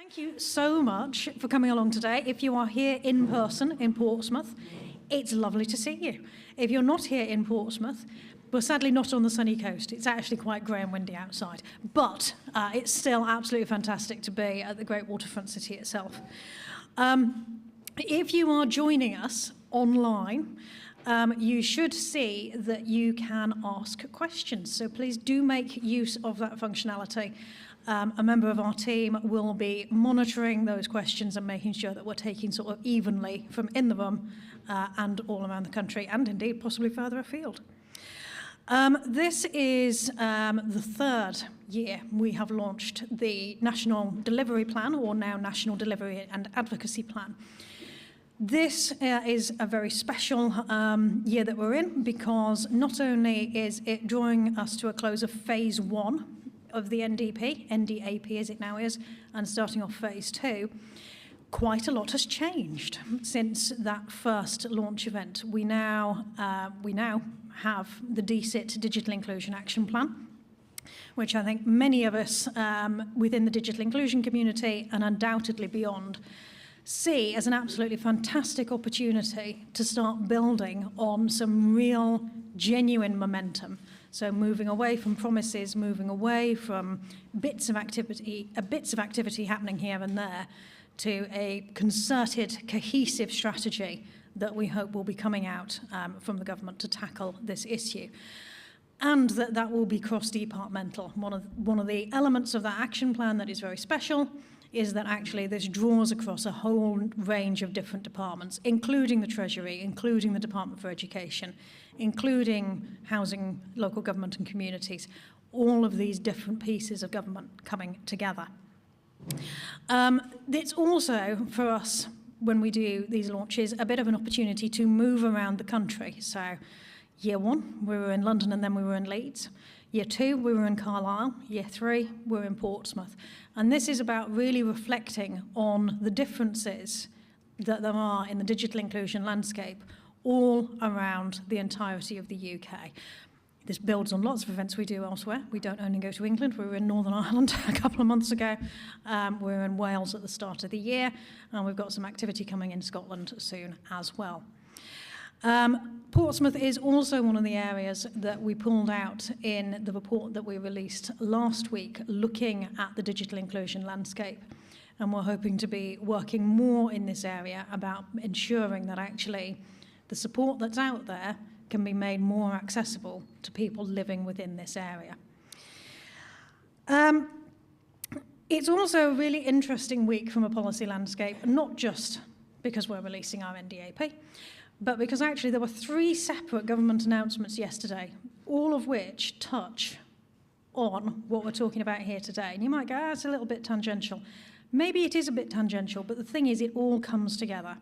Thank you so much for coming along today. If you are here in person in Portsmouth, it's lovely to see you. If you're not here in Portsmouth, we're sadly not on the sunny coast. It's actually quite grey and windy outside, but it's still absolutely fantastic to be at the great waterfront city itself. If you are joining us online, you should see that you can ask questions. So please do make use of that functionality. A member of our team will be monitoring those questions and making sure that we're taking sort of evenly from in the room and all around the country, and indeed possibly further afield. This is the third year we have launched the National Delivery Plan, or now National Delivery and Advocacy Plan. This is a very special year that we're in, because not only is it drawing us to a close of phase 1 of the NDAP as it now is, and starting off phase 2, quite a lot has changed since that first launch event. We now have the DCIT Digital Inclusion Action Plan, which I think many of us within the digital inclusion community and undoubtedly beyond see as an absolutely fantastic opportunity to start building on some real, genuine momentum. So moving away from promises, moving away from bits of activity happening here and there, to a concerted, cohesive strategy that we hope will be coming out from the government to tackle this issue. And that will be cross-departmental. One of the elements of that action plan that is very special is that actually this draws across a whole range of different departments, including the Treasury, including the Department for Education, including housing, local government and communities, all of these different pieces of government coming together. It's also, for us, when we do these launches, a bit of an opportunity to move around the country. So year 1, we were in London and then we were in Leeds. Year 2, we were in Carlisle. Year 3, we're in Portsmouth. And this is about really reflecting on the differences that there are in the digital inclusion landscape all around the entirety of the UK. This builds on lots of events we do elsewhere. We don't only go to England. We were in Northern Ireland a couple of months ago. We were in Wales at the start of the year, and we've got some activity coming in Scotland soon as well. Portsmouth is also one of the areas that we pulled out in the report that we released last week, looking at the digital inclusion landscape. And we're hoping to be working more in this area about ensuring that actually the support that's out there can be made more accessible to people living within this area. It's also a really interesting week from a policy landscape, not just because we're releasing our NDAP, but because actually there were 3 separate government announcements yesterday, all of which touch on what we're talking about here today. And you might go, it's a little bit tangential. Maybe it is a bit tangential, but the thing is, it all comes together.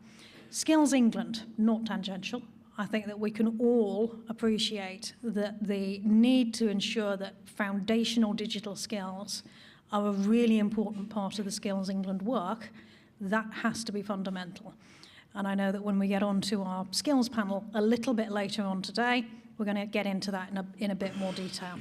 Skills England, not tangential. I think that we can all appreciate that the need to ensure that foundational digital skills are a really important part of the Skills England work. That has to be fundamental. And I know that when we get on to our skills panel a little bit later on today, we're going to get into that in a bit more detail.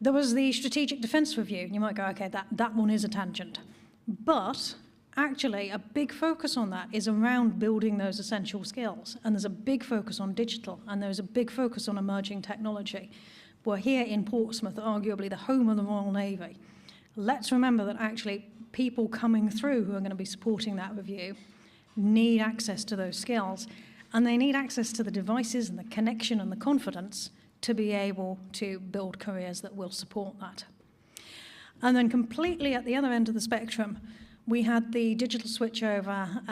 There was the Strategic Defence Review, and you might go, okay, that one is a tangent. But actually, a big focus on that is around building those essential skills. And there's a big focus on digital, and there's a big focus on emerging technology. We're here in Portsmouth, arguably the home of the Royal Navy. Let's remember that actually people coming through who are going to be supporting that review need access to those skills, and they need access to the devices and the connection and the confidence to be able to build careers that will support that. And then completely at the other end of the spectrum, we had the digital switchover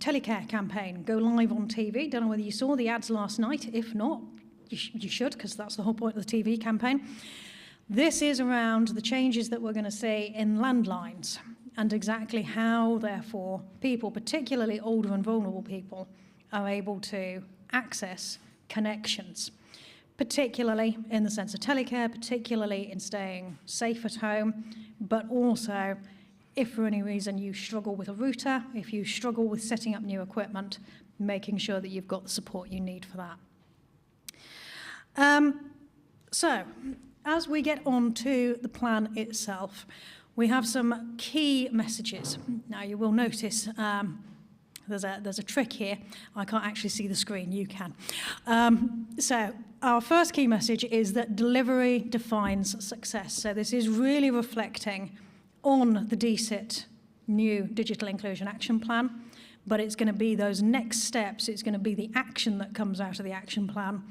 telecare campaign go live on TV. Don't know whether you saw the ads last night. If not, you should, because that's the whole point of the TV campaign. This is around the changes that we're going to see in landlines, and exactly how, therefore, people, particularly older and vulnerable people, are able to access connections, particularly in the sense of telecare, particularly in staying safe at home, but also if for any reason you struggle with a router, if you struggle with setting up new equipment, making sure that you've got the support you need for that. So, as we get on to the plan itself, we have some key messages. Now, you will notice there's a trick here. I can't actually see the screen, you can. So our first key message is that delivery defines success. So this is really reflecting on the DCIT new Digital Inclusion Action Plan, but it's going to be those next steps, it's going to be the action that comes out of the action plan,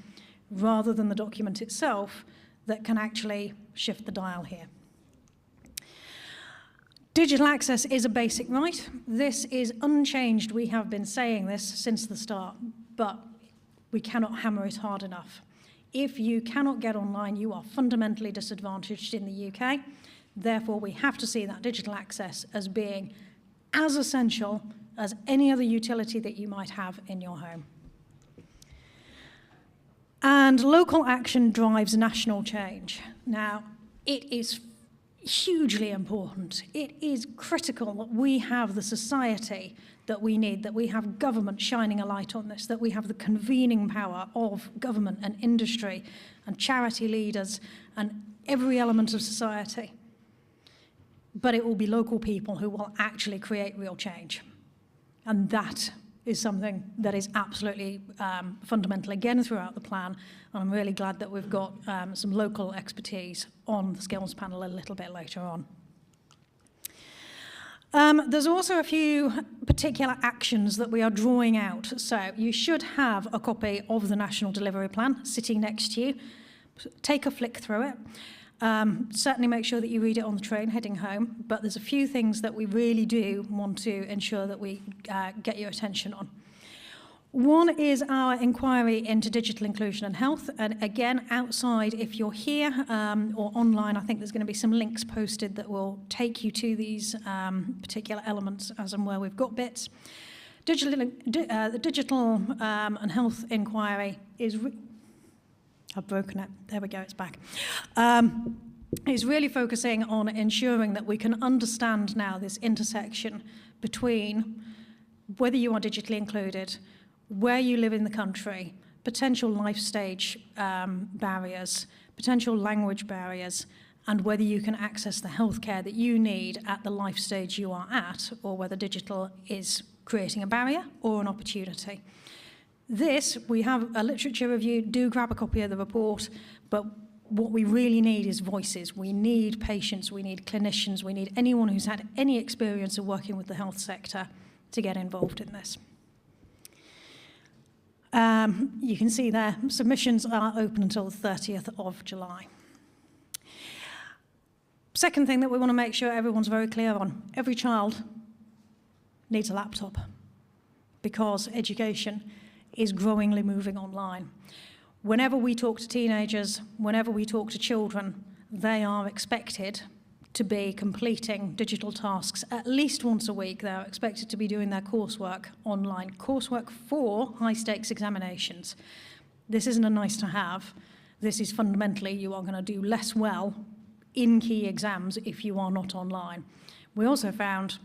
rather than the document itself, that can actually shift the dial here. Digital access is a basic right. This is unchanged. We have been saying this since the start, but we cannot hammer it hard enough. If you cannot get online, you are fundamentally disadvantaged in the UK. Therefore, we have to see that digital access as being as essential as any other utility that you might have in your home. And local action drives national change. Now, it is hugely important. It is critical that we have the society that we need, that we have government shining a light on this, that we have the convening power of government and industry and charity leaders and every element of society. But it will be local people who will actually create real change. And that is something that is absolutely fundamental again throughout the plan. And I'm really glad that we've got some local expertise on the skills panel a little bit later on. There's also a few particular actions that we are drawing out. So you should have a copy of the National Delivery Plan sitting next to you. Take a flick through it. Certainly make sure that you read it on the train heading home, but there's a few things that we really do want to ensure that we get your attention on. One is our inquiry into digital inclusion and health, and again, outside, if you're here or online, I think there's going to be some links posted that will take you to these particular elements as and where we've got bits. The digital and health inquiry is... I've broken it. There we go, it's back. It's really focusing on ensuring that we can understand now this intersection between whether you are digitally included, where you live in the country, potential life stage barriers, potential language barriers, and whether you can access the healthcare that you need at the life stage you are at, or whether digital is creating a barrier or an opportunity. This, we have a literature review, do grab a copy of the report, but what we really need is voices. We need patients, we need clinicians, we need anyone who's had any experience of working with the health sector to get involved in this. You can see there, submissions are open until the 30th of July. Second thing that we want to make sure everyone's very clear on, every child needs a laptop because education is growingly moving online. Whenever we talk to teenagers, whenever we talk to children, they are expected to be completing digital tasks at least once a week. They're expected to be doing their coursework online, coursework for high-stakes examinations. This isn't a nice to have. This is fundamentally, you are going to do less well in key exams if you are not online. We also found,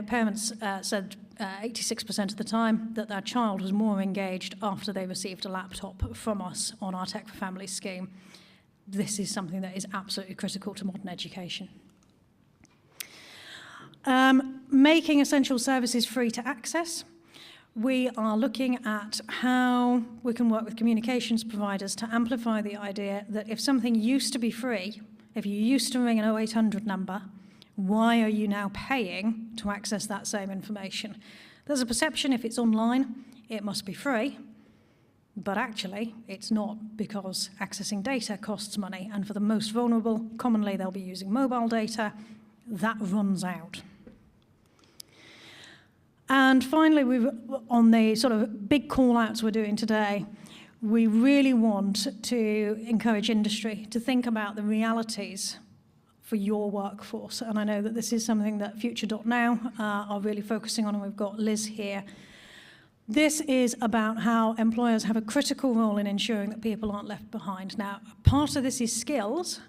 parents said 86% of the time that their child was more engaged after they received a laptop from us on our Tech for Families scheme. This is something that is absolutely critical to modern education. Making essential services free to access. We are looking at how we can work with communications providers to amplify the idea that if something used to be free, if you used to ring an 0800 number, why are you now paying to access that same information? There's a perception if it's online, it must be free, but actually it's not, because accessing data costs money, and for the most vulnerable, commonly they'll be using mobile data, that runs out. And finally, on the sort of big call-outs we're doing today, we really want to encourage industry to think about the realities for your workforce. And I know that this is something that Future.now are really focusing on, and we've got Liz here. This is about how employers have a critical role in ensuring that people aren't left behind. Now, part of this is skills,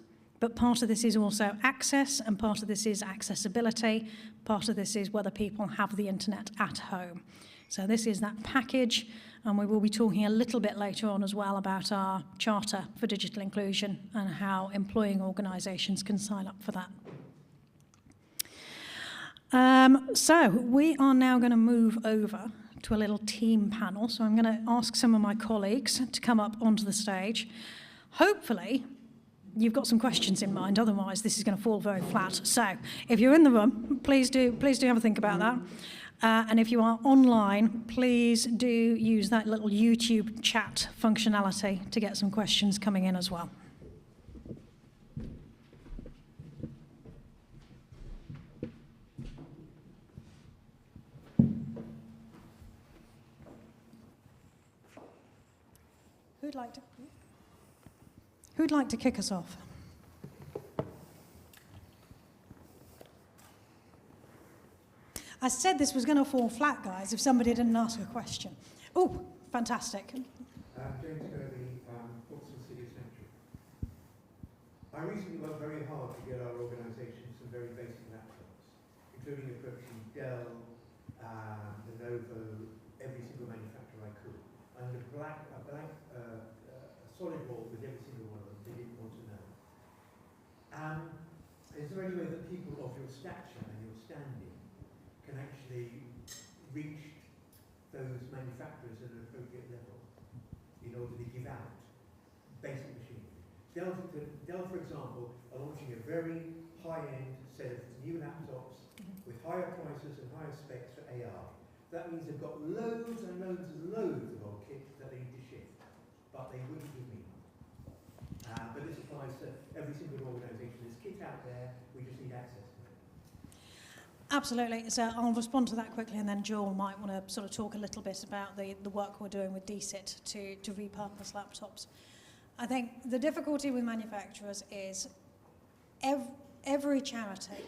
but part of this is also access, and part of this is accessibility. Part of this is whether people have the internet at home. So this is that package, and we will be talking a little bit later on as well about our Charter for Digital Inclusion and how employing organisations can sign up for that. So we are now going to move over to a little team panel. So I'm going to ask some of my colleagues to come up onto the stage. Hopefully, you've got some questions in mind. Otherwise, this is going to fall very flat. So if you're in the room, please do have a think about that. And if you are online, please do use that little YouTube chat functionality to get some questions coming in as well. Who'd like to kick us off? I said this was going to fall flat, guys, if somebody didn't ask a question. Oh, fantastic. James Kirby, Portsmouth City Central. I recently worked very hard to get our organisation some very basic laptops, including approaching Dell, Lenovo, every single manufacturer I could. And a solid wall with every single one of them. They didn't want to know. Is there any way that people of your stature and your standing can actually reach those manufacturers at an appropriate level in order to give out basic machines? Dell, for example, are launching a very high-end set of new laptops with higher prices and higher specs for AR. That means they've got loads and loads and loads of old kit that they need to shift, but they wouldn't give me one. But this applies to every single organisation. There's kit out there, we just need access to it. Absolutely. So I'll respond to that quickly, and then Joel might want to sort of talk a little bit about the work we're doing with DSIT to repurpose laptops. I think the difficulty with manufacturers is every charity,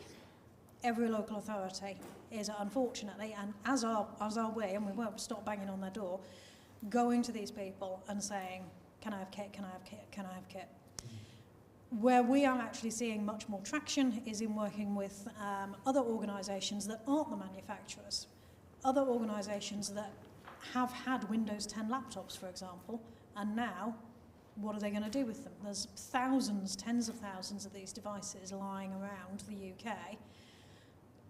every local authority is unfortunately, and as are we, and we won't stop banging on their door, going to these people and saying, can I have kit, can I have kit, can I have kit? Where we are actually seeing much more traction is in working with other organisations that aren't the manufacturers, other organisations that have had Windows 10 laptops, for example, and now what are they going to do with them? There's thousands, tens of thousands of these devices lying around the UK.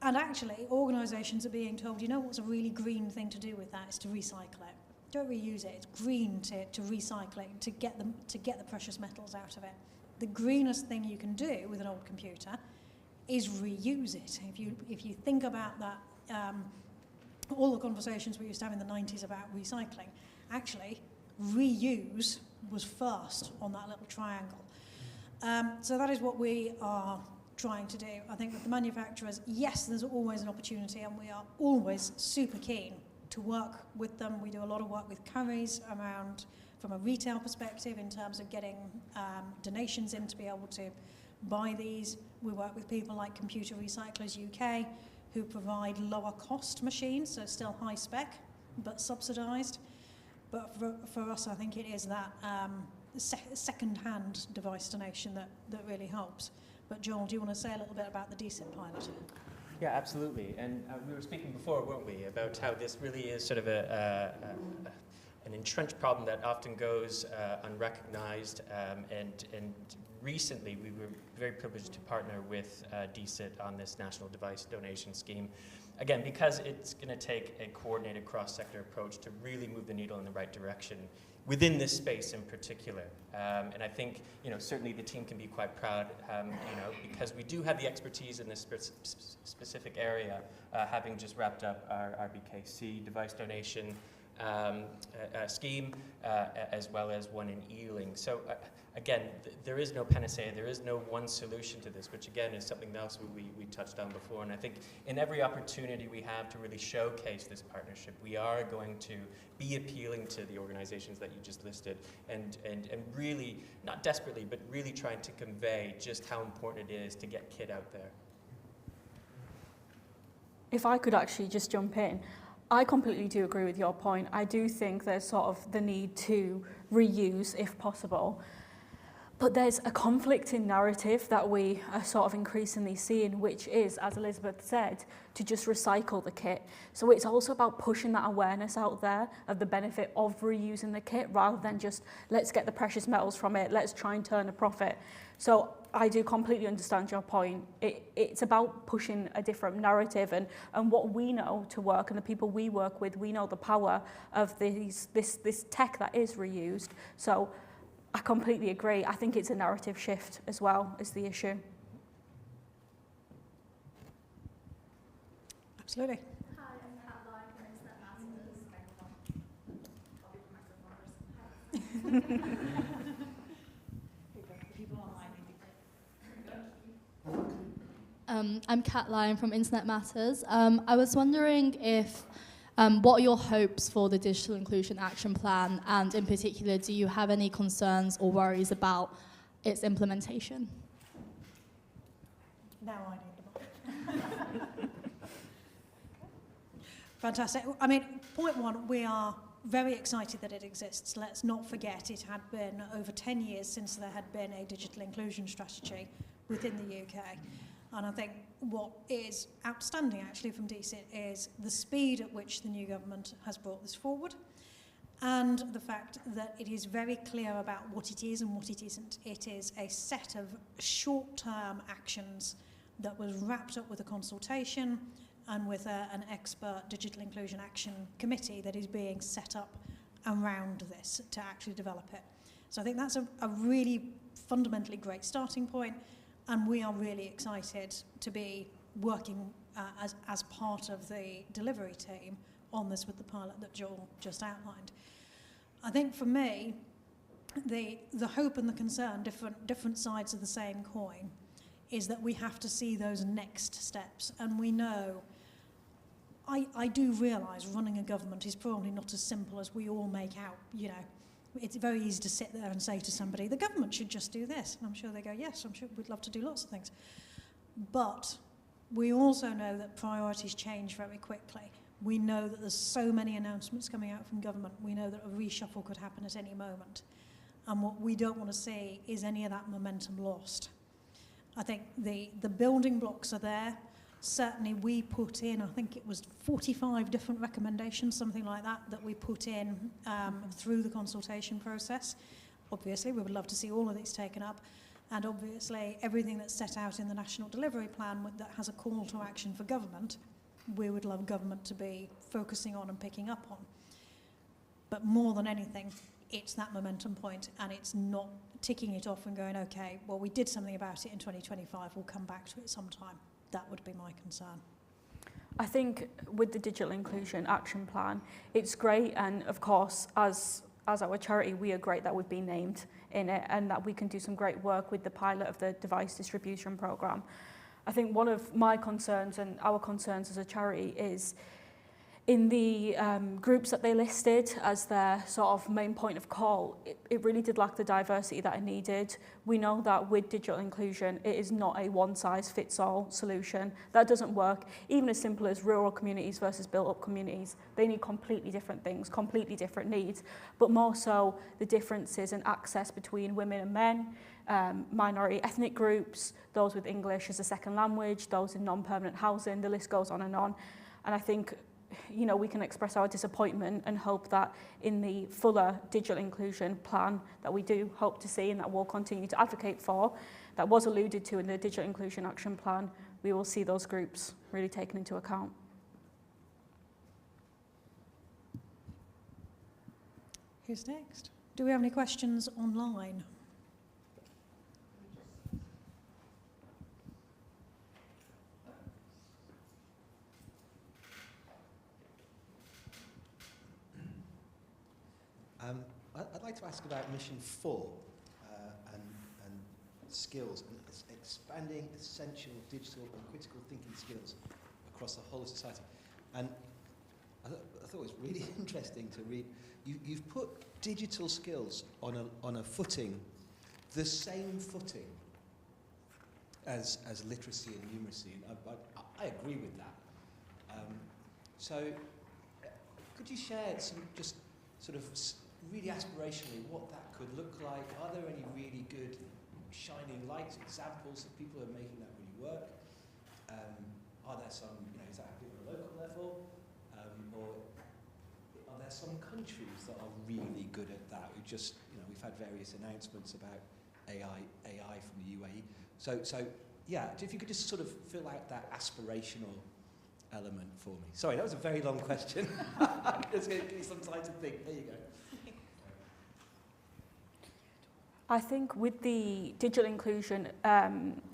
And actually, organisations are being told, you know what's a really green thing to do with that is to recycle it. Don't reuse it. It's green to recycle it, to get the precious metals out of it. The greenest thing you can do with an old computer is reuse it. If you think about that, all the conversations we used to have in the 90s about recycling, actually, reuse was first on that little triangle. So that is what we are trying to do. I think with the manufacturers, yes, there's always an opportunity, and we are always super keen to work with them. We do a lot of work with Currys around, from a retail perspective, in terms of getting donations in to be able to buy these. We work with people like Computer Recyclers UK, who provide lower cost machines, so still high spec, but subsidised. But for us, I think it is that second-hand device donation that really helps. But Joel, do you want to say a little bit about the DSIT pilot? Yeah, absolutely. And we were speaking before, weren't we, about how this really is sort of an entrenched problem that often goes unrecognized. And recently, we were very privileged to partner with DSIT on this national device donation scheme. Again, because it's going to take a coordinated cross-sector approach to really move the needle in the right direction within this space in particular. And I think, certainly the team can be quite proud, because we do have the expertise in this specific area, having just wrapped up our RBKC device donation scheme, as well as one in Ealing. So again, there is no panacea, there is no one solution to this, which again is something else we touched on before. And I think in every opportunity we have to really showcase this partnership, we are going to be appealing to the organizations that you just listed, and really, not desperately, but really trying to convey just how important it is to get kit out there. If I could actually just jump in, I completely do agree with your point. I do think there's sort of the need to reuse if possible. But there's a conflicting narrative that we are sort of increasingly seeing, which is, as Elizabeth said, to just recycle the kit. So it's also about pushing that awareness out there of the benefit of reusing the kit rather than just, let's get the precious metals from it, let's try and turn a profit. So I do completely understand your point. It's about pushing a different narrative and what we know to work, and the people we work with, we know the power of this tech that is reused. So I completely agree. I think it's a narrative shift as well is the issue. Absolutely. Hi, I'm Kat Lyon from Internet Matters. I'm Kat Lyon from Internet Matters. I was wondering if what are your hopes for the Digital Inclusion Action Plan, and in particular, do you have any concerns or worries about its implementation? Now I need the mic. Fantastic. I mean, point one, we are very excited that it exists. Let's not forget it had been over 10 years since there had been a digital inclusion strategy within the UK. And I think what is outstanding actually from DCIT is the speed at which the new government has brought this forward, and the fact that it is very clear about what it is and what it isn't. It is a set of short-term actions that was wrapped up with a consultation and with an expert digital inclusion action committee that is being set up around this to actually develop it. So I think that's a really fundamentally great starting point. And we are really excited to be working as part of the delivery team on this with the pilot that Joel just outlined. I think for me, the hope and the concern, different sides of the same coin, is that we have to see those next steps. And we know, I do realise running a government is probably not as simple as we all make out, you know. It's very easy to sit there and say to somebody, the government should just do this. And I'm sure they go, yes, I'm sure we'd love to do lots of things. But we also know that priorities change very quickly. We know that there's so many announcements coming out from government. We know that a reshuffle could happen at any moment. And what we don't want to see is any of that momentum lost. I think the building blocks are there. Certainly we put in, I think it was 45 different recommendations, something like that, that we put in through the consultation process. Obviously, we would love to see all of these taken up. And obviously, everything that's set out in the National Delivery Plan that has a call to action for government, we would love government to be focusing on and picking up on. But more than anything, it's that momentum point, and it's not ticking it off and going, okay, well, we did something about it in 2025, we'll come back to it sometime. That would be my concern. I think with the Digital Inclusion Action Plan, it's great, and of course, as our charity, we are great that we've been named in it and that we can do some great work with the pilot of the device distribution programme. I think one of my concerns and our concerns as a charity is in the groups that they listed as their sort of main point of call, it really did lack the diversity that it needed. We know that with digital inclusion, it is not a one-size-fits-all solution. That doesn't work. Even as simple as rural communities versus built-up communities, they need completely different things, completely different needs, but more so the differences in access between women and men, minority ethnic groups, those with English as a second language, those in non-permanent housing, the list goes on. And I think, you know, we can express our disappointment and hope that in the fuller digital inclusion plan that we do hope to see and that we'll continue to advocate for, that was alluded to in the Digital Inclusion Action Plan, we will see those groups really taken into account. Who's next? Do we have any questions online? I'd like to ask about Mission 4 and skills and expanding essential digital and critical thinking skills across the whole of society. And I thought it was really interesting to read. You've put digital skills on a footing, the same footing as literacy and numeracy. And I agree with that. So could you share some just sort of really aspirationally what that could look like. Are there any really good shining lights, examples of people who are making that really work? Are there some, is that happening on a local level? Or are there some countries that are really good at that? We've had various announcements about AI from the UAE. So yeah, if you could just sort of fill out that aspirational element for me. Sorry, that was a very long question. Just give me some time to think. There you go. I think with the digital inclusion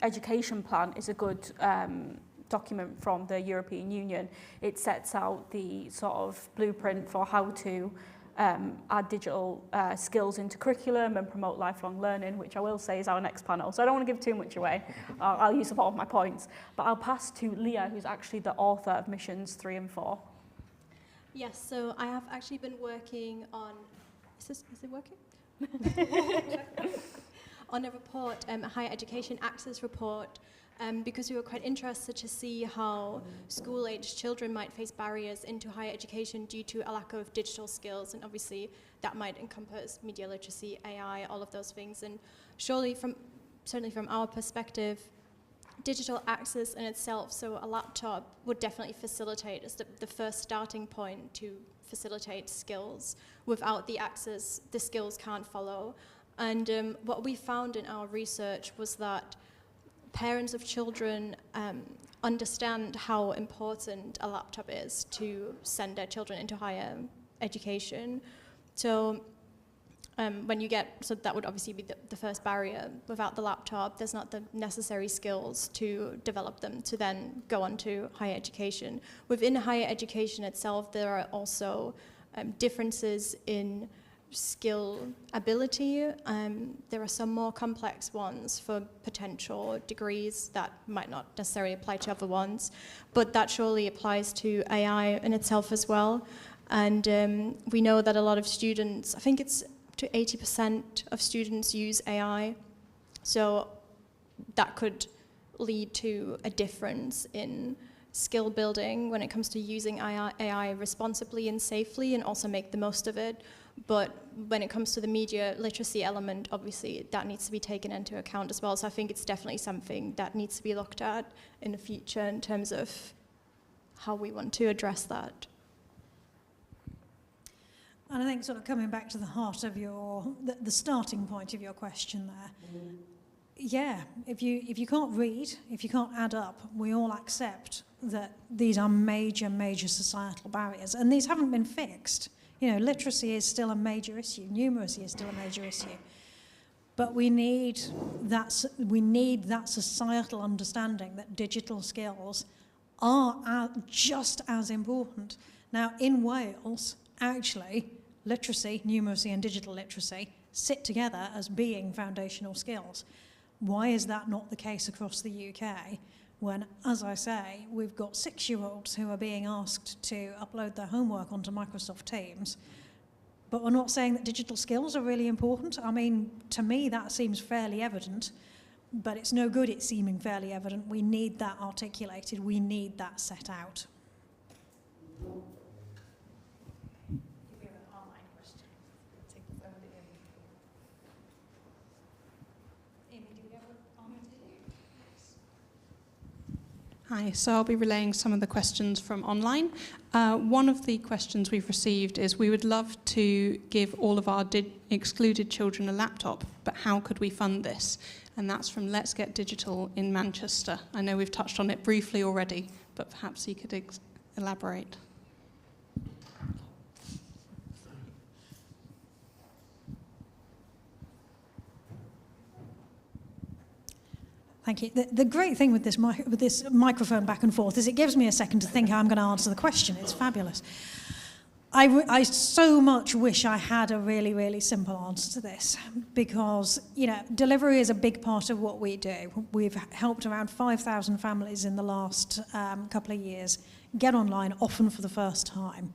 education plan is a good document from the European Union. It sets out the sort of blueprint for how to add digital skills into curriculum and promote lifelong learning, which I will say is our next panel. So I don't want to give too much away. I'll use up all of my points. But I'll pass to Leah, who's actually the author of Missions 3 and 4. Yes, so I have actually been working on, is it working? On a report, a higher education access report, because we were quite interested to see how school-aged children might face barriers into higher education due to a lack of digital skills, and obviously that might encompass media literacy, AI, all of those things. And surely, certainly from our perspective, digital access in itself, so a laptop would definitely facilitate as the first starting point to facilitate skills. Without the access, the skills can't follow. And what we found in our research was that parents of children understand how important a laptop is to send their children into higher education. So so that would obviously be the first barrier. Without the laptop, there's not the necessary skills to develop them to then go on to higher education. Within higher education itself, there are also differences in skill ability. There are some more complex ones for potential degrees that might not necessarily apply to other ones, but that surely applies to AI in itself as well. And we know that a lot of students, I think it's to 80% of students use AI, so that could lead to a difference in skill building when it comes to using AI responsibly and safely, and also make the most of it. But when it comes to the media literacy element, obviously that needs to be taken into account as well. So I think it's definitely something that needs to be looked at in the future in terms of how we want to address that. And I think sort of coming back to the heart of the starting point of your question there, yeah, if you can't read, if you can't add up, we all accept that these are major, major societal barriers, and these haven't been fixed. Literacy is still a major issue, numeracy is still a major issue, but we need that societal understanding that digital skills are just as important. Now, in Wales, actually, literacy, numeracy, and digital literacy sit together as being foundational skills. Why is that not the case across the UK when, as I say, we've got 6-year-olds who are being asked to upload their homework onto Microsoft Teams, but we're not saying that digital skills are really important? I mean, to me, that seems fairly evident, but it's no good it seeming fairly evident. We need that articulated. We need that set out. Hi, so I'll be relaying some of the questions from online. One of the questions we've received is we would love to give all of our excluded children a laptop, but how could we fund this? And that's from Let's Get Digital in Manchester. I know we've touched on it briefly already, but perhaps you could elaborate. Thank you. The great thing with this microphone back and forth is it gives me a second to think how I'm going to answer the question. It's fabulous. I so much wish I had a really, really simple answer to this, because delivery is a big part of what we do. We've helped around 5,000 families in the last couple of years get online, often for the first time.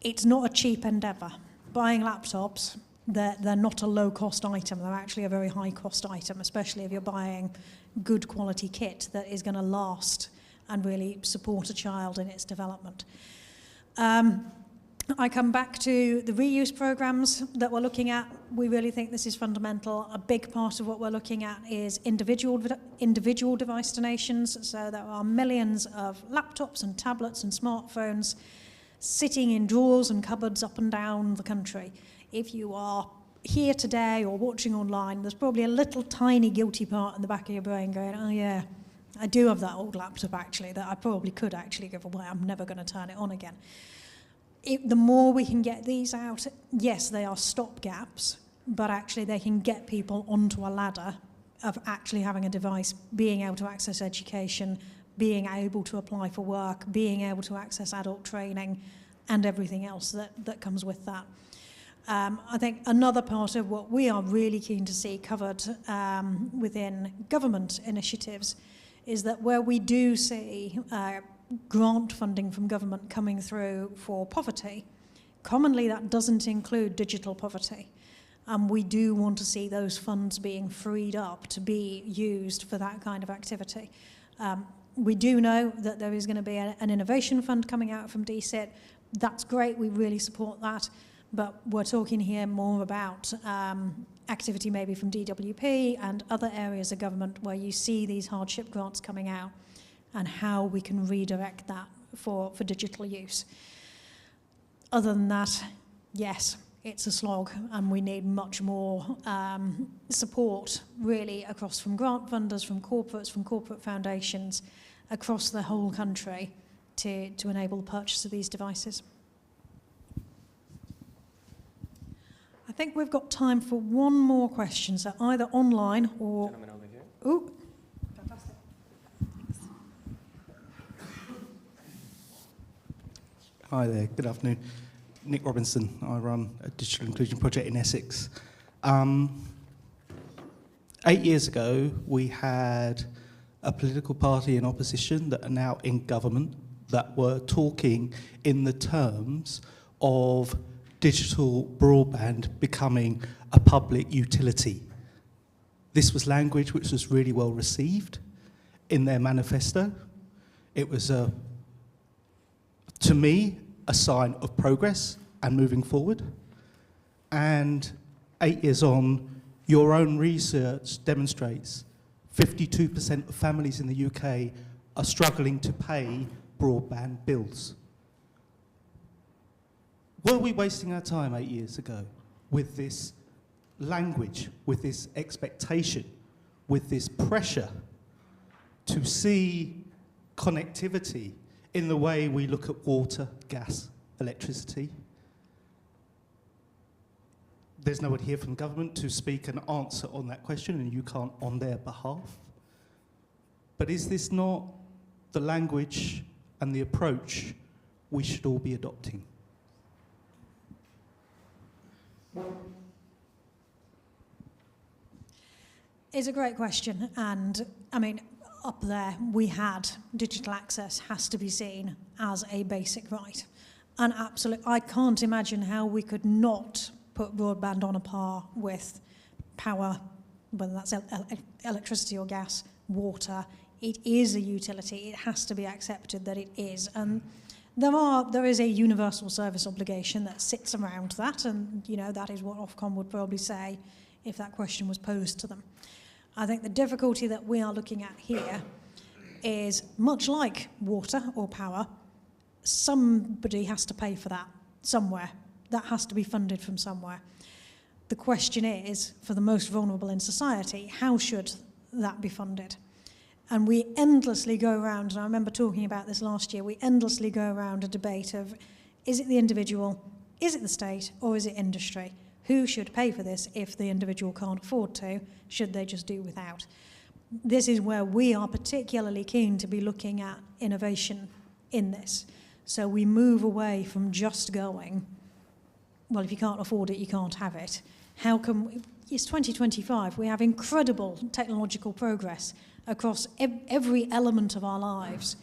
It's not a cheap endeavour. Buying laptops, they're not a low-cost item. They're actually a very high-cost item, especially if you're buying good quality kit that is going to last and really support a child in its development. I come back to the reuse programs that we're looking at. We really think this is fundamental. A big part of what we're looking at is individual device donations. So there are millions of laptops and tablets and smartphones sitting in drawers and cupboards up and down the country. If you are here today or watching online, there's probably a little tiny guilty part in the back of your brain going, oh yeah, I do have that old laptop actually that I probably could actually give away. I'm never going to turn it on again. The more we can get these out, yes, they are stopgaps, but actually they can get people onto a ladder of actually having a device, being able to access education, being able to apply for work, being able to access adult training, and everything else that comes with that. I think another part of what we are really keen to see covered within government initiatives is that where we do see grant funding from government coming through for poverty, commonly that doesn't include digital poverty. And we do want to see those funds being freed up to be used for that kind of activity. We do know that there is going to be an innovation fund coming out from DCIT. That's great, we really support that. But we're talking here more about activity maybe from DWP and other areas of government where you see these hardship grants coming out and how we can redirect that for digital use. Other than that, yes, it's a slog and we need much more support really across from grant funders, from corporate foundations, across the whole country to enable the purchase of these devices. I think we've got time for one more question, so either online or... Gentleman over here. Ooh, fantastic. Hi there, good afternoon. Nick Robinson, I run a digital inclusion project in Essex. 8 years ago, we had a political party in opposition that are now in government that were talking in the terms of digital broadband becoming a public utility. This was language which was really well received in their manifesto. It was, to me, a sign of progress and moving forward. And 8 years on, your own research demonstrates 52% of families in the UK are struggling to pay broadband bills. Were we wasting our time 8 years ago with this language, with this expectation, with this pressure to see connectivity in the way we look at water, gas, electricity? There's no one here from government to speak and answer on that question, and you can't on their behalf. But is this not the language and the approach we should all be adopting? It's a great question, and I mean, up there we had digital access has to be seen as a basic right. And absolutely, I can't imagine how we could not put broadband on a par with power, whether that's electricity or gas, water. It is a utility. It has to be accepted that it is. And there is a universal service obligation that sits around that, and you know that is what Ofcom would probably say if that question was posed to them. I think the difficulty that we are looking at here is, much like water or power, somebody has to pay for that somewhere. That has to be funded from somewhere. The question is, for the most vulnerable in society, how should that be funded? And we endlessly go around, and I remember talking about this last year, we endlessly go around a debate of, is it the individual, is it the state, or is it industry? Who should pay for this if the individual can't afford to? Should they just do without? This is where we are particularly keen to be looking at innovation in this. So we move away from just going, well, if you can't afford it, you can't have it. How can it's 2025, we have incredible technological progress across every element of our lives.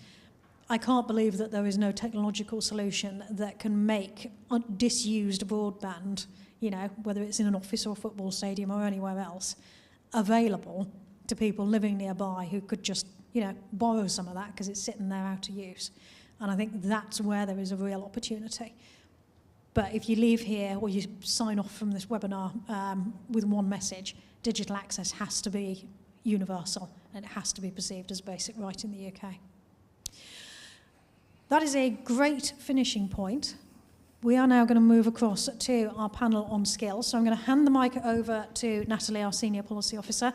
I can't believe that there is no technological solution that can make disused broadband, you know, whether it's in an office or a football stadium or anywhere else, available to people living nearby who could just, you know, borrow some of that because it's sitting there out of use. And I think that's where there is a real opportunity. But if you leave here or you sign off from this webinar with one message, digital access has to be universal and it has to be perceived as a basic right in the UK. That is a great finishing point. We are now going to move across to our panel on skills. So I'm going to hand the mic over to Natalie, our Senior Policy Officer.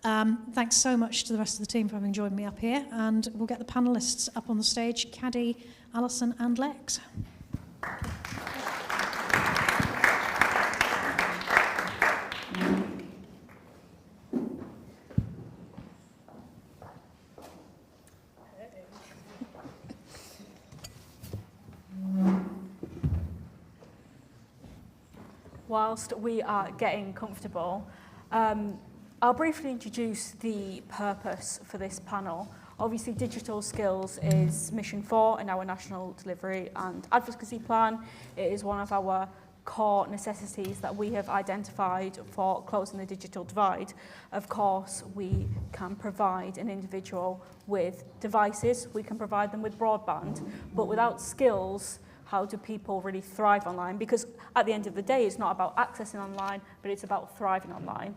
Thanks so much to the rest of the team for having joined me up here. And we'll get the panellists up on the stage, Caddy, Alison and Lex. Whilst we are getting comfortable, I'll briefly introduce the purpose for this panel. Obviously, digital skills is mission 4 in our National Delivery and Advocacy Plan. It is one of our core necessities that we have identified for closing the digital divide. Of course, we can provide an individual with devices, we can provide them with broadband, but without skills, how do people really thrive online? Because at the end of the day, it's not about accessing online, but it's about thriving online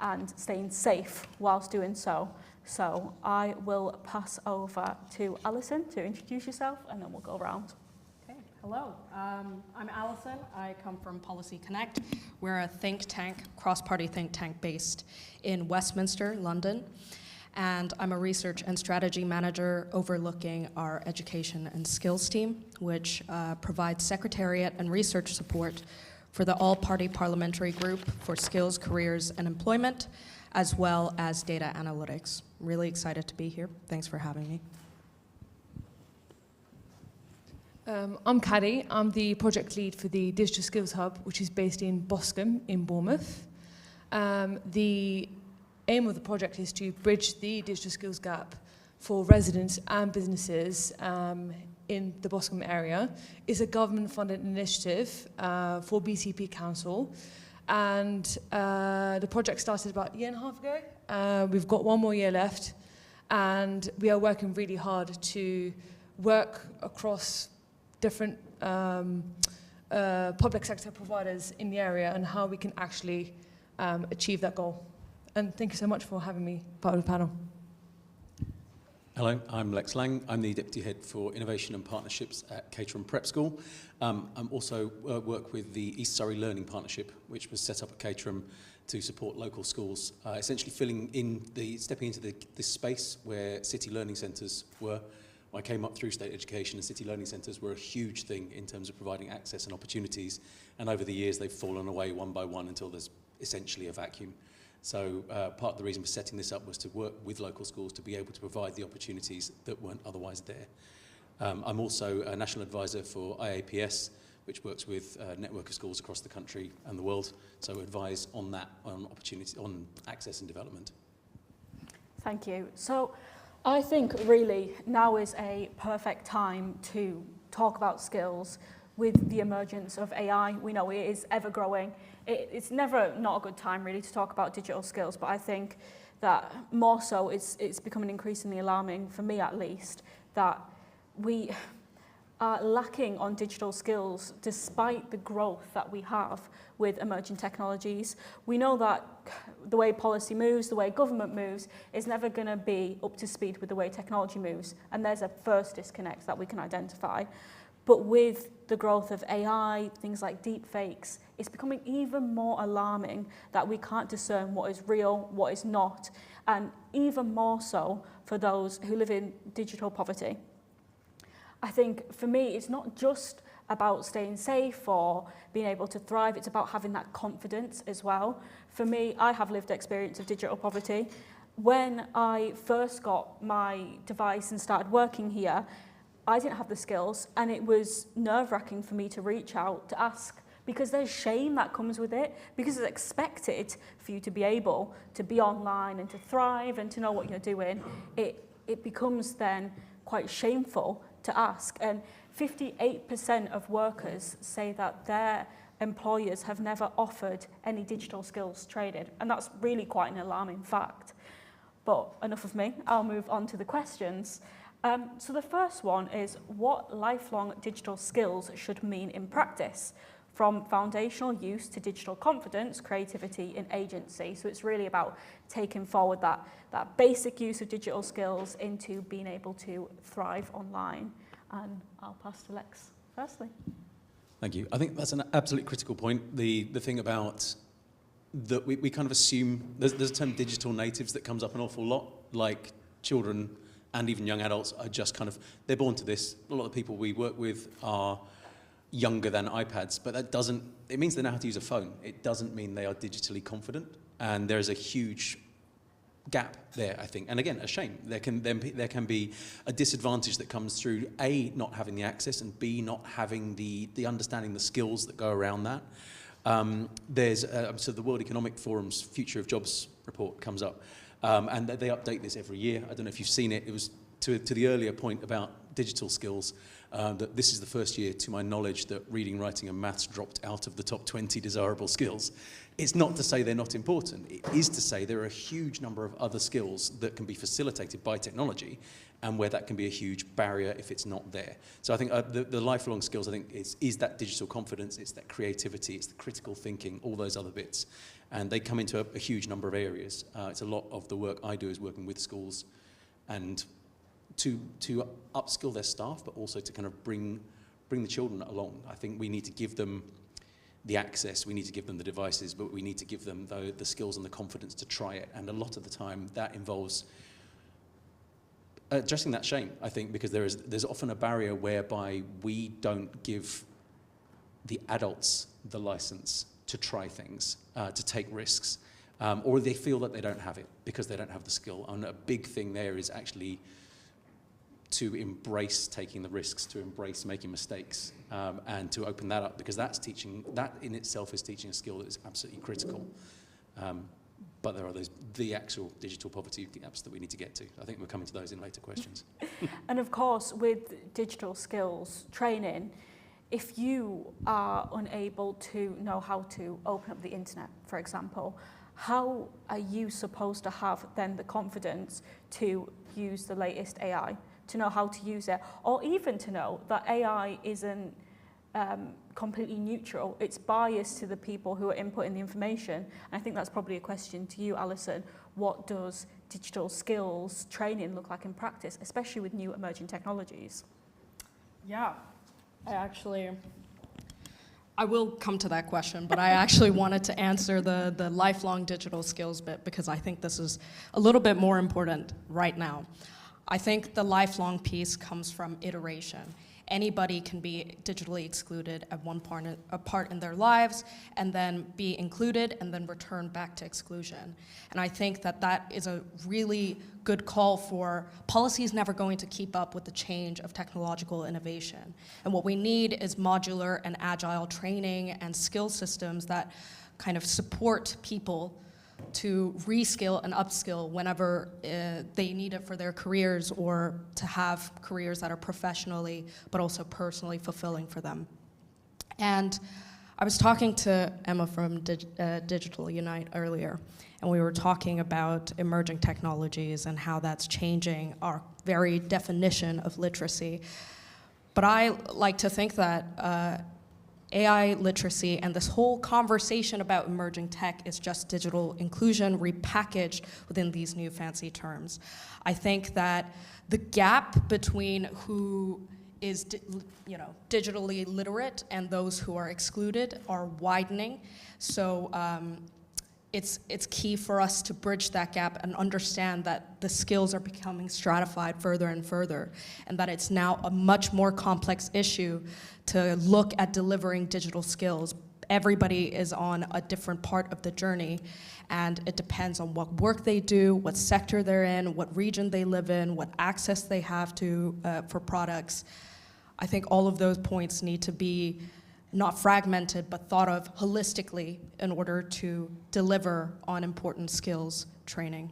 and staying safe whilst doing so. So I will pass over to Alison to introduce yourself, and then we'll go around. Okay, hello. I'm Alison. I come from Policy Connect. We're a think tank, cross-party think tank based in Westminster, London. And I'm a research and strategy manager overlooking our education and skills team, which provides secretariat and research support for the all-party parliamentary group for skills, careers, and employment, as well as data analytics. Really excited to be here. Thanks for having me. I'm Caddy. I'm the project lead for the Digital Skills Hub, which is based in Boscombe in Bournemouth. The aim of the project is to bridge the digital skills gap for residents and businesses in the Boscombe area. It's a government-funded initiative for BCP Council, and the project started about a year and a half ago. We've got 1 more year left, and we are working really hard to work across different public sector providers in the area and how we can actually achieve that goal. And thank you so much for having me part of the panel. Hello, I'm Lex Lang. I'm the Deputy Head for Innovation and Partnerships at Caterham Prep School. I'm also work with the East Surrey Learning Partnership, which was set up at Caterham to support local schools, essentially stepping into this space where city learning centres were. I came up through state education, and city learning centres were a huge thing in terms of providing access and opportunities. And over the years, they've fallen away one by one until there's essentially a vacuum. So part of the reason for setting this up was to work with local schools to be able to provide the opportunities that weren't otherwise there. I'm also a national advisor for IAPS, which works with a network of schools across the country and the world, so advise on that, on opportunity, on access and development. Thank you. So I think really now is a perfect time to talk about skills with the emergence of AI. We know it is ever growing. It's never not a good time really to talk about digital skills, but I think that more so it's becoming increasingly alarming, for me at least, that we are lacking on digital skills despite the growth that we have with emerging technologies. We know that the way policy moves, the way government moves, is never going to be up to speed with the way technology moves, and there's a first disconnect that we can identify. But with the growth of AI, things like deep fakes, it's becoming even more alarming that we can't discern what is real, what is not, and even more so for those who live in digital poverty. I think for me, it's not just about staying safe or being able to thrive, it's about having that confidence as well. For me, I have lived experience of digital poverty. When I first got my device and started working here, I didn't have the skills, and it was nerve-wracking for me to reach out to ask, because there's shame that comes with it, because it's expected for you to be able to be online and to thrive and to know what you're doing. It becomes then quite shameful to ask, and 58% of workers say that their employers have never offered any digital skills training, and that's really quite an alarming fact. But enough of me, I'll move on to the questions. So the first one is what lifelong digital skills should mean in practice, from foundational use to digital confidence, creativity and agency. So it's really about taking forward that basic use of digital skills into being able to thrive online. And I'll pass to Lex firstly. Thank you. I think that's an absolutely critical point. The thing about that we kind of assume, there's a term digital natives that comes up an awful lot, like children and even young adults are just kind of, they're born to this. A lot of the people we work with are younger than iPads, but that doesn't, it means they know how to use a phone. It doesn't mean they are digitally confident. And there's a huge gap there, I think. And again, a shame. There can be a disadvantage that comes through A, not having the access, and B, not having the understanding, the skills that go around that. So the World Economic Forum's Future of Jobs report comes up, and they update this every year. I don't know if you've seen it. It was to the earlier point about digital skills, that this is the first year, to my knowledge, that reading, writing and maths dropped out of the top 20 desirable skills. It's not to say they're not important. It is to say there are a huge number of other skills that can be facilitated by technology, and where that can be a huge barrier if it's not there. So I think the lifelong skills, I think, is that digital confidence, it's that creativity, it's the critical thinking, all those other bits. And they come into a huge number of areas. It's a lot of the work I do is working with schools and to upskill their staff, but also to kind of bring the children along. I think we need to give them the access, we need to give them the devices, but we need to give them the skills and the confidence to try it. And a lot of the time that involves addressing that shame, I think, because there's often a barrier whereby we don't give the adults the license to try things, to take risks, or they feel that they don't have it because they don't have the skill. And a big thing there is actually to embrace taking the risks, to embrace making mistakes, and to open that up, because that in itself is teaching a skill that is absolutely critical. But there are the actual digital poverty gaps that we need to get to. I think we're coming to those in later questions. And of course, with digital skills training, if you are unable to know how to open up the internet, for example, how are you supposed to have then the confidence to use the latest AI, to know how to use it, or even to know that AI isn't completely neutral, it's biased to the people who are inputting the information? And I think that's probably a question to you, Alison. What does digital skills training look like in practice, especially with new emerging technologies? Yeah, I will come to that question, but I actually wanted to answer the lifelong digital skills bit, because I think this is a little bit more important right now. I think the lifelong piece comes from iteration. Anybody can be digitally excluded at one part in their lives, and then be included, and then return back to exclusion. And I think that is a really good call for policy is never going to keep up with the change of technological innovation. And what we need is modular and agile training and skill systems that kind of support people to reskill and upskill whenever they need it for their careers, or to have careers that are professionally but also personally fulfilling for them. And I was talking to Emma from Digital Unite earlier, and we were talking about emerging technologies and how that's changing our very definition of literacy. But I like to think that AI literacy and this whole conversation about emerging tech is just digital inclusion repackaged within these new fancy terms. I think that the gap between who is digitally literate and those who are excluded are widening. So it's key for us to bridge that gap and understand that the skills are becoming stratified further and further, and that it's now a much more complex issue to look at delivering digital skills. Everybody is on a different part of the journey, and it depends on what work they do, what sector they're in, what region they live in, what access they have to for products. I think all of those points need to be not fragmented, but thought of holistically in order to deliver on important skills training.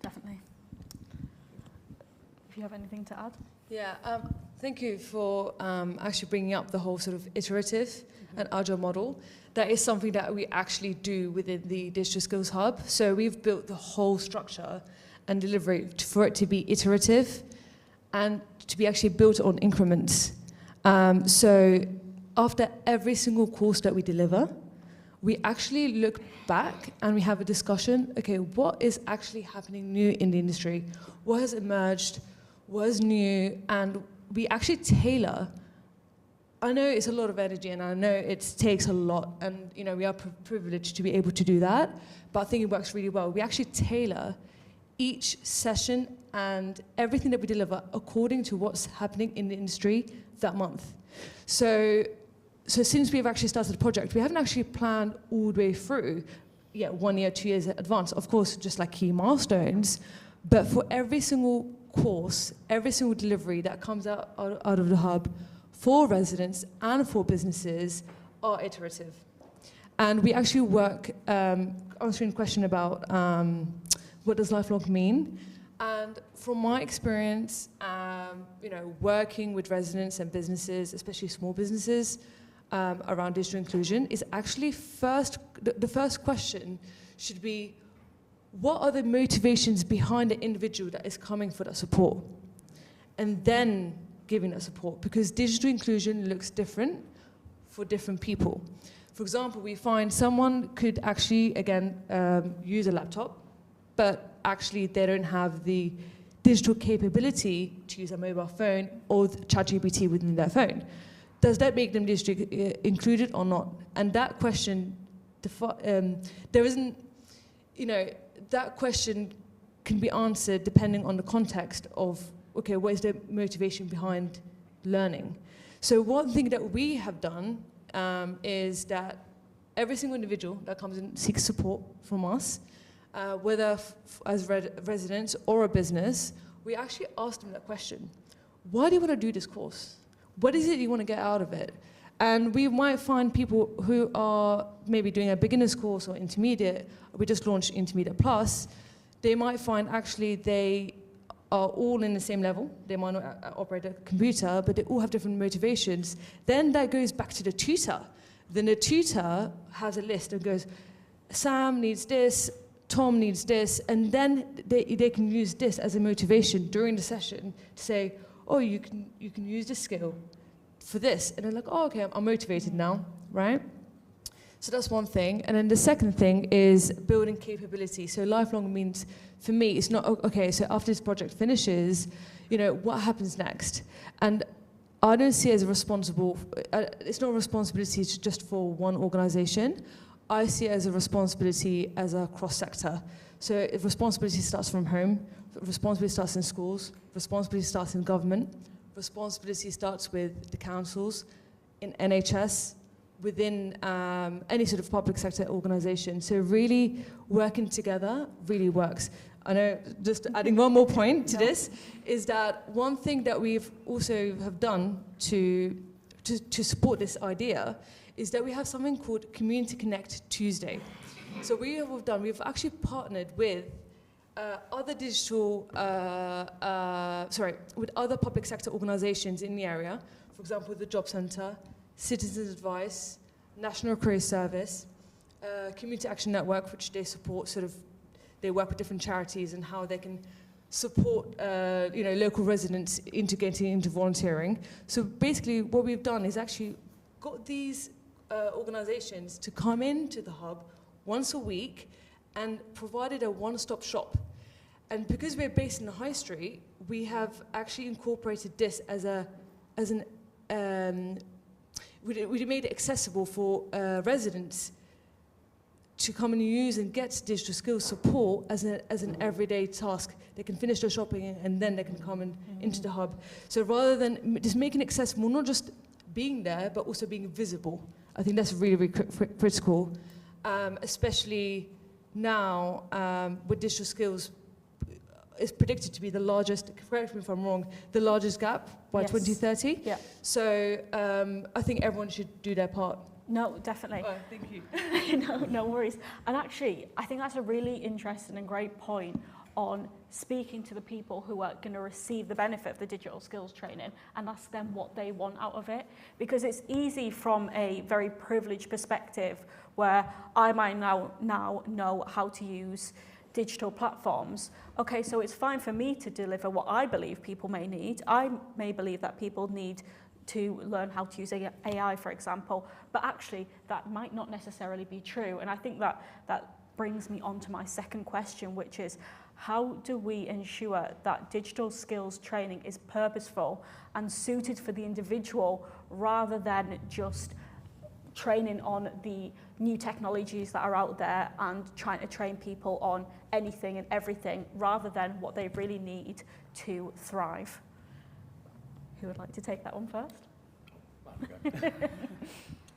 Definitely. If you have anything to add? Yeah, thank you for actually bringing up the whole sort of iterative and agile model. That is something that we actually do within the Digital Skills Hub. So we've built the whole structure and delivery for it to be iterative and to be actually built on increments. So after every single course that we deliver, we actually look back and we have a discussion, okay, what is actually happening new in the industry? What has emerged? What is new? And we actually tailor. I know it's a lot of energy and I know it takes a lot, and we are privileged to be able to do that, but I think it works really well. We actually tailor each session and everything that we deliver according to what's happening in the industry that month. So since we've actually started the project, we haven't actually planned all the way through, 1 year, 2 years in advance, of course, just like key milestones, but for every single course, every single delivery that comes out of the hub for residents and for businesses are iterative. And we actually work, answering the question about what does lifelong mean? And from my experience, working with residents and businesses, especially small businesses, around digital inclusion, is actually the first question should be, what are the motivations behind the individual that is coming for that support? And then giving that support, because digital inclusion looks different for different people. For example, we find someone could actually, again, use a laptop, but actually they don't have the digital capability to use a mobile phone or ChatGPT within their phone. Does that make them digitally included or not? And that question, that question can be answered depending on the context of, okay, what is the motivation behind learning? So one thing that we have done is that every single individual that comes and seeks support from us, whether as residents or a business, we actually ask them that question. Why do you want to do this course? What is it you want to get out of it? And we might find people who are maybe doing a beginner's course or intermediate. We just launched Intermediate Plus. They might find actually they are all in the same level. They might not operate a computer, but they all have different motivations. Then that goes back to the tutor. Then the tutor has a list and goes, Sam needs this, Tom needs this, and then they can use this as a motivation during the session to say, oh, you can use this skill for this. And they're like, oh, okay, I'm motivated now, right? So that's one thing. And then the second thing is building capability. So lifelong means, for me, it's not, okay, so after this project finishes, what happens next? And I don't see it as a it's not a responsibility just for one organization. I see it as a responsibility as a cross-sector. So if responsibility starts from home, responsibility starts in schools, responsibility starts in government, responsibility starts with the councils, in NHS, within any sort of public sector organization. So really working together really works. I know, just adding one more point to this, is that one thing that we've also have done to support this idea is that we have something called Community Connect Tuesday. So we've actually partnered with other with other public sector organizations in the area, for example, the Job Centre, Citizens Advice, National Career Service, Community Action Network, which they support, they work with different charities and how they can support local residents into getting into volunteering. So basically what we've done is actually got these organizations to come into the hub once a week and provided a one-stop shop. And because we're based in the high street, we have actually incorporated this we made it accessible for residents to come and use and get digital skills support as an everyday task. They can finish their shopping and then they can come into the hub. So rather than just making it accessible, not just being there, but also being visible. I think that's really, really critical, especially now with digital skills. Is predicted to be the largest, correct me if I'm wrong, the largest gap by 2030. Yeah. So I think everyone should do their part. No, definitely. Oh, thank you. No worries. And actually, I think that's a really interesting and great point on speaking to the people who are going to receive the benefit of the digital skills training and ask them what they want out of it. Because it's easy from a very privileged perspective where I might now know how to use digital platforms, okay, so it's fine for me to deliver what I believe people may need. I may believe that people need to learn how to use AI, for example, but actually that might not necessarily be true. And I think that brings me on to my second question, which is, how do we ensure that digital skills training is purposeful and suited for the individual rather than just training on the new technologies that are out there and trying to train people on anything and everything rather than what they really need to thrive? Who would like to take that one first?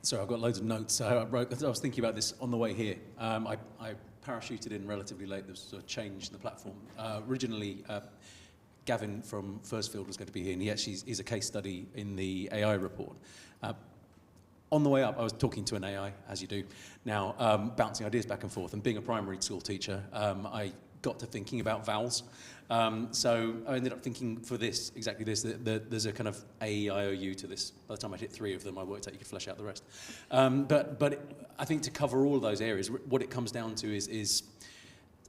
So I've got loads of notes. I was thinking about this on the way here. I parachuted in relatively late. There was a change in the platform. Originally, Gavin from First Field was going to be here, and he actually is a case study in the AI report. On the way up, I was talking to an AI, as you do, now bouncing ideas back and forth. And being a primary school teacher, I got to thinking about vowels. So I ended up thinking for this, exactly this, that there's a kind of A-E-I-O-U to this. By the time I hit 3 of them, I worked out you could flesh out the rest. But I think to cover all of those areas, what it comes down to is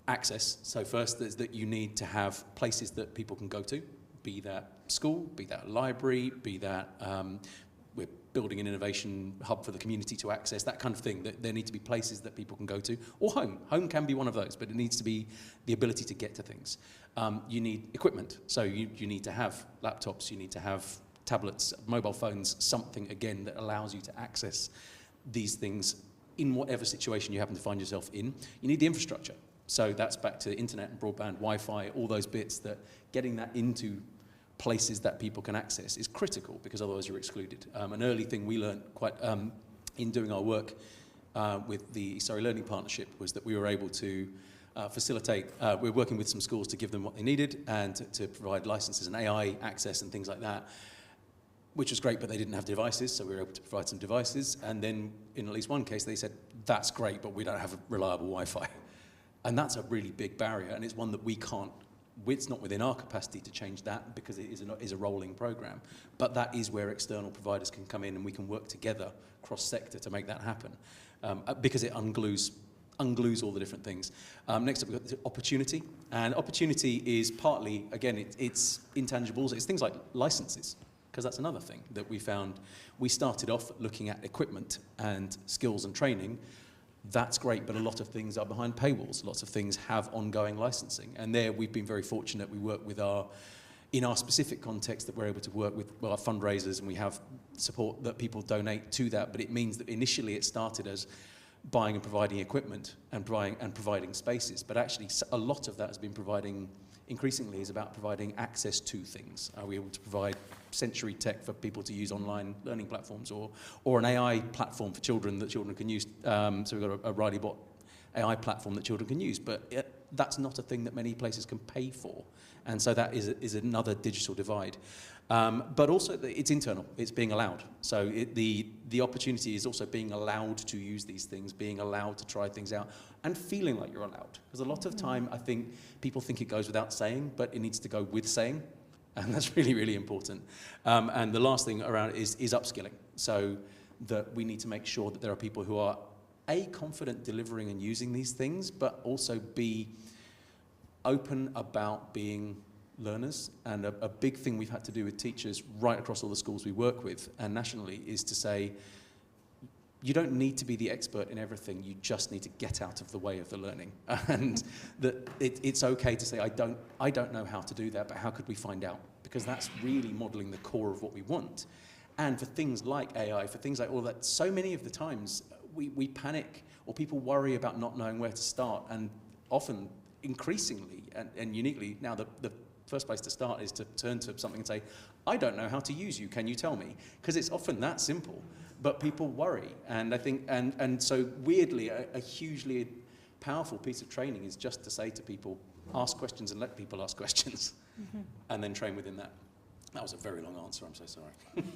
access. So first is that you need to have places that people can go to, be that school, be that library, be that we're building an innovation hub for the community to access, that kind of thing. That there need to be places that people can go to, or home. Home can be one of those, but it needs to be the ability to get to things. You need equipment, so you need to have laptops, you need to have tablets, mobile phones, something, again, that allows you to access these things in whatever situation you happen to find yourself in. You need the infrastructure. So that's back to internet and broadband, Wi-Fi, all those bits, that getting that into places that people can access is critical, because otherwise you're excluded. An early thing we learned quite in doing our work with the Surrey Learning Partnership was that we were able to facilitate, we're working with some schools to give them what they needed and to provide licenses and AI access and things like that, which was great, but they didn't have devices, so we were able to provide some devices. And then in at least one case, they said, that's great, but we don't have reliable Wi-Fi. And that's a really big barrier, and it's one that we can't, it's not within our capacity to change that, because it is a rolling program. But that is where external providers can come in, and we can work together cross-sector to make that happen, because it unglues all the different things. Next up, we've got the opportunity. And opportunity is partly, again, it's intangibles. It's things like licenses, because that's another thing that we found. We started off looking at equipment and skills and training. That's great, but a lot of things are behind paywalls. Lots of things have ongoing licensing. And there we've been very fortunate. We work with in our specific context, that we're able to work with our fundraisers, and we have support that people donate to that. But it means that initially it started as buying and providing equipment and providing spaces. But actually a lot of that has been increasingly is about providing access to things. Are we able to provide Century tech for people to use online learning platforms, or an AI platform for children that children can use? So we've got a RileyBot AI platform that children can use, but that's not a thing that many places can pay for. And so that is another digital divide. But also it's internal, it's being allowed. So the opportunity is also being allowed to use these things, being allowed to try things out, and feeling like you're allowed. Because a lot of time, I think people think it goes without saying, but it needs to go with saying. And that's really, really important. And the last thing around it is upskilling. So that we need to make sure that there are people who are, A, confident delivering and using these things, but also B, open about being learners. And a big thing we've had to do with teachers right across all the schools we work with and nationally is to say, you don't need to be the expert in everything, you just need to get out of the way of the learning. And that it's okay to say, I don't know how to do that, but how could we find out? Because that's really modeling the core of what we want. And for things like AI, for things like all that, so many of the times we panic, or people worry about not knowing where to start. And often, increasingly and uniquely, now the first place to start is to turn to something and say, I don't know how to use you, can you tell me? Because it's often that simple. But people worry, and I think, and so weirdly, a hugely powerful piece of training is just to say to people, ask questions and let people ask questions, and then train within that. That was a very long answer, I'm so sorry.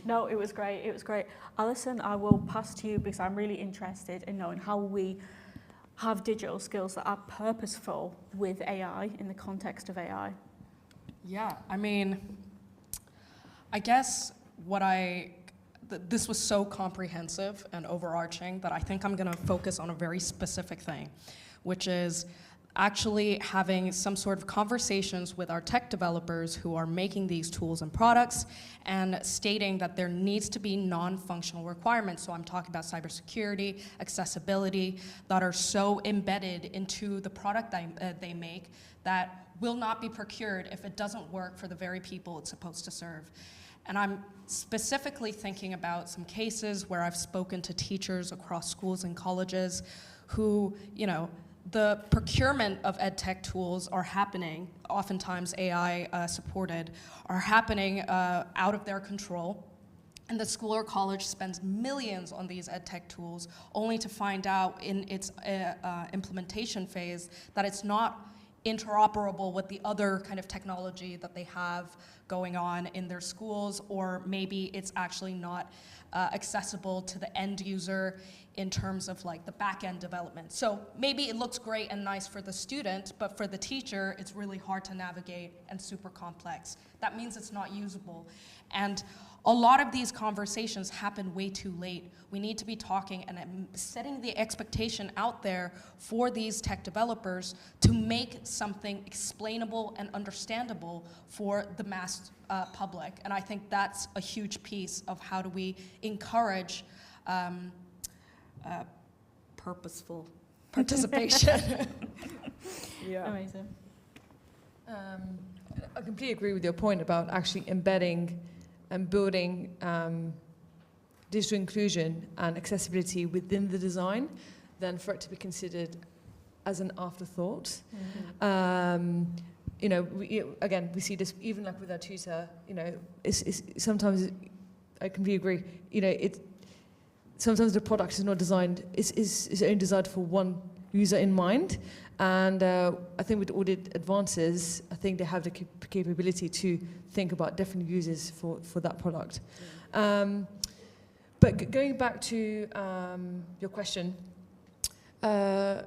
No, it was great, it was great. Alison, I will pass to you, because I'm really interested in knowing how we have digital skills that are purposeful with AI, in the context of AI. Yeah, I mean, I guess this was so comprehensive and overarching that I think I'm going to focus on a very specific thing, which is actually having some sort of conversations with our tech developers who are making these tools and products and stating that there needs to be non-functional requirements. So I'm talking about cybersecurity, accessibility, that are so embedded into the product they make that will not be procured if it doesn't work for the very people it's supposed to serve. And I'm specifically thinking about some cases where I've spoken to teachers across schools and colleges who, you know, the procurement of ed tech tools are happening, oftentimes AI supported, are happening out of their control. And the school or college spends millions on these ed tech tools only to find out in its implementation phase that it's not interoperable with the other kind of technology that they have going on in their schools, or maybe it's actually not accessible to the end user in terms of like the back-end development. So maybe it looks great and nice for the student, but for the teacher, it's really hard to navigate and super complex. That means it's not usable. And a lot of these conversations happen way too late. We need to be talking and setting the expectation out there for these tech developers to make something explainable and understandable for the mass public. And I think that's a huge piece of how do we encourage purposeful participation. Yeah. Amazing. I completely agree with your point about actually embedding and building digital inclusion and accessibility within the design than for it to be considered as an afterthought. Mm-hmm. You know, again, we see this even like with our tutor, you know, it's sometimes, I completely agree, you know, sometimes the product is not designed, is only designed for one user in mind. And I think with audit advances, I think they have the capability to think about different uses for that product. Yeah. But going back to your question, I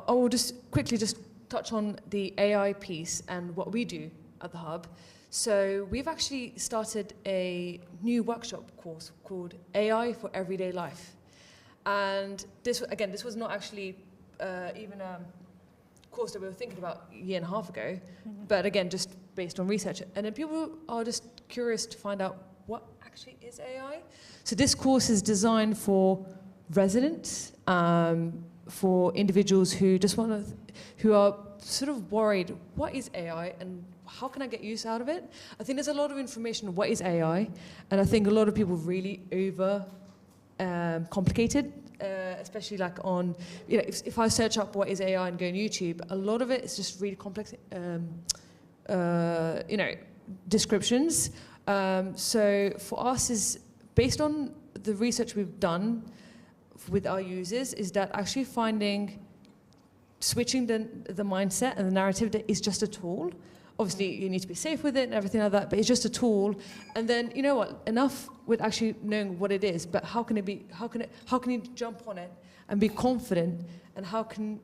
will just quickly just touch on the AI piece and what we do at the Hub. So we've actually started a new workshop course called AI for Everyday Life. And this, again, this was not actually even a course that we were thinking about a year and a half ago, but again, just based on research. And then people are just curious to find out what actually is AI. So this course is designed for residents, for individuals who just want to, who are sort of worried, what is AI and how can I get use out of it? I think there's a lot of information on what is AI, and I think a lot of people really over complicated, especially like on, you know, if I search up what is AI and go on YouTube, a lot of it is just really complex, you know, descriptions. So for us is based on the research we've done with our users, is that actually switching the mindset and the narrative that is just a tool. Obviously, you need to be safe with it and everything like that, but it's just a tool. And then, you know what? Enough with actually knowing what it is, but how can you jump on it and be confident, and how can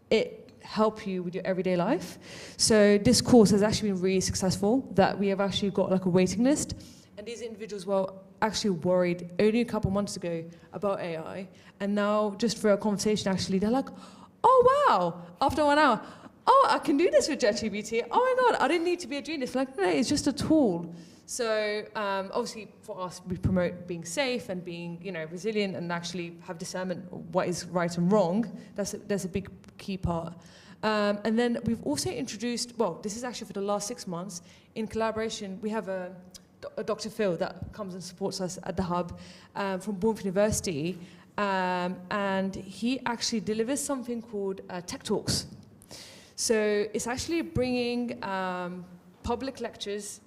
it help you with your everyday life? So this course has actually been really successful, that we have actually got like a waiting list. And these individuals were actually worried only a couple months ago about AI. And now, just for a conversation, actually, they're like, oh, wow, after 1 hour, oh, I can do this with ChatGPT. Oh my God, I didn't need to be doing this. Like, no, it's just a tool. So obviously for us, we promote being safe and being, you know, resilient and actually have discernment of what is right and wrong. That's a big key part. And then we've also introduced, well, this is actually for the last 6 months, in collaboration, we have a Dr. Phil that comes and supports us at the Hub from Portsmouth University. And he actually delivers something called Tech Talks. So it's actually bringing public lectures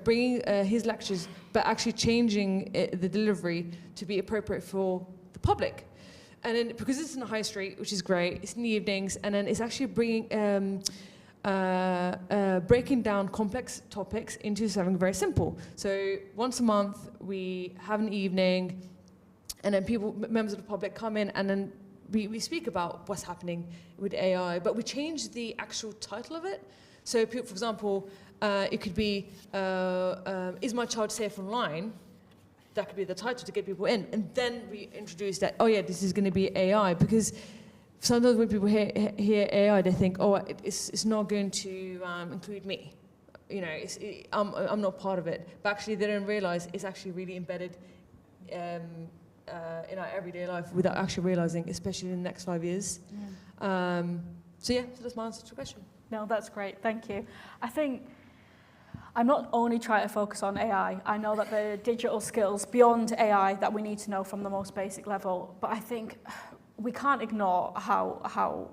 bringing his lectures, but actually changing the delivery to be appropriate for the public. And then, because it's in the high street, which is great, it's in the evenings, and then it's actually bringing, breaking down complex topics into something very simple. So once a month, we have an evening, and then members of the public come in, and then we speak about what's happening with AI, but we change the actual title of it. So, for example, it could be, is my child safe online? That could be the title to get people in. And then we introduce that, oh yeah, this is going to be AI, because sometimes when people hear AI, they think, oh, it's not going to include me. You know, I'm not part of it. But actually, they don't realize it's actually really embedded in our everyday life without actually realizing, especially in the next 5 years. Yeah. So that's my answer to the question. No, that's great. Thank you. I think I'm not only trying to focus on AI. I know that there are digital skills beyond AI that we need to know from the most basic level. But I think we can't ignore how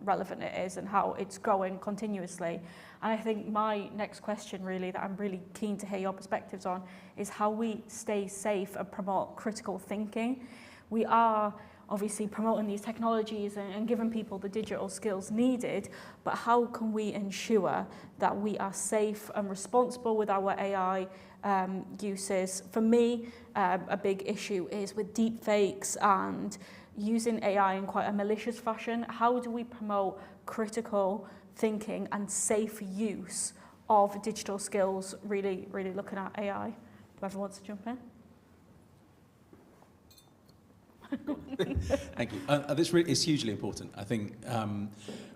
relevant it is and how it's growing continuously. And I think my next question really that I'm really keen to hear your perspectives on is how we stay safe and promote critical thinking. We are obviously promoting these technologies and giving people the digital skills needed, but how can we ensure that we are safe and responsible with our AI uses? For me, a big issue is with deep fakes and using AI in quite a malicious fashion. How do we promote critical thinking and safe use of digital skills, really looking at AI? Whoever wants to jump in? Thank you. This really is hugely important. I think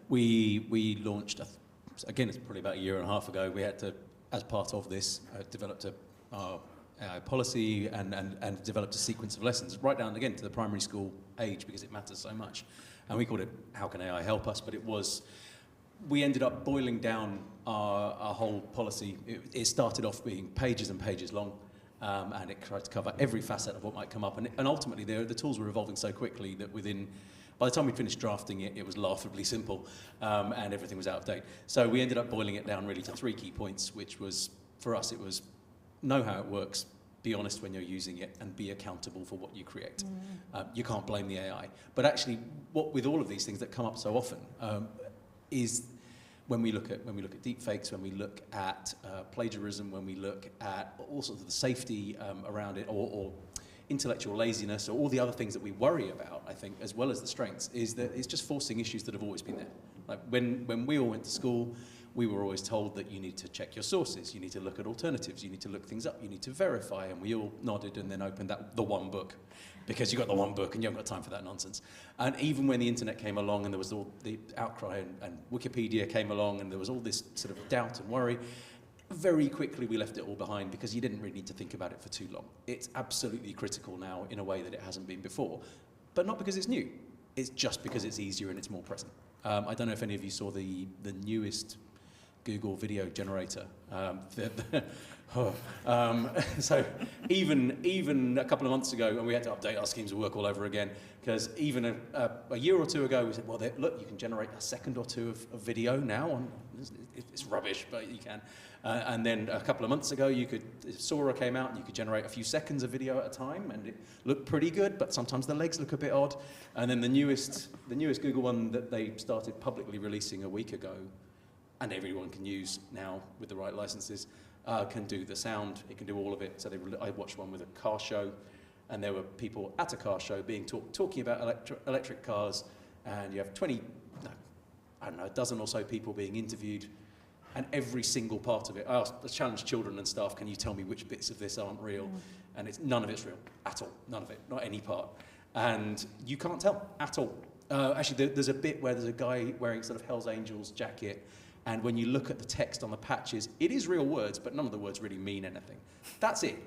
we launched, again, it's probably about a year and a half ago, we had to, as part of this, developed our AI policy and developed a sequence of lessons, right down, again, to the primary school age, because it matters so much. And we called it, How Can AI Help Us? But it was, we ended up boiling down our whole policy. It started off being pages and pages long. And it tried to cover every facet of what might come up. And ultimately, the tools were evolving so quickly that by the time we finished drafting it, it was laughably simple, and everything was out of date. So we ended up boiling it down really to 3 key points, which was, for us, it was know how it works, be honest when you're using it, and be accountable for what you create. You can't blame the AI. But actually, with all of these things that come up so often, is when we look at deep fakes, when we look at plagiarism, when we look at all sorts of the safety around it, or intellectual laziness, or all the other things that we worry about, I think, as well as the strengths, is that it's just forcing issues that have always been there. Like when we all went to school, we were always told that you need to check your sources, you need to look at alternatives, you need to look things up, you need to verify, and we all nodded and then opened the one book, because you got the one book and you haven't got time for that nonsense. And even when the internet came along and there was all the outcry and Wikipedia came along and there was all this sort of doubt and worry, very quickly we left it all behind because you didn't really need to think about it for too long. It's absolutely critical now in a way that it hasn't been before, but not because it's new. It's just because it's easier and it's more present. I don't know if any of you saw the newest Google video generator. So even a couple of months ago, when we had to update our schemes of work all over again, because even a year or two ago, we said, well, look, you can generate a second or two of video now. It's rubbish, but you can. And then a couple of months ago, Sora came out, and you could generate a few seconds of video at a time, and it looked pretty good, but sometimes the legs look a bit odd. And then the newest Google one that they started publicly releasing a week ago, and everyone can use now with the right licenses, can do the sound, it can do all of it. So I watched one with a car show, and there were people at a car show talking about electric cars, and you have a dozen or so people being interviewed, and every single part of it, I challenged children and staff, can you tell me which bits of this aren't real? And none of it's real, at all, none of it, not any part. And you can't tell, at all. Actually, there's a bit where there's a guy wearing sort of Hell's Angels jacket, and when you look at the text on the patches, it is real words, but none of the words really mean anything. That's it.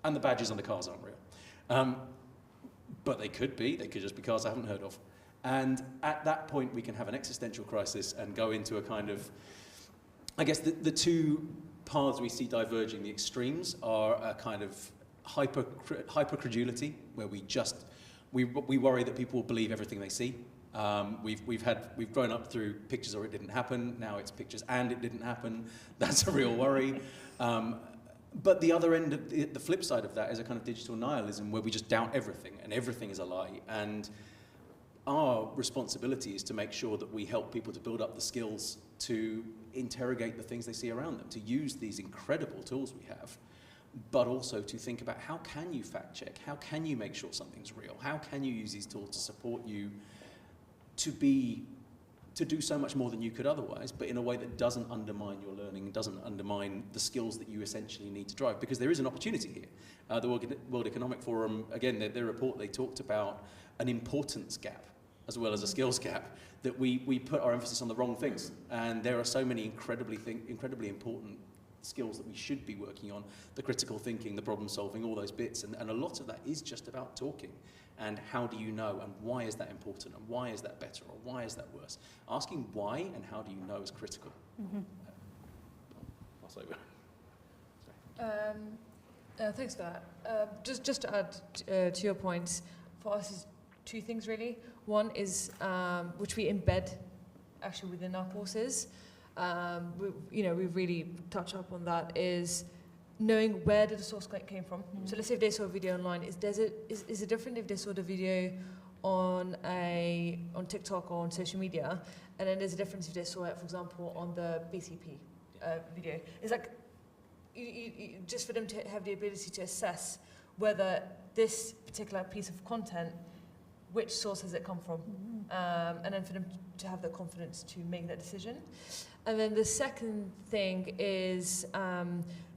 And the badges on the cars aren't real. But they could just be cars I haven't heard of. And at that point, we can have an existential crisis and go into a kind of, I guess the two paths we see diverging, the extremes, are a kind of hyper-credulity, where we worry that people will believe everything they see. We've grown up through pictures or it didn't happen. Now it's pictures and it didn't happen. That's a real worry. But the other end, the flip side of that is a kind of digital nihilism where we just doubt everything and everything is a lie. And our responsibility is to make sure that we help people to build up the skills to interrogate the things they see around them, to use these incredible tools we have, but also to think about how can you fact check? How can you make sure something's real? How can you use these tools to support you to do so much more than you could otherwise, but in a way that doesn't undermine your learning, doesn't undermine the skills that you essentially need to drive, because there is an opportunity here. The World Economic Forum, again, their report, they talked about an importance gap as well as a skills gap, that we put our emphasis on the wrong things. And there are so many incredibly important skills that we should be working on, the critical thinking, the problem solving, all those bits. And a lot of that is just about talking. And how do you know, and why is that important, and why is that better, or why is that worse? Asking why and how do you know is critical. Pass over. Thanks for that. Just to add to your points, for us is two things really. One is which we embed actually within our courses. We really touch up on that, is knowing where did the source came from. So let's say if they saw a video online, is it different if they saw the video on TikTok or on social media, and then there's a difference if they saw it, for example, on the BCP video. It's like you, just for them to have the ability to assess whether this particular piece of content, which source has it come from, and then for them to have the confidence to make that decision. And then the second thing is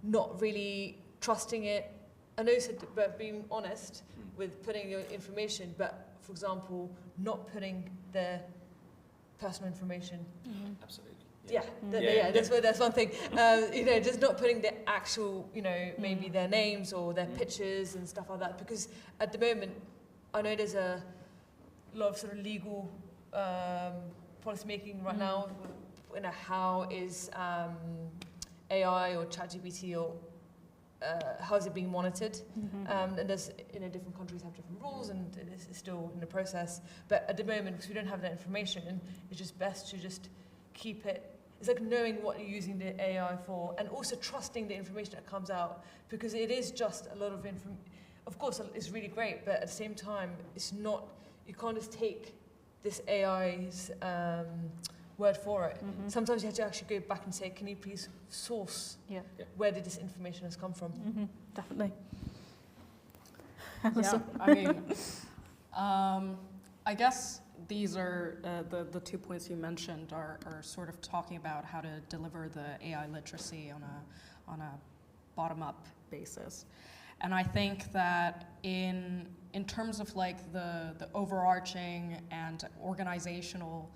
not really trusting it. I know you said, but being honest with putting your information, but for example, not putting their personal information. Absolutely. That's one thing. Just not putting the actual, maybe their names or their pictures and stuff like that. Because at the moment, I know there's a lot of sort of legal policy making right now. How is AI or ChatGPT or how is it being monitored? And there's, different countries have different rules, and it's still in the process. But at the moment, because we don't have that information, it's just best to just keep it. It's like knowing what you're using the AI for, and also trusting the information that comes out, because it is just a lot of information. Of course, it's really great, but at the same time, it's not. You can't just take this AI's word for it. Sometimes you have to actually go back and say, can you please source where did this information has come from? Definitely. I guess these are the 2 points you mentioned are sort of talking about how to deliver the AI literacy on a bottom-up basis. And I think that in terms of like the overarching and organizational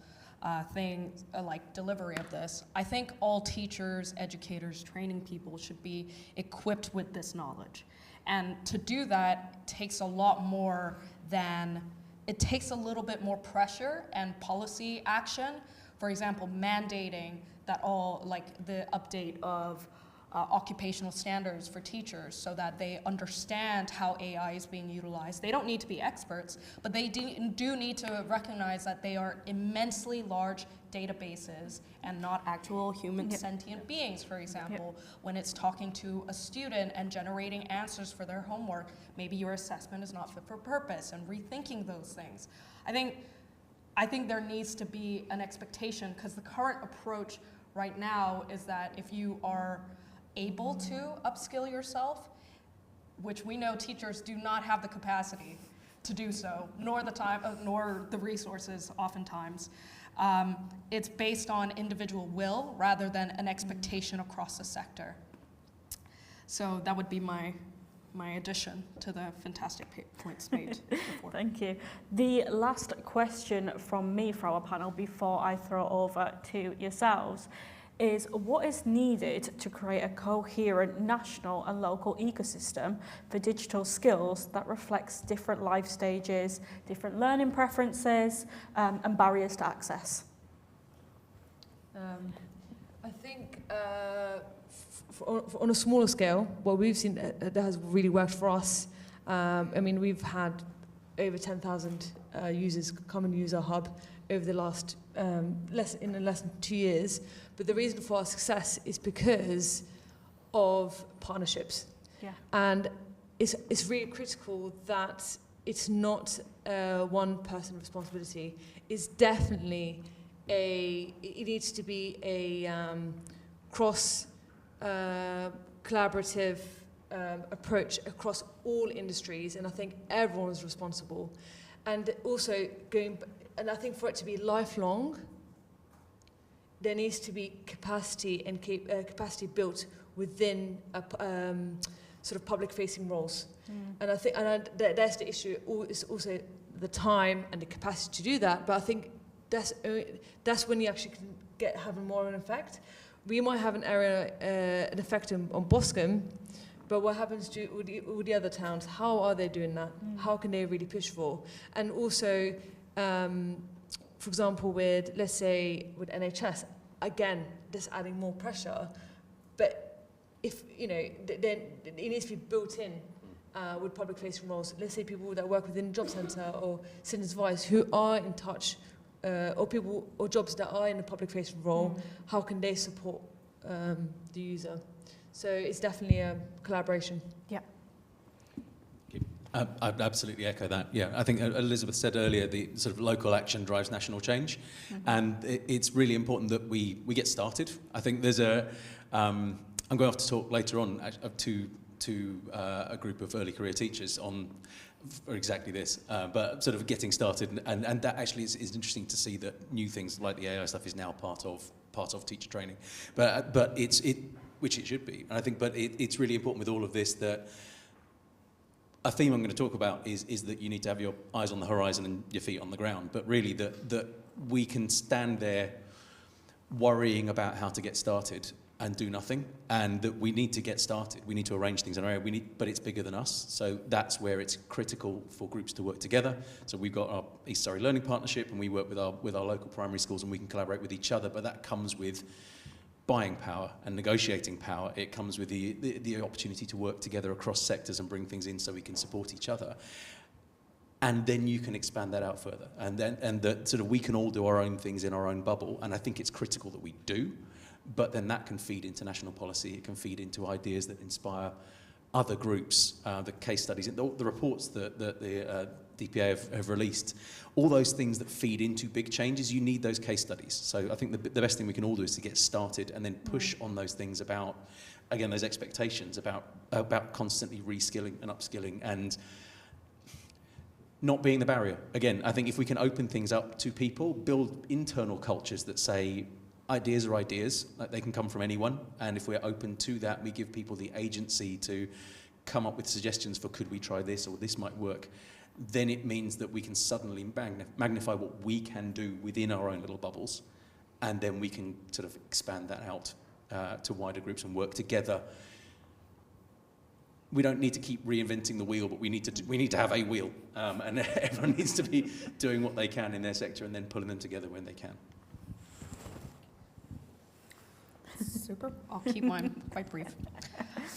thing, like delivery of this, I think all teachers, educators, training people should be equipped with this knowledge. And to do that takes a lot more than, it takes a little bit more pressure and policy action. For example, mandating that all, like the update of occupational standards for teachers so that they understand how AI is being utilized. They don't need to be experts, but they do need to recognize that they are immensely large databases and not actual human sentient beings, for example. When it's talking to a student and generating answers for their homework, maybe your assessment is not fit for purpose, and rethinking those things. I think there needs to be an expectation, because the current approach right now is that if you are able to upskill yourself, which we know teachers do not have the capacity to do so, nor the time, nor the resources oftentimes. It's based on individual will rather than an expectation across the sector. So that would be my addition to the fantastic points made before. Thank you. The last question from me for our panel before I throw over to yourselves is, what is needed to create a coherent national and local ecosystem for digital skills that reflects different life stages, different learning preferences, and barriers to access? I think on a smaller scale, what we've seen that has really worked for us, we've had over 10,000 users come and use our hub over the last less than 2 years. But the reason for our success is because of partnerships. And it's really critical that it's not one person's responsibility. It's definitely it needs to be a cross collaborative approach across all industries, and I think everyone is responsible. And also and I think for it to be lifelong, there needs to be capacity and capacity built within sort of public-facing roles. And I think that's the issue. Is also the time and the capacity to do that, but I think that's when you actually can have more of an effect. We might have an effect on Boscombe, but what happens with the other towns? How are they doing that? How can they really push for? And also, for example, let's say with NHS, again, this adding more pressure, but if, then it needs to be built in with public facing roles. Let's say people that work within the job centre or citizens' advice who are in touch, or jobs that are in a public facing role, how can they support the user? So it's definitely a collaboration. Yeah. I'd absolutely echo that. Yeah, I think Elizabeth said earlier, the sort of local action drives national change, and it's really important that we get started. I think there's I'm going off to talk later on to a group of early career teachers for exactly this, but sort of getting started, and that actually is interesting to see that new things like the AI stuff is now part of teacher training, but which it should be. And I think, but it's really important with all of this that a theme I'm going to talk about is that you need to have your eyes on the horizon and your feet on the ground, but really that we can stand there worrying about how to get started and do nothing, and that we need to get started. We need to arrange things in our area. But it's bigger than us, so that's where it's critical for groups to work together. So we've got our East Surrey Learning Partnership, and we work with our local primary schools, and we can collaborate with each other. But that comes with buying power and negotiating power. It comes with the opportunity to work together across sectors and bring things in so we can support each other. And then you can expand that out further. And that sort of we can all do our own things in our own bubble. And I think it's critical that we do. But then that can feed into national policy. It can feed into ideas that inspire other groups, the case studies, the reports that the DPA have released, all those things that feed into big changes. You need those case studies. So I think the best thing we can all do is to get started and then push on those things about, again, those expectations about constantly reskilling and upskilling and not being the barrier. Again, I think if we can open things up to people, build internal cultures that say, ideas are ideas, like they can come from anyone, and if we're open to that, we give people the agency to come up with suggestions for could we try this or this might work, then it means that we can suddenly magnify what we can do within our own little bubbles, and then we can sort of expand that out to wider groups and work together. We don't need to keep reinventing the wheel, but we need to have a wheel, and everyone needs to be doing what they can in their sector and then pulling them together when they can. Super. I'll keep mine quite brief.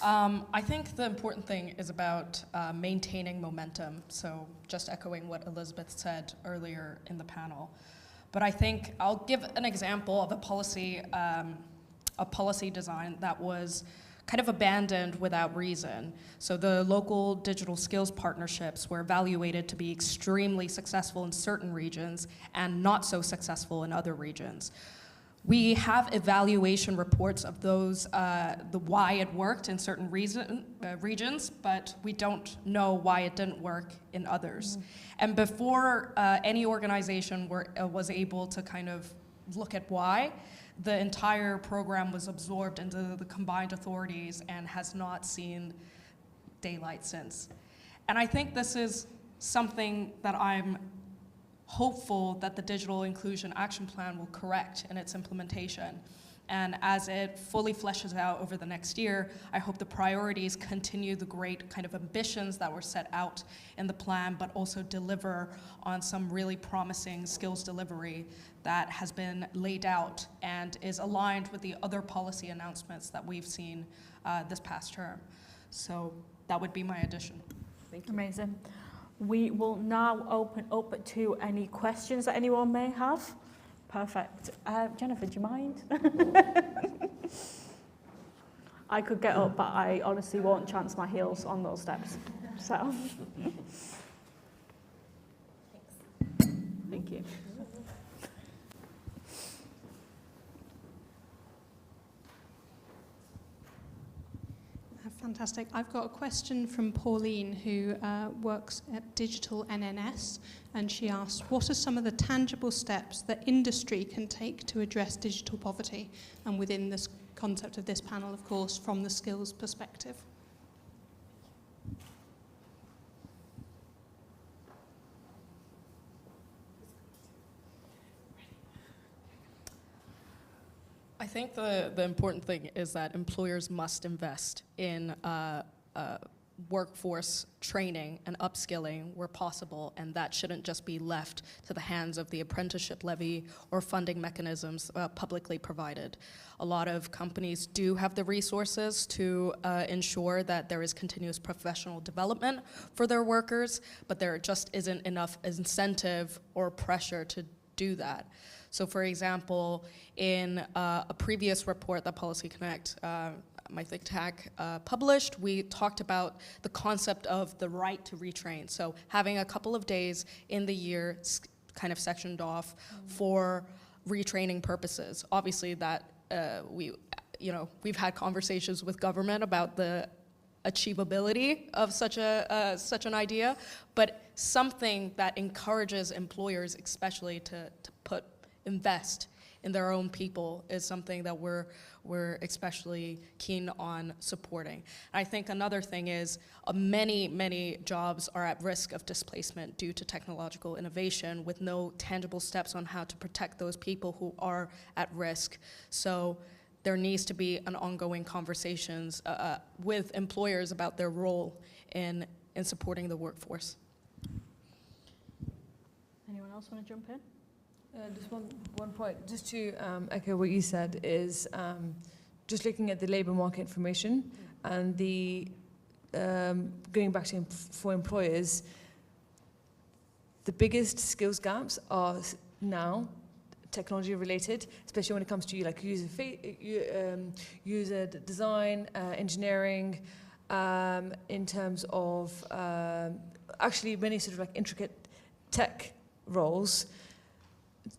I think the important thing is about maintaining momentum. So just echoing what Elizabeth said earlier in the panel. But I think I'll give an example of a policy design that was kind of abandoned without reason. So the local digital skills partnerships were evaluated to be extremely successful in certain regions and not so successful in other regions. We have evaluation reports of those, the why it worked in certain regions, but we don't know why it didn't work in others. And before any organization was able to kind of look at why, the entire program was absorbed into the combined authorities and has not seen daylight since. And I think this is something that I'm hopeful that the Digital Inclusion Action Plan will correct in its implementation. And as it fully fleshes out over the next year, I hope the priorities continue the great kind of ambitions that were set out in the plan, but also deliver on some really promising skills delivery that has been laid out and is aligned with the other policy announcements that we've seen this past term. So that would be my addition. Thank you. Amazing. We will now open up to any questions that anyone may have. Perfect. Jennifer, do you mind? I could get up, but I honestly won't chance my heels on those steps. So, thank you. Fantastic. I've got a question from Pauline, who works at Digital NNS, and she asks, what are some of the tangible steps that industry can take to address digital poverty? And within this concept of this panel, of course, from the skills perspective. think the important thing is that employers must invest in workforce training and upskilling where possible, and that shouldn't just be left to the hands of the apprenticeship levy or funding mechanisms publicly provided. A lot of companies do have the resources to ensure that there is continuous professional development for their workers, but there just isn't enough incentive or pressure to do that. So for example, in a previous report that Policy Connect, my think tank, published, we talked about the concept of the right to retrain. So having a couple of days in the year kind of sectioned off for retraining purposes. Obviously that we've had conversations with government about the achievability of such an idea, but something that encourages employers especially to invest in their own people is something that we're especially keen on supporting. I think another thing is many jobs are at risk of displacement due to technological innovation with no tangible steps on how to protect those people who are at risk. So there needs to be an ongoing conversations with employers about their role in supporting the workforce. Anyone else want to jump in? Just one point, just to echo what you said, is just looking at the labour market information and the going back to for employers, the biggest skills gaps are now technology related, especially when it comes to like user design, engineering, in terms of actually many sort of like intricate tech roles.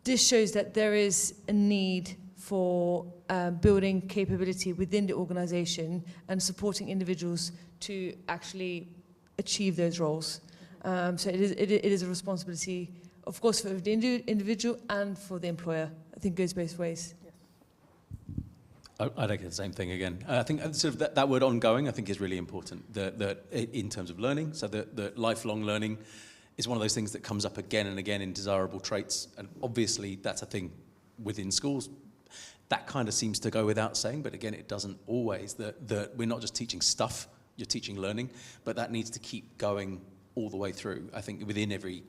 This shows that there is a need for building capability within the organization and supporting individuals to actually achieve those roles. So it is a responsibility, of course, for the individual and for the employer. I think it goes both ways. I'd echo the same thing again. I think sort of that word ongoing, I think, is really important. That in terms of learning, so the lifelong learning is one of those things that comes up again and again in desirable traits, and obviously that's a thing within schools. That kind of seems to go without saying, but again, it doesn't always. That we're not just teaching stuff, you're teaching learning, but that needs to keep going all the way through, I think, within every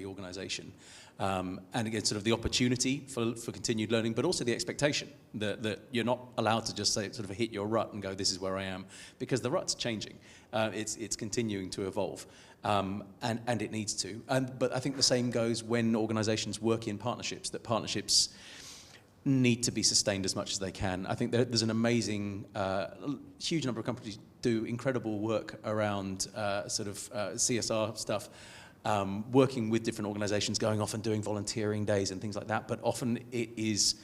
organisation. And again, sort of the opportunity for continued learning, but also the expectation that you're not allowed to just say, sort of hit your rut and go, this is where I am, because the rut's changing. It's continuing to evolve. And it needs to. But I think the same goes when organisations work in partnerships, that partnerships need to be sustained as much as they can. I think there's an amazing, huge number of companies do incredible work around CSR stuff, working with different organisations, going off and doing volunteering days and things like that, but often it is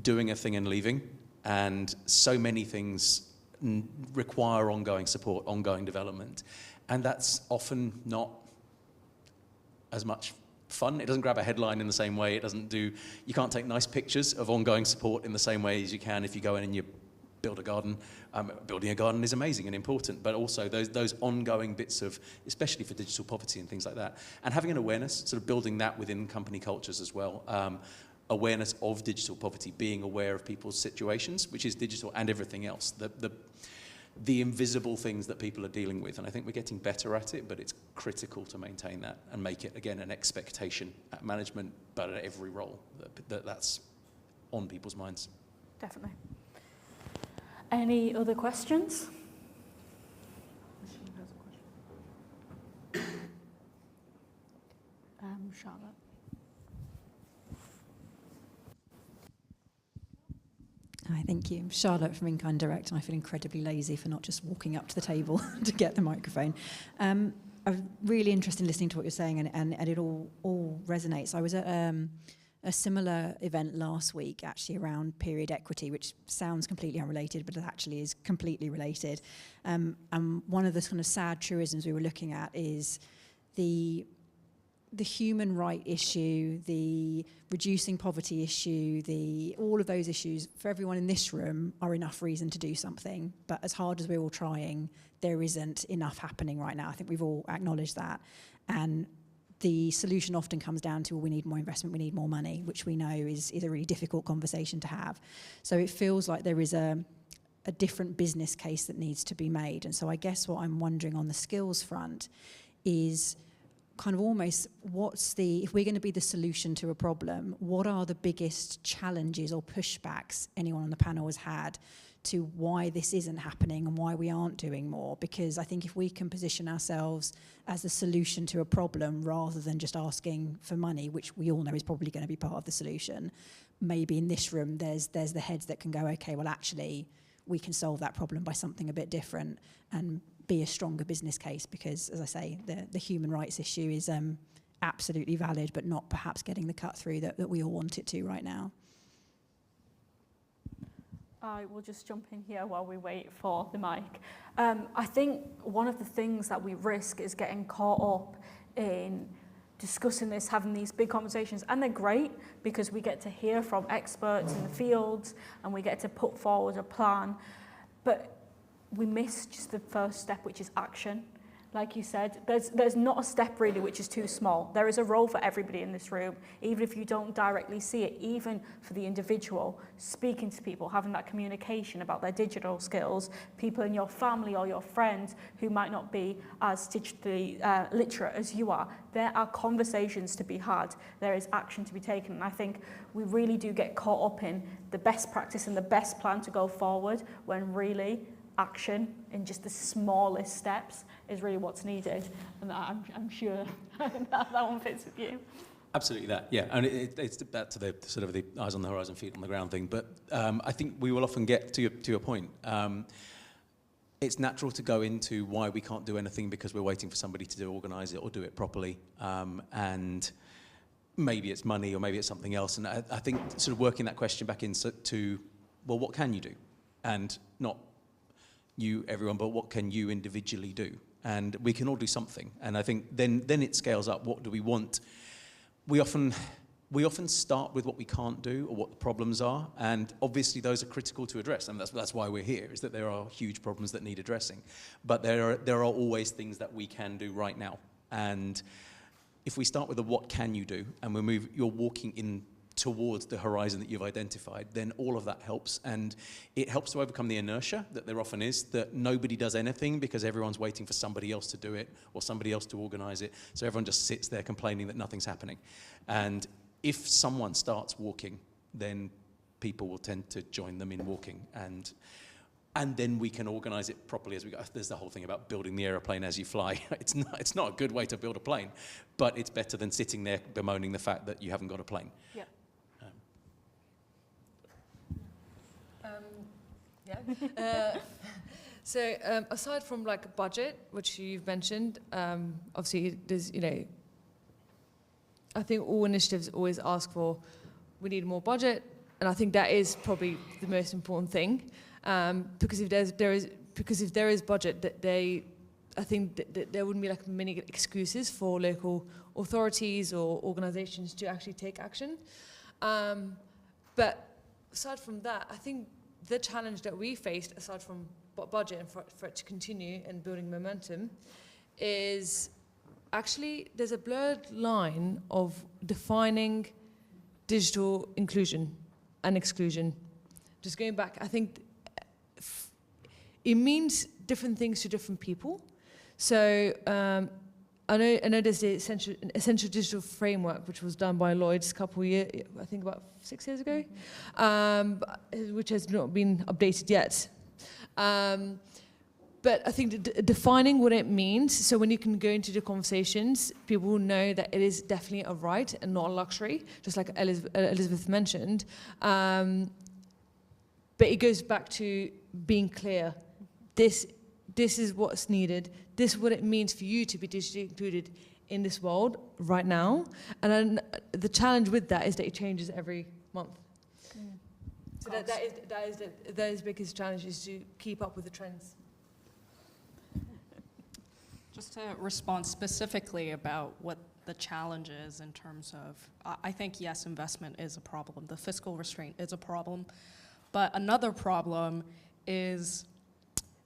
doing a thing and leaving, and so many things require ongoing support, ongoing development. And that's often not as much fun. It doesn't grab a headline in the same way. You can't take nice pictures of ongoing support in the same way as you can if you go in and you build a garden. Building a garden is amazing and important, but also those ongoing bits of, especially for digital poverty and things like that. And having an awareness, sort of building that within company cultures as well. Awareness of digital poverty, being aware of people's situations, which is digital and everything else. The invisible things that people are dealing with. And I think we're getting better at it, but it's critical to maintain that and make it, again, an expectation at management, but at every role, that's on people's minds. Definitely. Any other questions? Charlotte. Hi, thank you. I'm Charlotte from In-Kind Direct, and I feel incredibly lazy for not just walking up to the table to get the microphone. I'm really interested in listening to what you're saying, and it all resonates. I was at a similar event last week, actually, around period equity, which sounds completely unrelated, but it actually is completely related. And one of the kind of sad truisms we were looking at is the human right issue, the reducing poverty issue, all of those issues for everyone in this room are enough reason to do something. But as hard as we're all trying, there isn't enough happening right now. I think we've all acknowledged that. And the solution often comes down to, well, we need more investment, we need more money, which we know is a really difficult conversation to have. So it feels like there is a different business case that needs to be made. And so I guess what I'm wondering on the skills front is kind of almost if we're going to be the solution to a problem, what are the biggest challenges or pushbacks anyone on the panel has had to why this isn't happening and why we aren't doing more? Because I think if we can position ourselves as the solution to a problem rather than just asking for money, which we all know is probably going to be part of the solution, maybe in this room there's the heads that can go, okay, well actually we can solve that problem by something a bit different and be a stronger business case, because as I say, the human rights issue is absolutely valid, but not perhaps getting the cut through that we all want it to right now. I will just jump in here while we wait for the mic. I think one of the things that we risk is getting caught up in discussing this, having these big conversations, and they're great because we get to hear from experts in the fields and we get to put forward a plan, but we miss just the first step, which is action. Like you said, there's not a step really which is too small. There is a role for everybody in this room, even if you don't directly see it, even for the individual, speaking to people, having that communication about their digital skills, people in your family or your friends who might not be as digitally literate as you are. There are conversations to be had. There is action to be taken. And I think we really do get caught up in the best practice and the best plan to go forward when really action in just the smallest steps is really what's needed, and I'm sure that one fits with you. Absolutely that, yeah, and it's back to the sort of the eyes on the horizon, feet on the ground thing, but I think we will often get to your point. It's natural to go into why we can't do anything because we're waiting for somebody to organise it or do it properly, and maybe it's money or maybe it's something else, and I think sort of working that question back into, well, what can you do? And not you, everyone, but what can you individually do? And we can all do something. And I think then it scales up. What do we want? We often start with what we can't do or what the problems are, and obviously those are critical to address. And that's why we're here, is that there are huge problems that need addressing. But there are always things that we can do right now. And if we start with the what can you do, and you're walking in towards the horizon that you've identified, then all of that helps, and it helps to overcome the inertia that there often is, that nobody does anything because everyone's waiting for somebody else to do it or somebody else to organize it, so everyone just sits there complaining that nothing's happening. And if someone starts walking, then people will tend to join them in walking, and then we can organize it properly as we go. There's the whole thing about building the aeroplane as you fly. It's not a good way to build a plane, but it's better than sitting there bemoaning the fact that you haven't got a plane. Yeah. So aside from like budget, which you've mentioned, obviously there's, I think all initiatives always ask for, we need more budget, and I think that is probably the most important thing, because if there is budget, I think that there wouldn't be like many excuses for local authorities or organisations to actually take action. But aside from that, I think the challenge that we faced, aside from budget and for it to continue and building momentum, is actually there's a blurred line of defining digital inclusion and exclusion. Just going back, I think it means different things to different people. So I know there's the essential digital framework, which was done by Lloyd's a couple of years, I think about 6 years ago, which has not been updated yet. But I think defining what it means, so when you can go into the conversations, people will know that it is definitely a right and not a luxury, just like Elizabeth mentioned. But it goes back to being clear. This is what's needed. This is what it means for you to be digitally included in this world right now. And then the challenge with that is that it changes every month. So that is the biggest challenge, is to keep up with the trends. Just to respond specifically about what the challenge is in terms of, I think, yes, investment is a problem. The fiscal restraint is a problem. But another problem is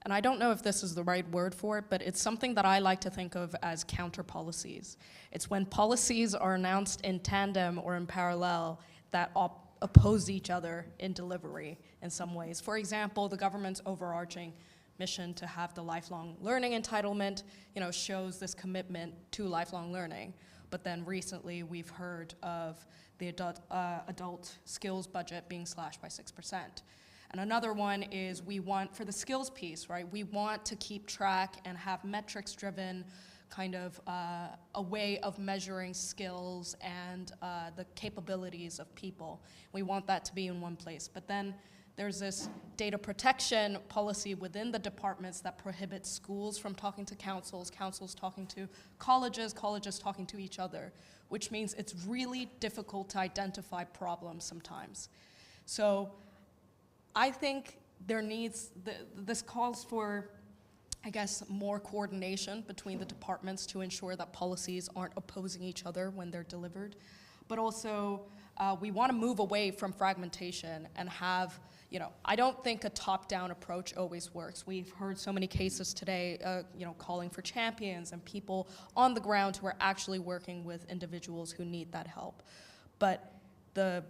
and I don't know if this is the right word for it, but it's something that I like to think of as counter policies. It's when policies are announced in tandem or in parallel that oppose each other in delivery in some ways. For example, the government's overarching mission to have the lifelong learning entitlement, shows this commitment to lifelong learning. But then recently we've heard of the adult skills budget being slashed by 6%. And another one is we want, for the skills piece, right, we want to keep track and have metrics-driven kind of a way of measuring skills and the capabilities of people. We want that to be in one place. But then there's this data protection policy within the departments that prohibits schools from talking to councils, councils talking to colleges, colleges talking to each other, which means it's really difficult to identify problems sometimes. So I think this calls for, I guess, more coordination between the departments to ensure that policies aren't opposing each other when they're delivered. But also, we want to move away from fragmentation and have, I don't think a top-down approach always works. We've heard so many cases today, calling for champions and people on the ground who are actually working with individuals who need that help. But the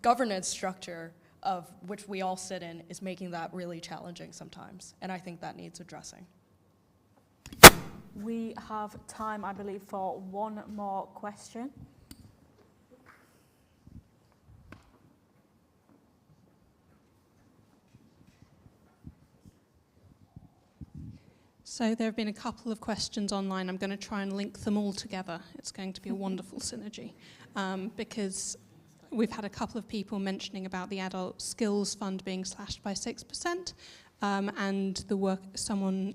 governance structure of which we all sit in is making that really challenging sometimes, and I think that needs addressing. We have time, I believe, for one more question. So there have been a couple of questions online. I'm going to try and link them all together. It's going to be a wonderful synergy because we've had a couple of people mentioning about the Adult Skills Fund being slashed by 6%, and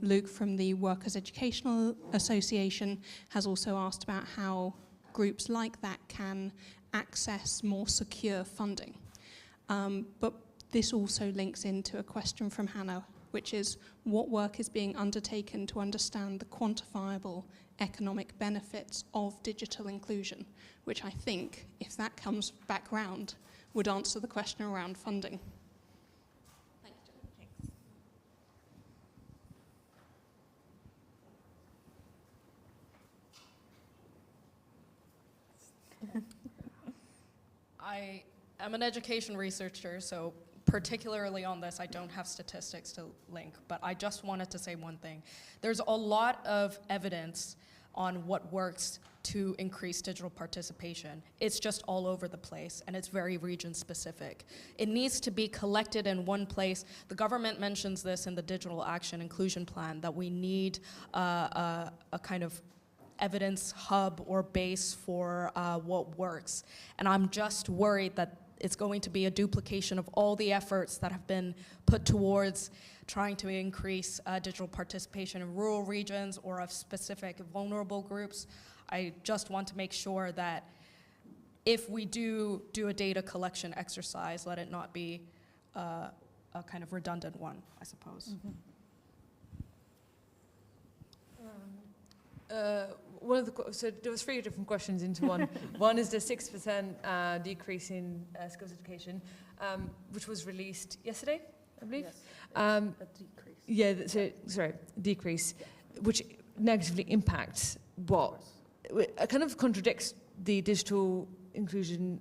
Luke from the Workers' Educational Association has also asked about how groups like that can access more secure funding. But this also links into a question from Hannah, which is what work is being undertaken to understand the quantifiable economic benefits of digital inclusion, which I think, if that comes back round, would answer the question around funding. Thanks, John. Thanks. I am an education researcher, so particularly on this, I don't have statistics to link, but I just wanted to say one thing. There's a lot of evidence on what works to increase digital participation. It's just all over the place, and it's very region-specific. It needs to be collected in one place. The government mentions this in the Digital Action Inclusion Plan, that we need a kind of evidence hub or base for what works. And I'm just worried that it's going to be a duplication of all the efforts that have been put towards trying to increase digital participation in rural regions or of specific vulnerable groups. I just want to make sure that if we do a data collection exercise, let it not be a kind of redundant one, I suppose. So there was 3 different questions into one. One is the 6% decrease in skills education, which was released yesterday, I believe. Yes, a decrease. Yeah, decrease, which negatively impacts what kind of contradicts the digital inclusion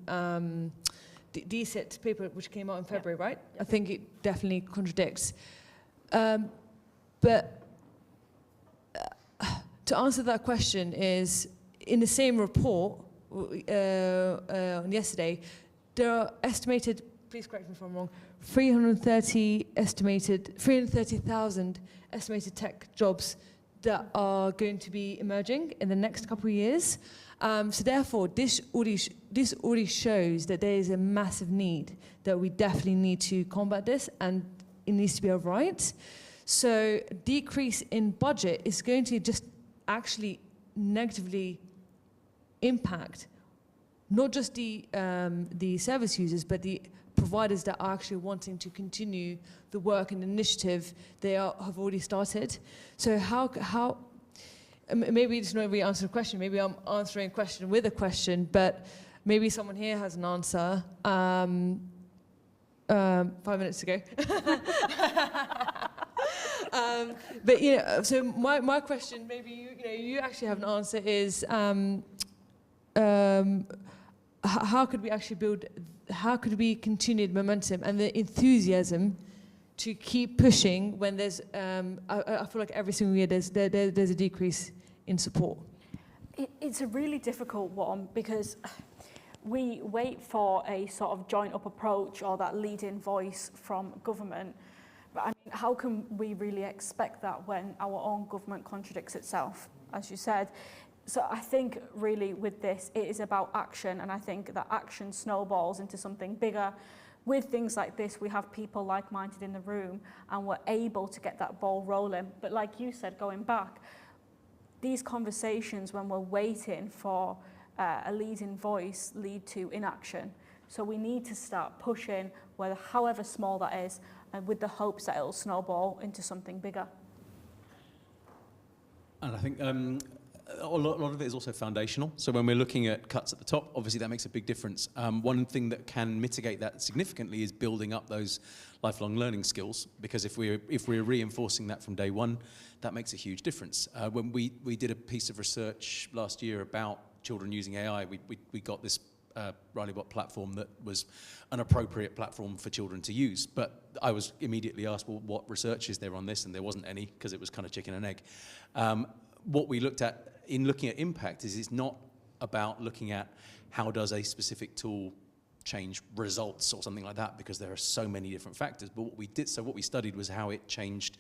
DSIT paper, which came out in February, right? I think it definitely contradicts. But to answer that question is, in the same report on yesterday, there are estimated, please correct me if I'm wrong, 330,000 estimated tech jobs that are going to be emerging in the next couple of years. So therefore, this already shows that there is a massive need, that we definitely need to combat this, and it needs to be right. So decrease in budget is going to just actually negatively impact not just the service users, but the providers that are actually wanting to continue the work and initiative they have already started. So how maybe it's not really answering a question, maybe I'm answering a question with a question, but maybe someone here has an answer 5 minutes ago. But so my question, maybe you actually have an answer, is how could we actually how could we continue the momentum and the enthusiasm to keep pushing when there's I feel like every single year there's a decrease in support? It's a really difficult one because we wait for a sort of joined-up approach or that leading voice from government. But I mean, how can we really expect that when our own government contradicts itself, as you said? So I think really with this, it is about action, and I think that action snowballs into something bigger. With things like this, we have people like-minded in the room, and we're able to get that ball rolling. But like you said, going back, these conversations when we're waiting for a leading voice lead to inaction. So we need to start pushing, whether however small that is, and with the hopes that it'll snowball into something bigger. And I think a lot of it is also foundational. So when we're looking at cuts at the top, obviously that makes a big difference. One thing that can mitigate that significantly is building up those lifelong learning skills, because if we're reinforcing that from day one, that makes a huge difference. When we did a piece of research last year about children using AI, we got this RileyBot platform that was an appropriate platform for children to use. But I was immediately asked, well, what research is there on this? And there wasn't any, because it was kind of chicken and egg. What we looked at in looking at impact is it's not about looking at how does a specific tool change results or something like that, because there are so many different factors. But what we studied was how it changed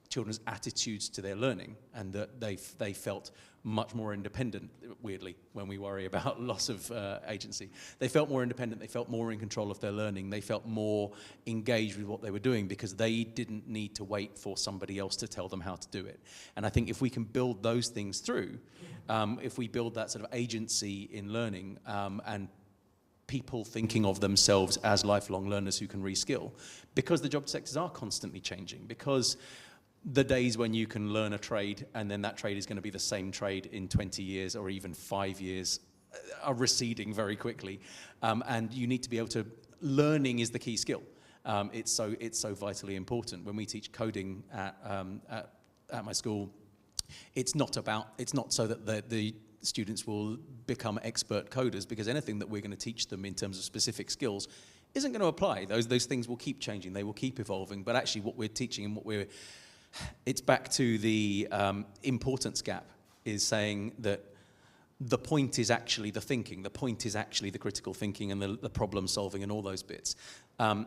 children's attitudes to their learning, and that they felt much more independent, weirdly, when we worry about loss of agency. They felt more independent, they felt more in control of their learning, they felt more engaged with what they were doing because they didn't need to wait for somebody else to tell them how to do it. And I think if we can build those things through, if we build that sort of agency in learning, and people thinking of themselves as lifelong learners who can reskill, because the job sectors are constantly changing, because the days when you can learn a trade and then that trade is going to be the same trade in 20 years or even 5 years are receding very quickly. And you need to be able to, learning is the key skill. It's so vitally important. When we teach coding at my school, it's not so that the students will become expert coders, because anything that we're going to teach them in terms of specific skills isn't going to apply. Those things will keep changing, they will keep evolving, but actually what we're teaching and it's back to the importance gap, is saying that the point is actually the thinking, the point is actually the critical thinking and the problem solving and all those bits. And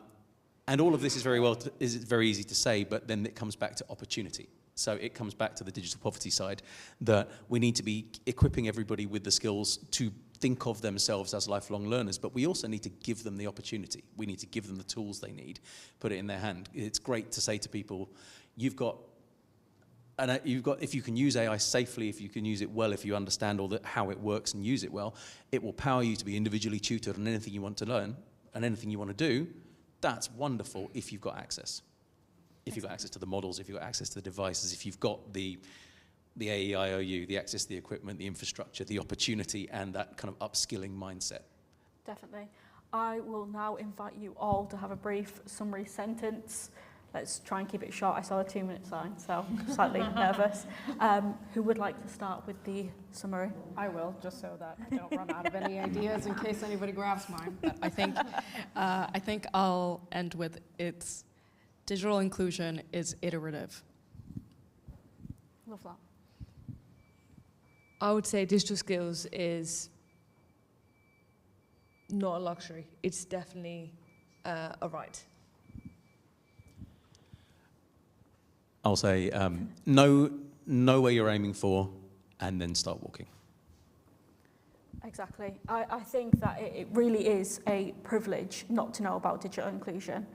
all of this is very easy to say, but then it comes back to opportunity. So it comes back to the digital poverty side, that we need to be equipping everybody with the skills to think of themselves as lifelong learners, but we also need to give them the opportunity. We need to give them the tools they need, put it in their hand. It's great to say to people, if you can use AI safely, if you can use it well, if you understand how it works and use it well, it will power you to be individually tutored on anything you want to learn and anything you want to do. That's wonderful if you've got access. If you've got access to the models, if you've got access to the devices, if you've got the AEIOU, the access to the equipment, the infrastructure, the opportunity, and that kind of upskilling mindset. Definitely. I will now invite you all to have a brief summary sentence. Let's try and keep it short. I saw the 2-minute sign, so I'm slightly nervous. Who would like to start with the summary? I will, just so that I don't run out of any ideas in case anybody grabs mine. But I think I'll end with digital inclusion is iterative. Love that. I would say digital skills is not a luxury. It's definitely a right. I'll say know where you're aiming for and then start walking. Exactly. I think that it really is a privilege not to know about digital inclusion.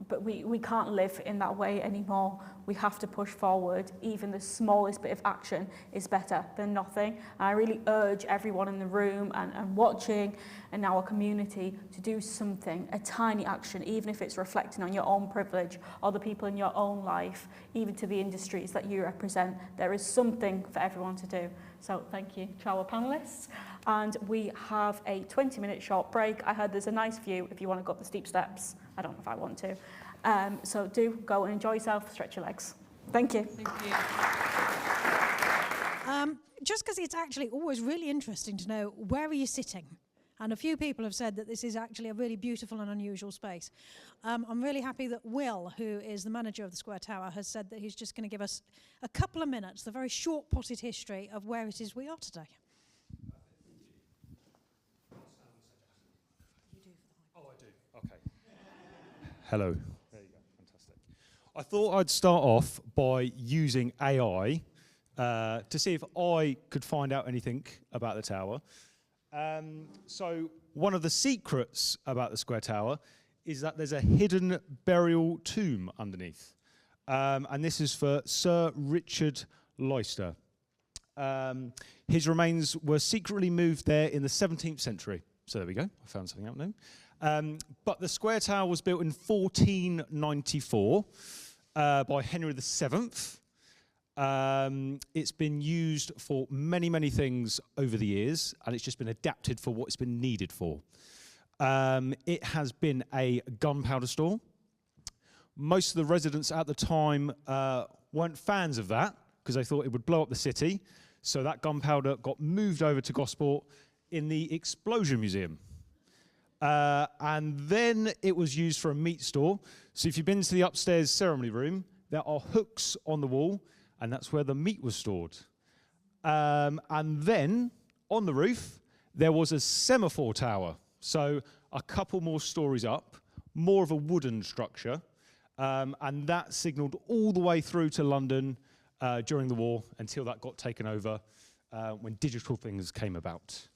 but we can't live in that way anymore. We have to push forward. Even the smallest bit of action is better than nothing. And I really urge everyone in the room and watching and our community to do something, a tiny action, even if it's reflecting on your own privilege or the people in your own life, even to the industries that you represent. There is something for everyone to do. So thank you to our panellists. And we have a 20-minute short break. I heard there's a nice view if you want to go up the steep steps. I don't know if I want to. So do go and enjoy yourself, stretch your legs. Thank you. Thank you. Just because it's actually always really interesting to know, where are you sitting? And a few people have said that this is actually a really beautiful and unusual space. I'm really happy that Will, who is the manager of the Square Tower, has said that he's just going to give us a couple of minutes, the very short potted history of where it is we are today. Oh, I do. Okay. Hello. There you go. Fantastic. I thought I'd start off by using AI to see if I could find out anything about the tower. So one of the secrets about the Square Tower is that there's a hidden burial tomb underneath. And this is for Sir Richard Leicester. His remains were secretly moved there in the 17th century. So there we go, I found something out new. But the Square Tower was built in 1494 by Henry VII. It's been used for many, many things over the years, and it's just been adapted for what it's been needed for. It has been a gunpowder store. Most of the residents at the time weren't fans of that, because they thought it would blow up the city. So that gunpowder got moved over to Gosport in the Explosion Museum. And then it was used for a meat store. So if you've been to the upstairs ceremony room, there are hooks on the wall, and that's where the meat was stored. And then, on the roof, there was a semaphore tower. So a couple more stories up, more of a wooden structure. And that signalled all the way through to London during the war, until that got taken over when digital things came about.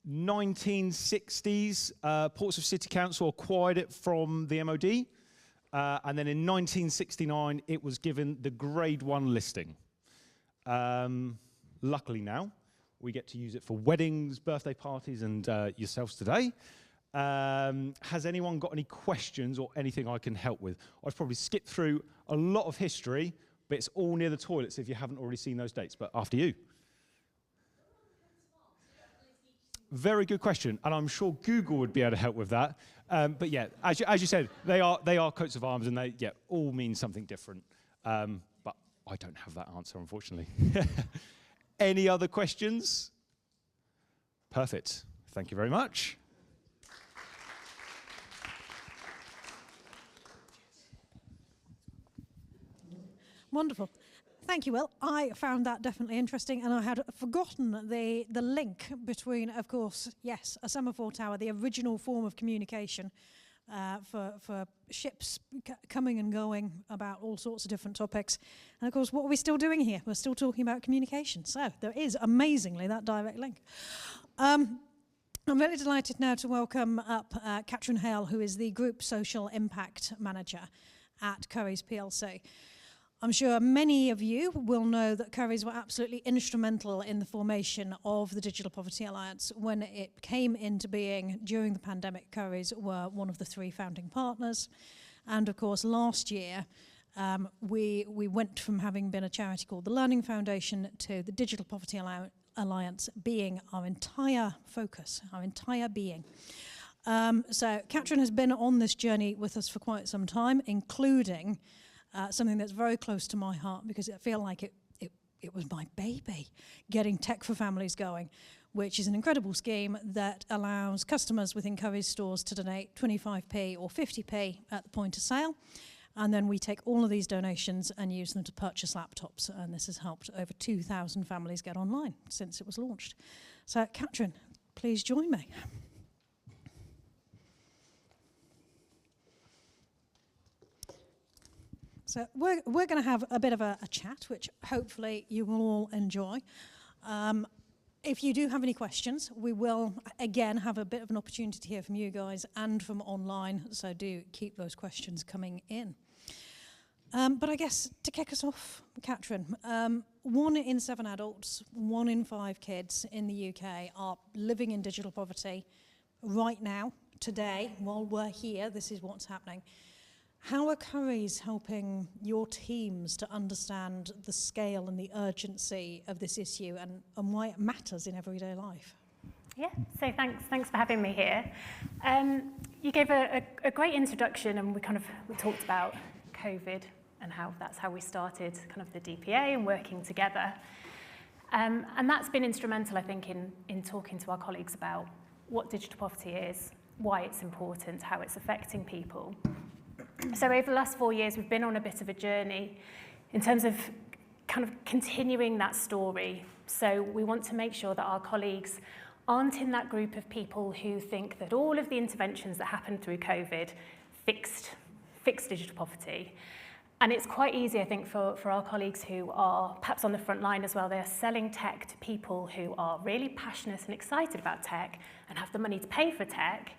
1960s, Portsmouth City Council acquired it from the MOD. And then in 1969, it was given the Grade 1 listing. Luckily now, we get to use it for weddings, birthday parties, and yourselves today. Has anyone got any questions or anything I can help with? I've probably skipped through a lot of history, but it's all near the toilets if you haven't already seen those dates. But after you. Very good question, and I'm sure Google would be able to help with that. But yeah, as you said, they are coats of arms, and they all mean something different. But I don't have that answer, unfortunately. Any other questions? Perfect. Thank you very much. Wonderful. Thank you, Will. I found that definitely interesting, and I had forgotten the link between, of course, yes, a semaphore tower, the original form of communication for ships coming and going about all sorts of different topics. And, of course, what are we still doing here? We're still talking about communication. So there is, amazingly, that direct link. I'm really delighted now to welcome up Catherine Hale, who is the Group Social Impact Manager at Currys PLC. I'm sure many of you will know that Currys were absolutely instrumental in the formation of the Digital Poverty Alliance. When it came into being during the pandemic, Currys were one of the 3 founding partners. And of course, last year, we went from having been a charity called the Learning Foundation to the Digital Poverty Alliance being our entire focus, our entire being. So Catherine has been on this journey with us for quite some time, including something that's very close to my heart, because I feel like it was my baby, getting Tech for Families going, which is an incredible scheme that allows customers within Currys stores to donate 25p or 50p at the point of sale. And then we take all of these donations and use them to purchase laptops. And this has helped over 2,000 families get online since it was launched. So, Catherine, please join me. So we're going to have a bit of a chat, which hopefully you will all enjoy. if you do have any questions, we will, again, have a bit of an opportunity to hear from you guys and from online, so do keep those questions coming in. But I guess to kick us off, Catherine, 1 in 7 adults, 1 in 5 kids in the UK are living in digital poverty right now, today, while we're here. This is what's happening. How are Currys helping your teams to understand the scale and the urgency of this issue and why it matters in everyday life? Yeah, so thanks for having me here. You gave a great introduction, and we talked about COVID and how that's how we started kind of the DPA and working together. And that's been instrumental, I think, in talking to our colleagues about what digital poverty is, why it's important, how it's affecting people. So over the last 4 years, we've been on a bit of a journey in terms of kind of continuing that story. So we want to make sure that our colleagues aren't in that group of people who think that all of the interventions that happened through COVID fixed digital poverty. And it's quite easy, I think, for our colleagues who are perhaps on the front line as well. They're selling tech to people who are really passionate and excited about tech and have the money to pay for tech.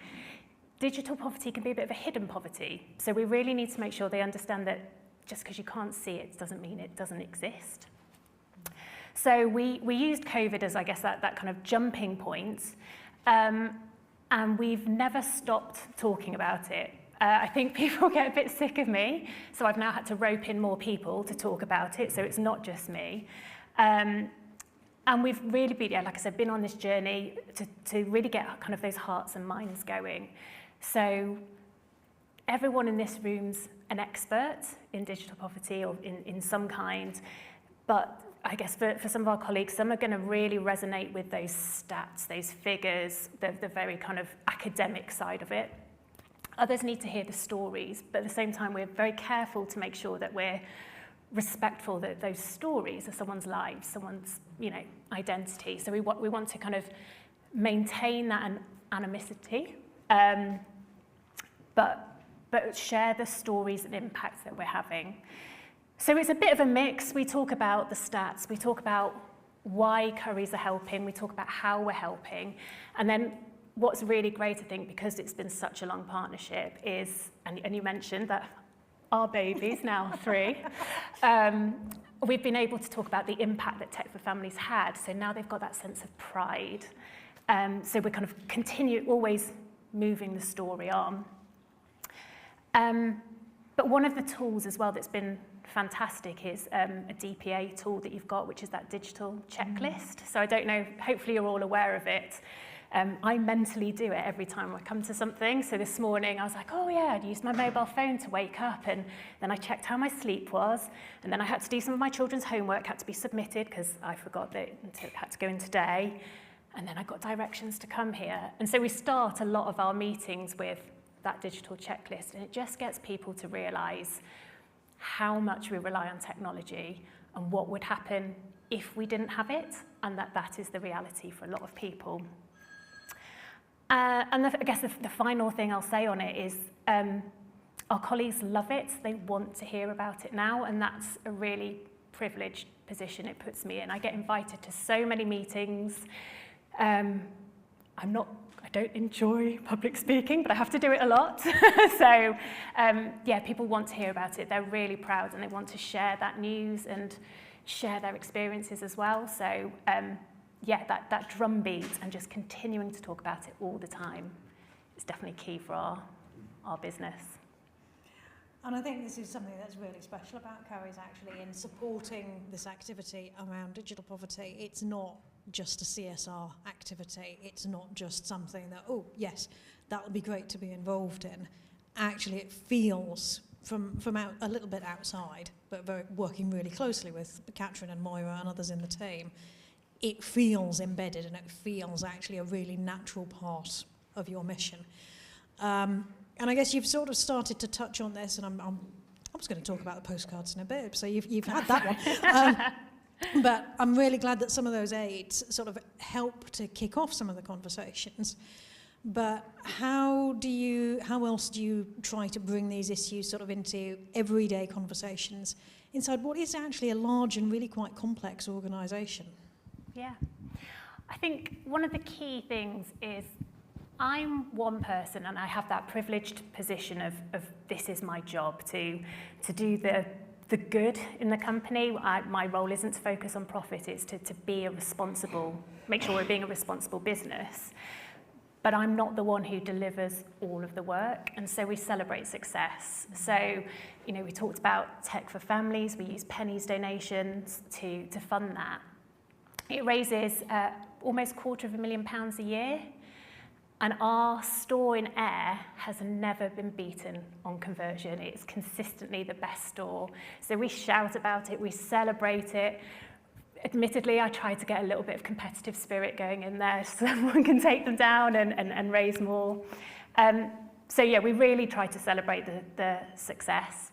Digital poverty can be a bit of a hidden poverty. So we really need to make sure they understand that just because you can't see it doesn't mean it doesn't exist. So we used COVID as, I guess, that kind of jumping point. And we've never stopped talking about it. I think people get a bit sick of me, so I've now had to rope in more people to talk about it, so it's not just me. And we've really been, like I said, been on this journey to really get kind of those hearts and minds going. So everyone in this room's an expert in digital poverty or in some kind, but I guess for some of our colleagues, some are going to really resonate with those stats, those figures, the very kind of academic side of it. Others need to hear the stories, but at the same time, we're very careful to make sure that we're respectful that those stories are someone's lives, someone's, identity. So we want to kind of maintain that anonymity, but share the stories and impacts that we're having. So it's a bit of a mix. We talk about the stats, we talk about why Currys are helping, we talk about how we're helping, and then what's really great, I think, because it's been such a long partnership is, and you mentioned that our baby's now 3, we've been able to talk about the impact that Tech for Families had, so now they've got that sense of pride. So we kind of continue always moving the story on. But one of the tools as well that's been fantastic is a DPA tool that you've got, which is that digital checklist. So I don't know, hopefully you're all aware of it. I mentally do it every time I come to something. So this morning I was like, oh yeah, I'd used my mobile phone to wake up, and then I checked how my sleep was, and then I had to do some of my children's homework, had to be submitted because I forgot that it had to go in today, and then I got directions to come here. And so we start a lot of our meetings with that digital checklist, and it just gets people to realise how much we rely on technology and what would happen if we didn't have it, and that is the reality for a lot of people. And I guess the final thing I'll say on it is our colleagues love it. They want to hear about it now, and that's a really privileged position it puts me in. I get invited to so many meetings. I don't enjoy public speaking, but I have to do it a lot. So yeah, people want to hear about it. They're really proud, and they want to share that news and share their experiences as well. So yeah, that drumbeat and just continuing to talk about it all the time is definitely key for our business. And I think this is something that's really special about Currys, actually, in supporting this activity around digital poverty. It's not just a CSR activity. It's not just something that, oh, yes, that would be great to be involved in. Actually, it feels from out, a little bit outside, but working really closely with Catherine and Moira and others in the team, it feels embedded, and it feels actually a really natural part of your mission. And I guess you've sort of started to touch on this, and I was going to talk about the postcards in a bit, so you've had that one. But I'm really glad that some of those aids sort of help to kick off some of the conversations. But how else do you try to bring these issues sort of into everyday conversations inside what is actually a large and really quite complex organisation? Yeah. I think one of the key things is I'm one person and I have that privileged position of this is my job to do the good in the company. My role isn't to focus on profit, it's to be a responsible, make sure we're being a responsible business. But I'm not the one who delivers all of the work, and so we celebrate success. So, you know, we talked about Tech for Families, we use pennies donations to fund that. It raises almost £250,000 a year, and our store in Ayr has never been beaten on conversion. It's consistently the best store. So we shout about it, we celebrate it. Admittedly, I try to get a little bit of competitive spirit going in there so someone can take them down and raise more. So yeah, we really try to celebrate the success.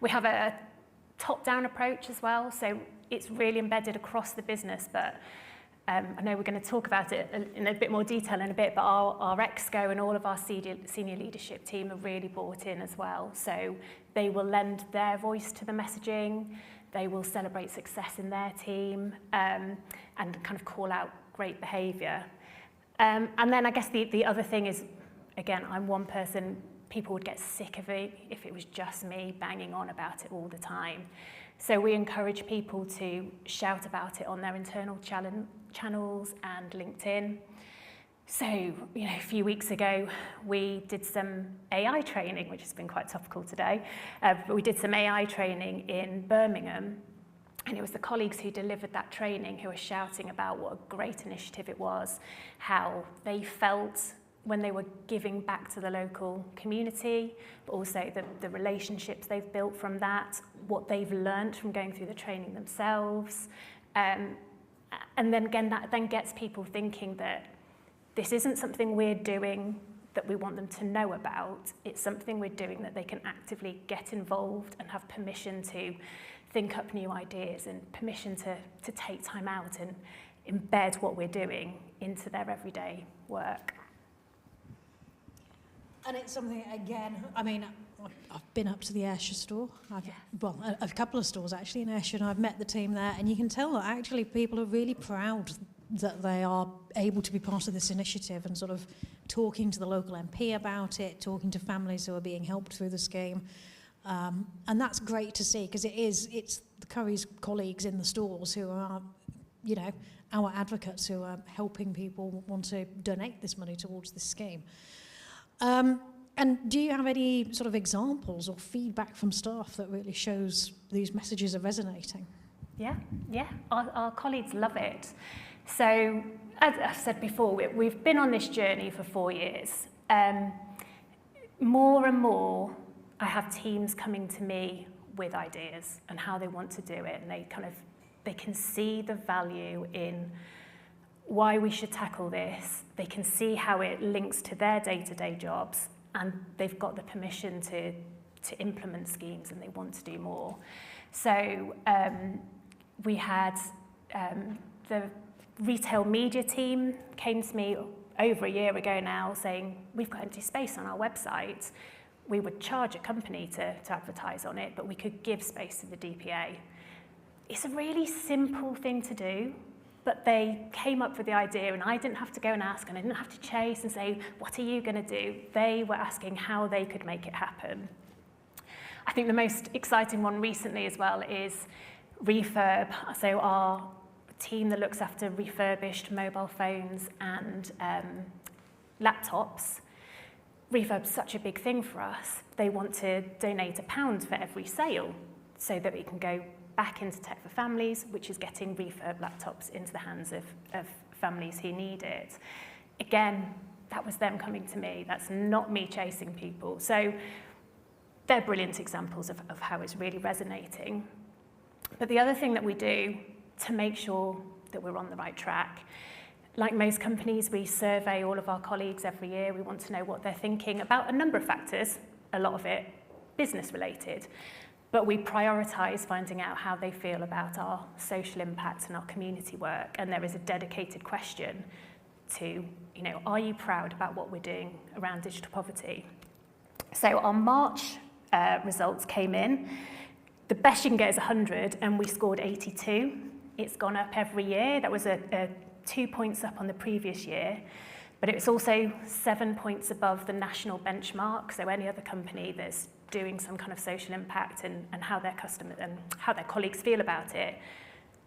We have a top-down approach as well, so it's really embedded across the business, but I know we're going to talk about it in a bit more detail in a bit, but our ExCo and all of our senior leadership team are really bought in as well. So they will lend their voice to the messaging, they will celebrate success in their team, and kind of call out great behaviour. And then I guess the other thing is, again, I'm one person, people would get sick of it if it was just me banging on about it all the time. So we encourage people to shout about it on their internal channels and LinkedIn. So, you know, a few weeks ago, we did some AI training, which has been quite topical today. But we did some AI training in Birmingham, and it was the colleagues who delivered that training who were shouting about what a great initiative it was, how they felt when they were giving back to the local community, but also the relationships they've built from that, what they've learned from going through the training themselves. And then again, that then gets people thinking that this isn't something we're doing that we want them to know about. It's something we're doing that they can actively get involved and have permission to think up new ideas and permission to take time out and embed what we're doing into their everyday work. And it's something, again, I mean, I've been up to the Ayrshire store. Well, a couple of stores actually in Ayrshire, and I've met the team there, and you can tell that actually people are really proud that they are able to be part of this initiative and sort of talking to the local MP about it, talking to families who are being helped through the scheme. And that's great to see, because it's the Curry's colleagues in the stores who are, you know, our advocates who are helping people want to donate this money towards this scheme. And do you have any sort of examples or feedback from staff that really shows these messages are resonating? Yeah. Our colleagues love it. So, as I've said before, we've been on this journey for 4 years. More and more, I have teams coming to me with ideas and how they want to do it, and they can see the value in why we should tackle this. They can see how it links to their day-to-day jobs, and they've got the permission to implement schemes, and they want to do more. So we had the retail media team came to me over a year ago now saying, we've got empty space on our website. We would charge a company to advertise on it, but we could give space to the DPA. It's a really simple thing to do, but they came up with the idea, and I didn't have to go and ask, and I didn't have to chase and say, what are you going to do? They were asking how they could make it happen. I think the most exciting one recently as well is refurb. So our team that looks after refurbished mobile phones and laptops, refurb's such a big thing for us. They want to donate £1 for every sale so that it can go back into Tech for Families, which is getting refurb laptops into the hands of families who need it. Again, that was them coming to me. That's not me chasing people. So they're brilliant examples of how it's really resonating. But the other thing that we do to make sure that we're on the right track, like most companies, we survey all of our colleagues every year. We want to know what they're thinking about a number of factors, a lot of it business related. But we prioritise finding out how they feel about our social impact and our community work. And there is a dedicated question to, you know, are you proud about what we're doing around digital poverty? So our March results came in. The best you can get is 100, and we scored 82. It's gone up every year. That was a 2 points up on the previous year, but it was also 7 points above the national benchmark. So any other company that's doing some kind of social impact and how their customers and how their colleagues feel about it,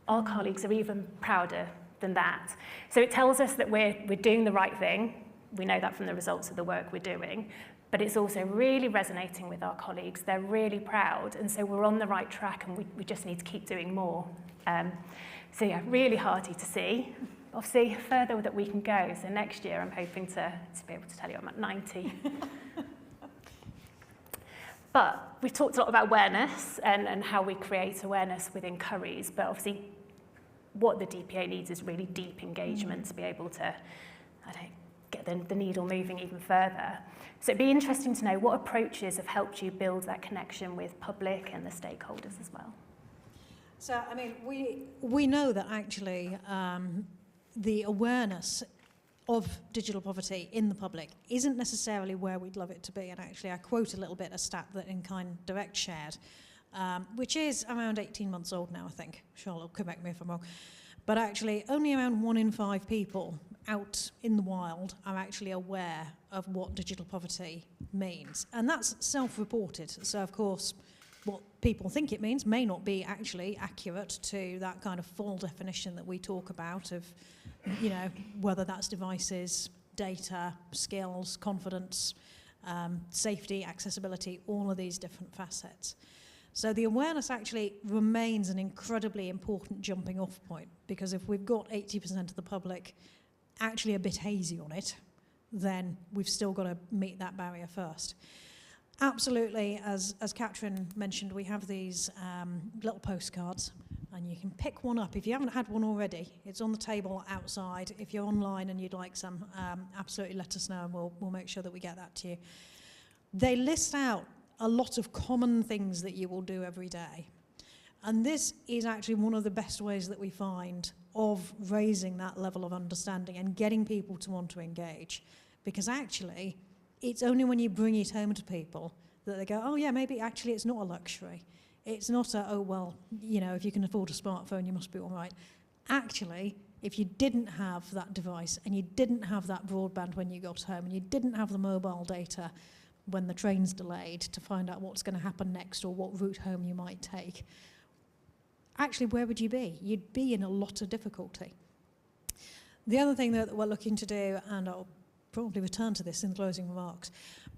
our colleagues are even prouder than that. So it tells us that we're doing the right thing. We know that from the results of the work we're doing, but it's also really resonating with our colleagues. They're really proud, and so we're on the right track, and we just need to keep doing more. So yeah, really hearty to see. Obviously, further that we can go. So next year, I'm hoping to be able to tell you I'm at 90. But we've talked a lot about awareness and how we create awareness within curries, but obviously what the DPA needs is really deep engagement to be able to, get the needle moving even further. So it'd be interesting to know what approaches have helped you build that connection with public and the stakeholders as well. So, I mean, we know that actually the awareness of digital poverty in the public isn't necessarily where we'd love it to be. And actually, I quote a little bit a stat that InKind Direct shared, which is around 18 months old now, I think. Charlotte, correct me if I'm wrong. But actually, only around 1 in 5 people out in the wild are actually aware of what digital poverty means. And that's self-reported. So, of course, what people think it means may not be actually accurate to that kind of full definition that we talk about of, whether that's devices, data, skills, confidence, safety, accessibility, all of these different facets. So the awareness actually remains an incredibly important jumping off point, because if we've got 80% of the public actually a bit hazy on it, then we've still got to meet that barrier first. Absolutely, as Catherine mentioned, we have these little postcards, and you can pick one up. If you haven't had one already, it's on the table outside. If you're online and you'd like some, absolutely let us know, and we'll make sure that we get that to you. They list out a lot of common things that you will do every day. And this is actually one of the best ways that we find of raising that level of understanding and getting people to want to engage. Because actually, it's only when you bring it home to people that they go, oh yeah, maybe actually it's not a luxury. It's not a, oh well, if you can afford a smartphone, you must be all right. Actually, if you didn't have that device and you didn't have that broadband when you got home and you didn't have the mobile data when the train's delayed to find out what's going to happen next or what route home you might take, actually, where would you be? You'd be in a lot of difficulty. The other thing that we're looking to do, and I'll probably return to this in the closing remarks,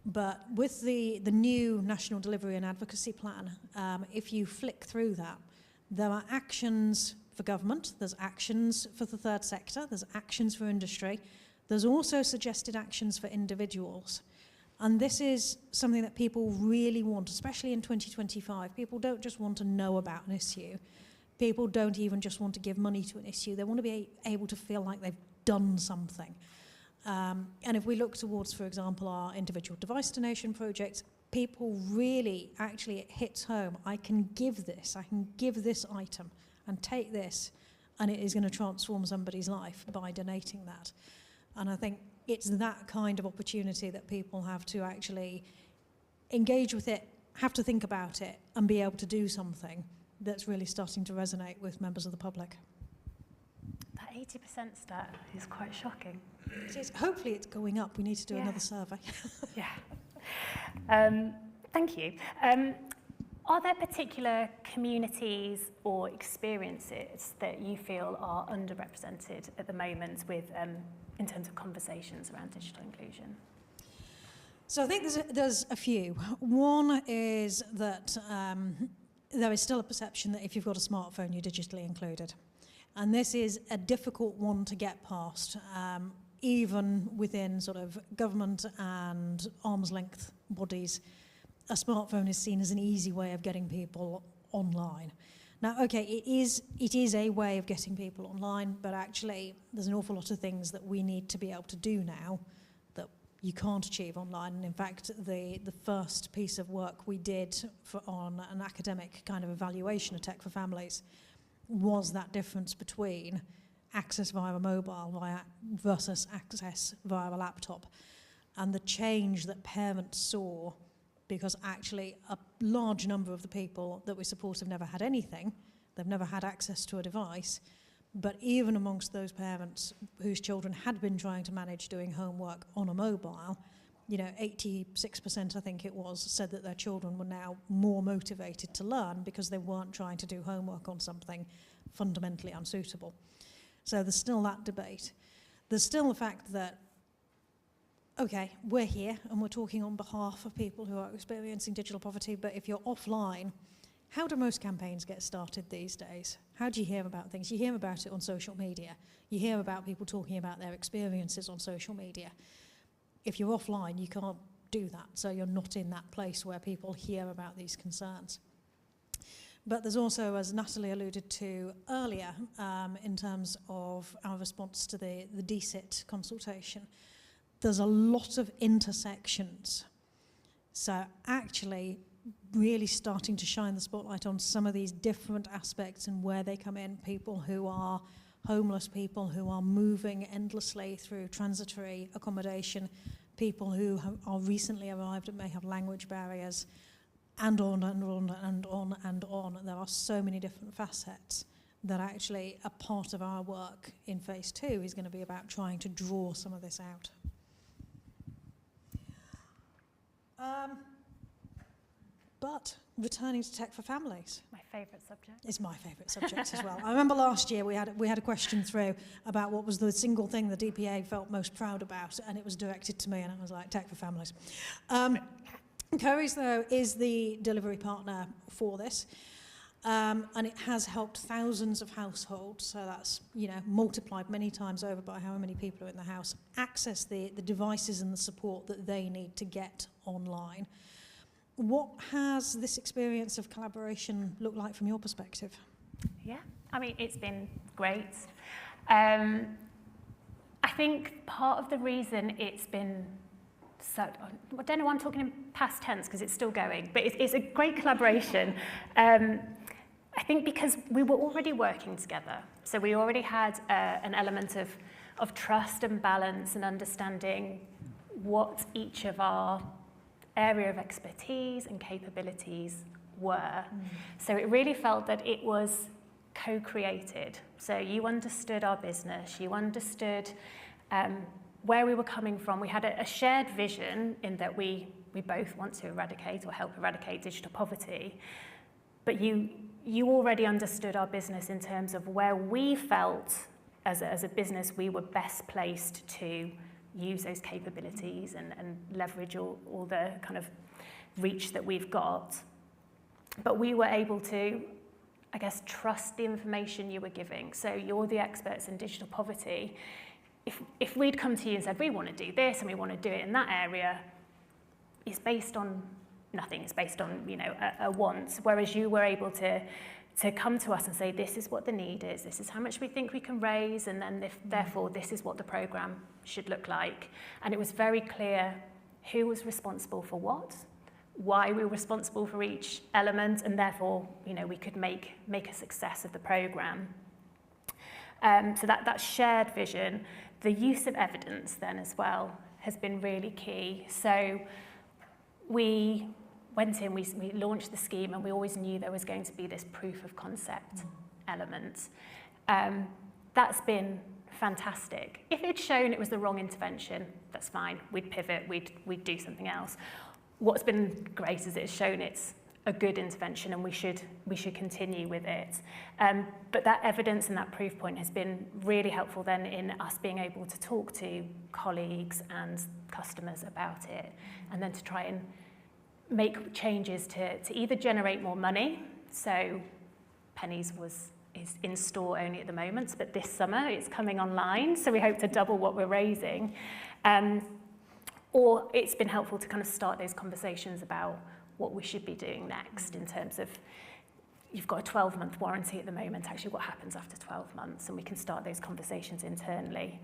but with the new National Delivery and Advocacy Plan, if you flick through that, there are actions for government, there's actions for the third sector, there's actions for industry, there's also suggested actions for individuals. And this is something that people really want, especially in 2025. People don't just want to know about an issue. People don't even just want to give money to an issue. They want to be able to feel like they've done something. And if we look towards, for example, our individual device donation projects, people really, actually, it hits home. I can give this item and take this, and it is going to transform somebody's life by donating that. And I think it's that kind of opportunity that people have to actually engage with it, have to think about it, and be able to do something that's really starting to resonate with members of the public. That 80% stat is quite shocking. It is. Hopefully it's going up. We need to do another survey. Yeah. Thank you. Are there particular communities or experiences that you feel are underrepresented at the moment with, in terms of conversations around digital inclusion? So I think there's a few. One is that there is still a perception that if you've got a smartphone, you're digitally included. And this is a difficult one to get past, even within sort of government and arm's length bodies. A smartphone is seen as an easy way of getting people online. Now, okay, it is a way of getting people online, but actually there's an awful lot of things that we need to be able to do now that you can't achieve online. And in fact, the first piece of work we did on an academic kind of evaluation of tech for families was that difference between access via a mobile versus access via a laptop, and the change that parents saw, because actually a large number of the people that we support have never had anything, they've never had access to a device, But even amongst those parents whose children had been trying to manage doing homework on a mobile, 86%, I think it was, said that their children were now more motivated to learn because they weren't trying to do homework on something fundamentally unsuitable. So there's still that debate. There's still the fact that, okay, we're here and we're talking on behalf of people who are experiencing digital poverty, but if you're offline, how do most campaigns get started these days? How do you hear about things? You hear about it on social media. You hear about people talking about their experiences on social media. If you're offline, you can't do that, so you're not in that place where people hear about these concerns. But there's also, as Natalie alluded to earlier, in terms of our response to the DSIT consultation, there's a lot of intersections. So actually really starting to shine the spotlight on some of these different aspects and where they come in, people who are homeless, people who are moving endlessly through transitory accommodation, people who are recently arrived and may have language barriers, and on and on and on and on. There are so many different facets that actually a part of our work in phase 2 is going to be about trying to draw some of this out. But returning to tech for families. My favourite subject. It's my favourite subject as well. I remember last year we had a question through about what was the single thing the DPA felt most proud about, and it was directed to me, and I was like, tech for families. Currys, though, is the delivery partner for this, and it has helped thousands of households, so that's multiplied many times over by how many people are in the house, access the devices and the support that they need to get online. What has this experience of collaboration looked like from your perspective? Yeah, I mean, it's been great. I think part of the reason it's been so, I don't know why I'm talking in past tense because it's still going, but it's a great collaboration. I think because we were already working together, so we already had an element of trust and balance and understanding what each of our area of expertise and capabilities were. So it really felt that it was co-created. So you understood our business, you understood where we were coming from. We had a shared vision in that we both want to eradicate or help eradicate digital poverty, but you already understood our business in terms of where we felt as a business we were best placed to use those capabilities and leverage all the kind of reach that we've got. But we were able to, I guess, trust the information you were giving. So you're the experts in digital poverty. If we'd come to you and said, we want to do this and we want to do it in that area, it's based on nothing. It's based on, a want. Whereas you were able to come to us and say, this is what the need is, this is how much we think we can raise, and then therefore this is what the programme should look like. And it was very clear who was responsible for what, why we were responsible for each element, and therefore, we could make a success of the programme. So that shared vision, the use of evidence then as well has been really key. So we went in, we launched the scheme, and we always knew there was going to be this proof of concept element. That's been fantastic. If it's shown it was the wrong intervention, that's fine. We'd pivot, we'd do something else. What's been great is it's shown it's a good intervention, and we should continue with it. But that evidence and that proof point has been really helpful then in us being able to talk to colleagues and customers about it, and then to try and make changes to either generate more money. So Pennies is in store only at the moment, but this summer it's coming online, so we hope to double what we're raising. Or it's been helpful to kind of start those conversations about what we should be doing next in terms of, you've got a 12-month warranty at the moment, actually what happens after 12 months, and we can start those conversations internally.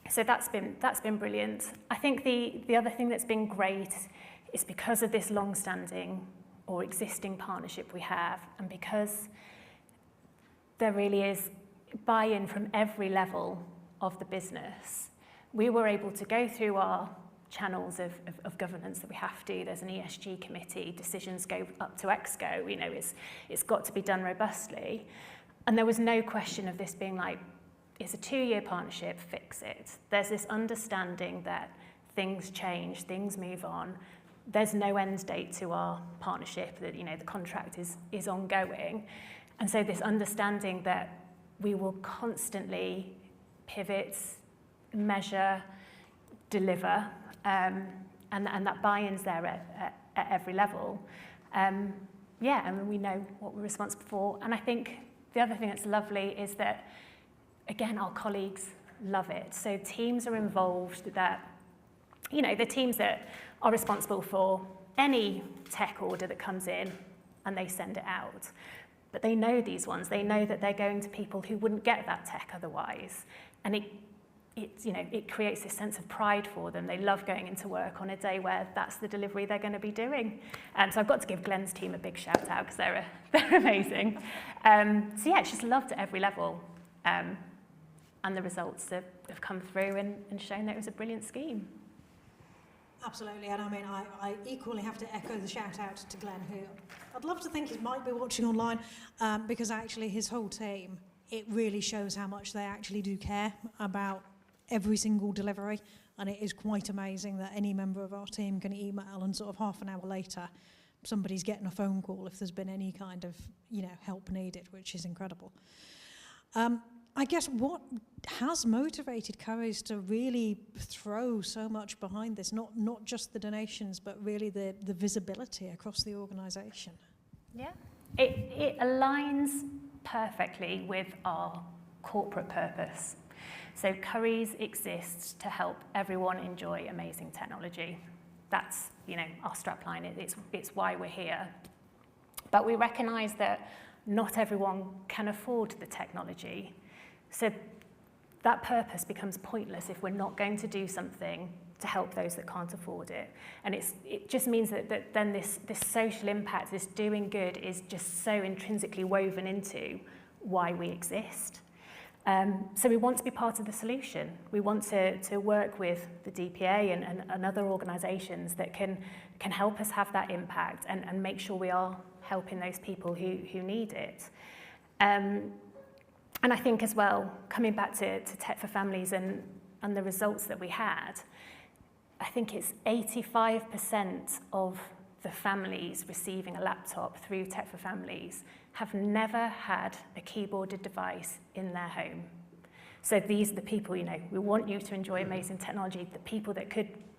So that's been brilliant. I think the other thing that's been great is because of this long-standing or existing partnership we have, and because there really is buy-in from every level of the business, we were able to go through our channels of governance that we have to. There's an ESG committee, decisions go up to ExCo, it's got to be done robustly. And there was no question of this being like, it's a 2-year partnership, fix it. There's this understanding that things change, things move on. There's no end date to our partnership, that, you know, the contract is ongoing. And so this understanding that we will constantly pivot, measure, deliver, and that buy-in's there at every level. Yeah, I mean, we know what we're responsible for. And I think the other thing that's lovely is that, again, our colleagues love it. So teams are involved that, you know, the teams that are responsible for any tech order that comes in and they send it out. But they know these ones. They know that they're going to people who wouldn't get that tech otherwise. And it creates this sense of pride for them. They love going into work on a day where that's the delivery they're going to be doing. So I've got to give Glenn's team a big shout out because they're amazing. So yeah, it's just loved at every level. And the results have come through and shown that it was a brilliant scheme. Absolutely, and I mean, I equally have to echo the shout out to Glenn, who I'd love to think he might be watching online, because actually his whole team, it really shows how much they actually do care about every single delivery, and it is quite amazing that any member of our team can email and sort of half an hour later somebody's getting a phone call if there's been any kind of, you know, help needed, which is incredible. I guess what has motivated Currys to really throw so much behind this, not just the donations, but really the visibility across the organisation? Yeah, it aligns perfectly with our corporate purpose. So Currys exists to help everyone enjoy amazing technology. That's, you know, our strapline. It's why we're here. But we recognise that not everyone can afford the technology. So that purpose becomes pointless if we're not going to do something to help those that can't afford it. And it just means that then this social impact, this doing good, is just so intrinsically woven into why we exist. So we want to be part of the solution. We want to work with the DPA and other organisations that can help us have that impact and make sure we are helping those people who need it. And I think as well, coming back to Tech for Families and the results that we had, I think it's 85% of the families receiving a laptop through Tech for Families have never had a keyboarded device in their home. So these are the people, you know, we want you to enjoy amazing technology, the people that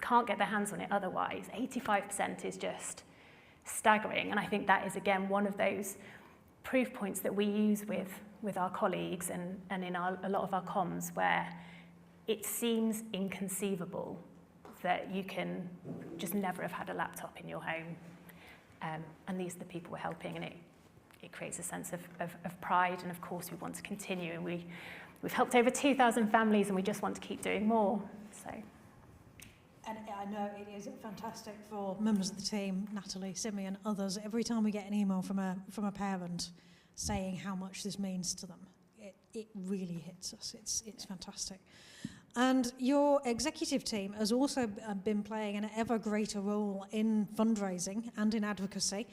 can't get their hands on it otherwise. 85% is just staggering. And I think that is, again, one of those proof points that we use with our colleagues and in a lot of our comms, where it seems inconceivable that you can just never have had a laptop in your home. And these are the people we're helping, and it creates a sense of pride, and of course we want to continue, and we've helped over 2,000 families, and we just want to keep doing more. So. And I know it is fantastic for members of the team, Natalie, Simeon, others. Every time we get an email from a parent saying how much this means to them, it really hits us. It's fantastic. And your executive team has also been playing an ever greater role in fundraising and in advocacy.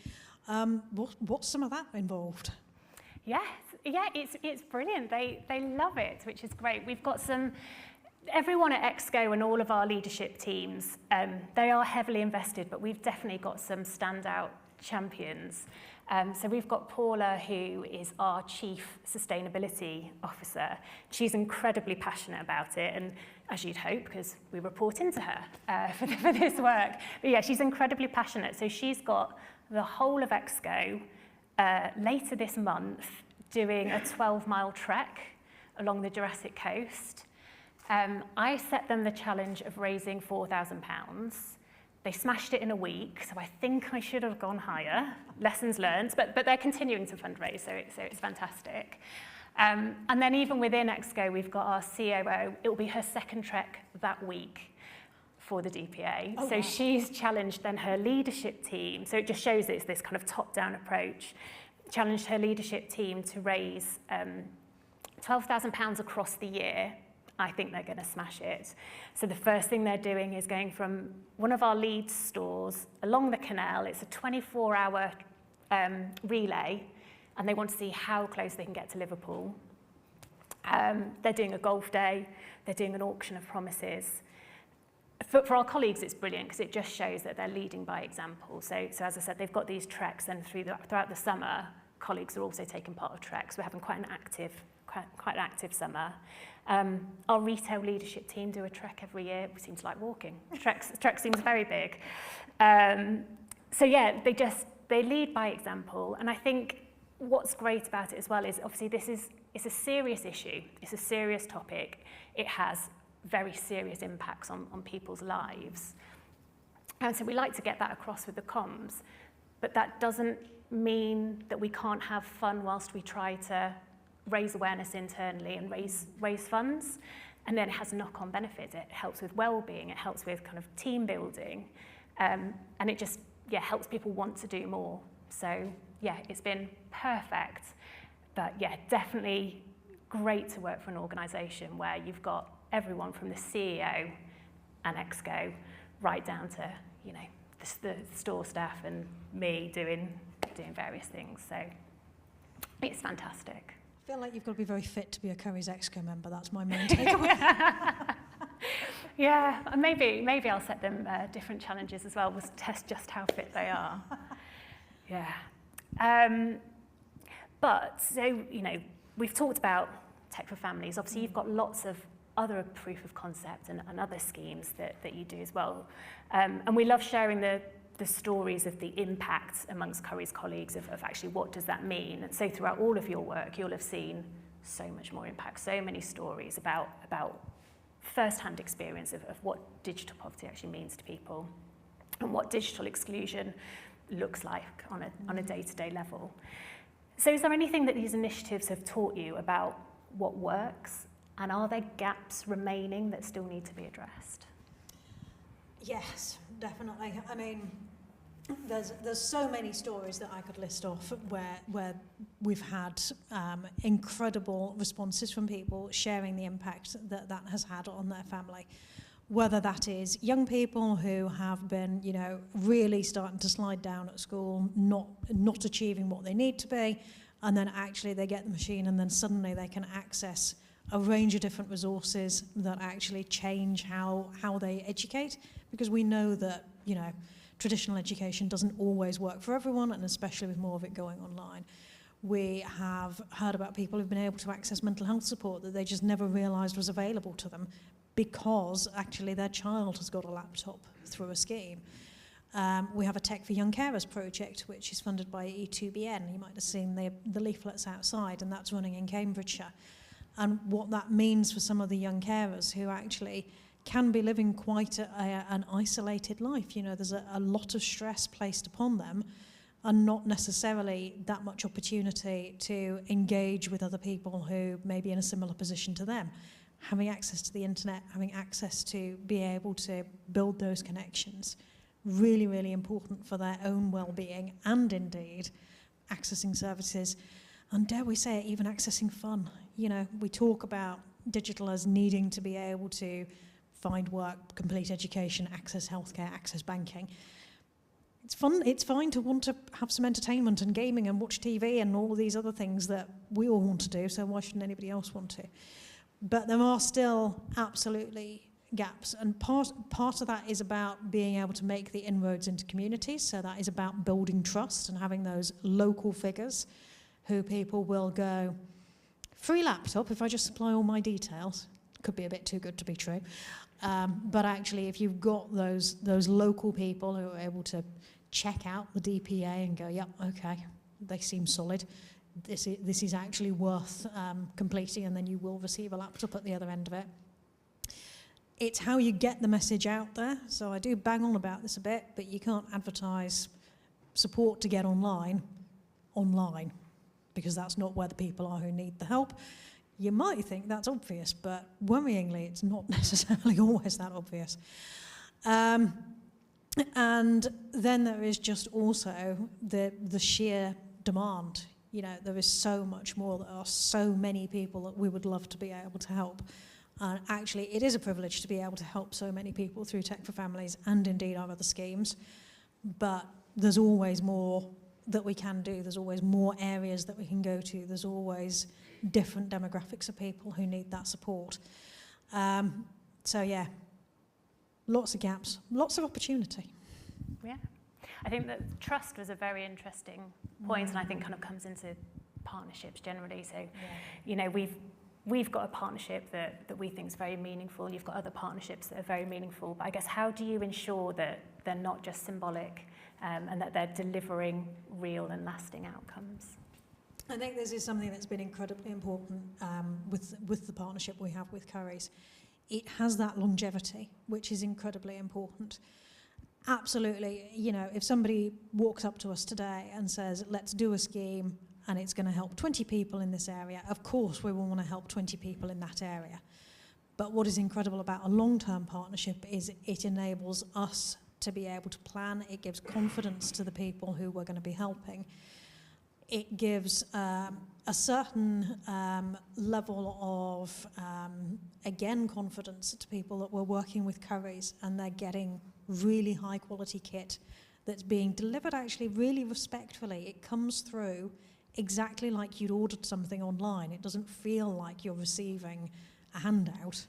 What's some of that involved? Yeah, it's brilliant. They love it, which is great. We've got everyone at Exco and all of our leadership teams, they are heavily invested, but we've definitely got some standout champions. So we've got Paula, who is our Chief Sustainability Officer. She's incredibly passionate about it, and as you'd hope, because we report into her for this work. But yeah, she's incredibly passionate. So she's got the whole of Exco later this month doing a 12-mile trek along the Jurassic Coast. I set them the challenge of raising £4,000. They smashed it in a week, so I think I should have gone higher. Lessons learned, but they're continuing to fundraise, so it's fantastic. And then even within Exco, we've got our COO. It will be her second trek that week for the DPA. Oh, so wow. She's challenged then her leadership team. So it just shows it's this kind of top-down approach. Challenged her leadership team to raise £12,000 across the year. I think they're going to smash it. So the first thing they're doing is going from one of our lead stores along the canal. It's a 24-hour relay and they want to see how close they can get to Liverpool. They're doing a golf day, they're doing an auction of promises. For our colleagues, it's brilliant because it just shows that they're leading by example. So as I said, they've got these treks, and throughout the summer, colleagues are also taking part of treks. We're having quite an active summer. Our retail leadership team do a trek every year. We seem to like walking. Trek seems very big. So yeah, they lead by example, and I think what's great about it as well is obviously it's a serious issue. It's a serious topic. It has very serious impacts on people's lives. And so we like to get that across with the comms, but that doesn't mean that we can't have fun whilst we try to raise awareness internally and raise funds. And then it has knock-on benefits. It helps with well-being, it helps with kind of team building, and it just helps people want to do more. So yeah, it's been perfect, but yeah, definitely great to work for an organisation where you've got everyone from the CEO and Exco right down to, you know, the store staff and me doing various things. So it's fantastic. I feel like you've got to be very fit to be a Curry's Exco member. That's my main takeaway. Yeah, and maybe I'll set them different challenges as well. We'll test just how fit they are. Yeah. But so, you know, we've talked about Tech for Families. Obviously, you've got lots of other proof of concept and other schemes that you do as well. And we love sharing the stories of the impact amongst Curry's colleagues of actually what does that mean. And so throughout all of your work, you'll have seen so much more impact, so many stories about first-hand experience of what digital poverty actually means to people and what digital exclusion looks like on a day-to-day level. So is there anything that these initiatives have taught you about what works, and are there gaps remaining that still need to be addressed? Yes, definitely. I mean, there's so many stories that I could list off where we've had incredible responses from people sharing the impact that has had on their family. Whether that is young people who have been, you know, really starting to slide down at school, not achieving what they need to be, and then actually they get the machine and then suddenly they can access a range of different resources that actually change how they educate, because we know that, you know, traditional education doesn't always work for everyone, and especially with more of it going online. We have heard about people who've been able to access mental health support that they just never realised was available to them because actually their child has got a laptop through a scheme. We have a Tech for Young Carers project, which is funded by E2BN. You might have seen the leaflets outside, and that's running in Cambridgeshire. And what that means for some of the young carers who actually can be living quite an isolated life. You know, there's a lot of stress placed upon them and not necessarily that much opportunity to engage with other people who may be in a similar position to them. Having access to the internet, having access to be able to build those connections, really, really important for their own well-being, and indeed accessing services, and dare we say it, even accessing fun. You know, we talk about digital as needing to be able to find work, complete education, access healthcare, access banking. It's fun. It's fine to want to have some entertainment and gaming and watch TV and all these other things that we all want to do, so why shouldn't anybody else want to? But there are still absolutely gaps, and part of that is about being able to make the inroads into communities, so that is about building trust and having those local figures who people will go, free laptop if I just supply all my details. Could be a bit too good to be true. But actually, if you've got those local people who are able to check out the DPA and go, yep, okay, they seem solid, this is actually worth completing, and then you will receive a laptop at the other end of it. It's how you get the message out there. So I do bang on about this a bit, but you can't advertise support to get online, because that's not where the people are who need the help. You might think that's obvious, but worryingly, it's not necessarily always that obvious. And then there is just also the sheer demand. You know, there is so much more. There are so many people that we would love to be able to help. And actually, it is a privilege to be able to help so many people through Tech for Families and indeed our other schemes. But there's always more that we can do. There's always more areas that we can go to. There's always different demographics of people who need that support. So yeah, lots of gaps, lots of opportunity. Yeah. I think that trust was a very interesting point, and I think kind of comes into partnerships generally. So, you know, we've got a partnership that we think is very meaningful. You've got other partnerships that are very meaningful. But I guess, how do you ensure that they're not just symbolic and that they're delivering real and lasting outcomes? I think this is something that's been incredibly important with the partnership we have with Currys. It has that longevity, which is incredibly important. Absolutely, you know, if somebody walks up to us today and says, let's do a scheme and it's going to help 20 people in this area, of course we will want to help 20 people in that area. But what is incredible about a long-term partnership is it enables us to be able to plan. It gives confidence to the people who we're going to be helping. It gives a certain level of, again, confidence to people that we're working with Currys and they're getting really high quality kit that's being delivered actually really respectfully. It comes through exactly like you'd ordered something online. It doesn't feel like you're receiving a handout.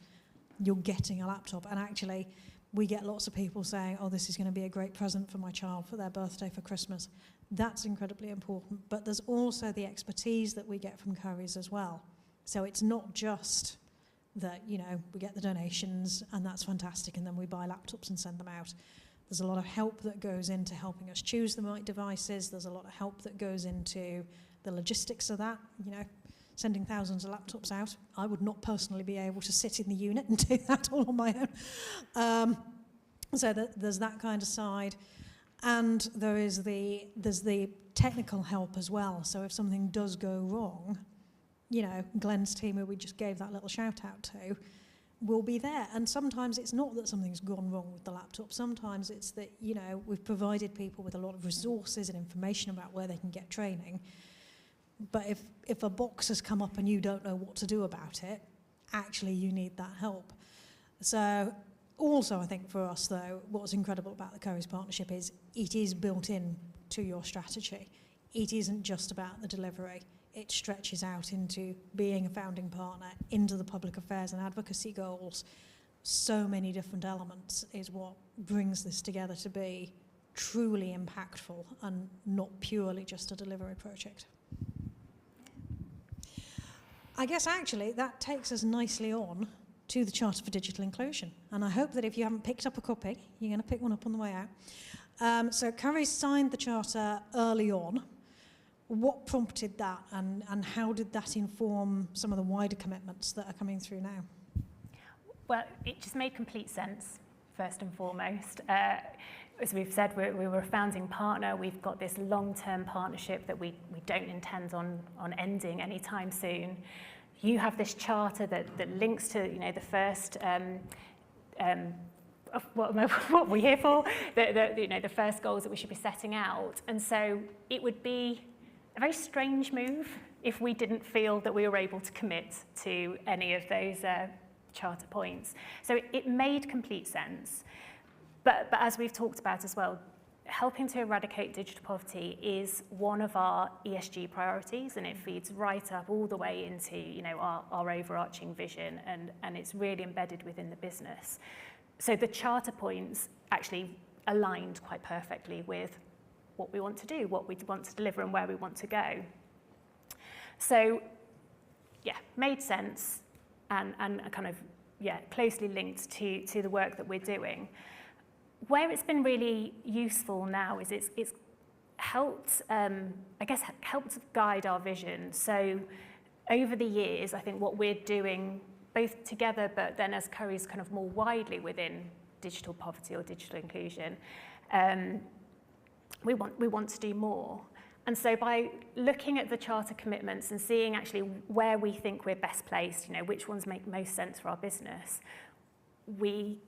You're getting a laptop. And actually, we get lots of people saying, oh, this is going to be a great present for my child for their birthday, for Christmas. That's incredibly important. But there's also the expertise that we get from Currys as well. So it's not just that, you know, we get the donations and that's fantastic and then we buy laptops and send them out. There's a lot of help that goes into helping us choose the right devices. There's a lot of help that goes into the logistics of that, you know, sending thousands of laptops out. I would not personally be able to sit in the unit and do that all on my own. So there's that kind of side. And there's the technical help as well. So if something does go wrong, you know, Glenn's team, who we just gave that little shout out to, will be there. And sometimes it's not that something's gone wrong with the laptop. Sometimes it's that, you know, we've provided people with a lot of resources and information about where they can get training. But if a box has come up and you don't know what to do about it, actually you need that help. So also, I think for us, though, what's incredible about the Currys partnership is it is built in to your strategy. It isn't just about the delivery. It stretches out into being a founding partner, into the public affairs and advocacy goals. So many different elements is what brings this together to be truly impactful and not purely just a delivery project. I guess actually that takes us nicely on to the Charter for Digital Inclusion. And I hope that if you haven't picked up a copy, you're going to pick one up on the way out. So Currys signed the Charter early on. What prompted that and how did that inform some of the wider commitments that are coming through now? Well, it just made complete sense, first and foremost. As we've said, we were a founding partner. We've got this long-term partnership that we don't intend on ending anytime soon. You have this charter that links to, you know, the first, what are we here for? You know, the first goals that we should be setting out. And so it would be a very strange move if we didn't feel that we were able to commit to any of those charter points. So it made complete sense. But as we've talked about as well, helping to eradicate digital poverty is one of our ESG priorities, and it feeds right up all the way into, you know, our overarching vision, and it's really embedded within the business. So the charter points actually aligned quite perfectly with what we want to do, what we want to deliver, and where we want to go. So, yeah, made sense and kind of, yeah, closely linked to the work that we're doing. Where it's been really useful now is it's helped, I guess, helped guide our vision. So over the years, I think what we're doing, both together, but then as Currys kind of more widely within digital poverty or digital inclusion, we want to do more. And so by looking at the charter commitments and seeing actually where we think we're best placed, you know, which ones make most sense for our business, we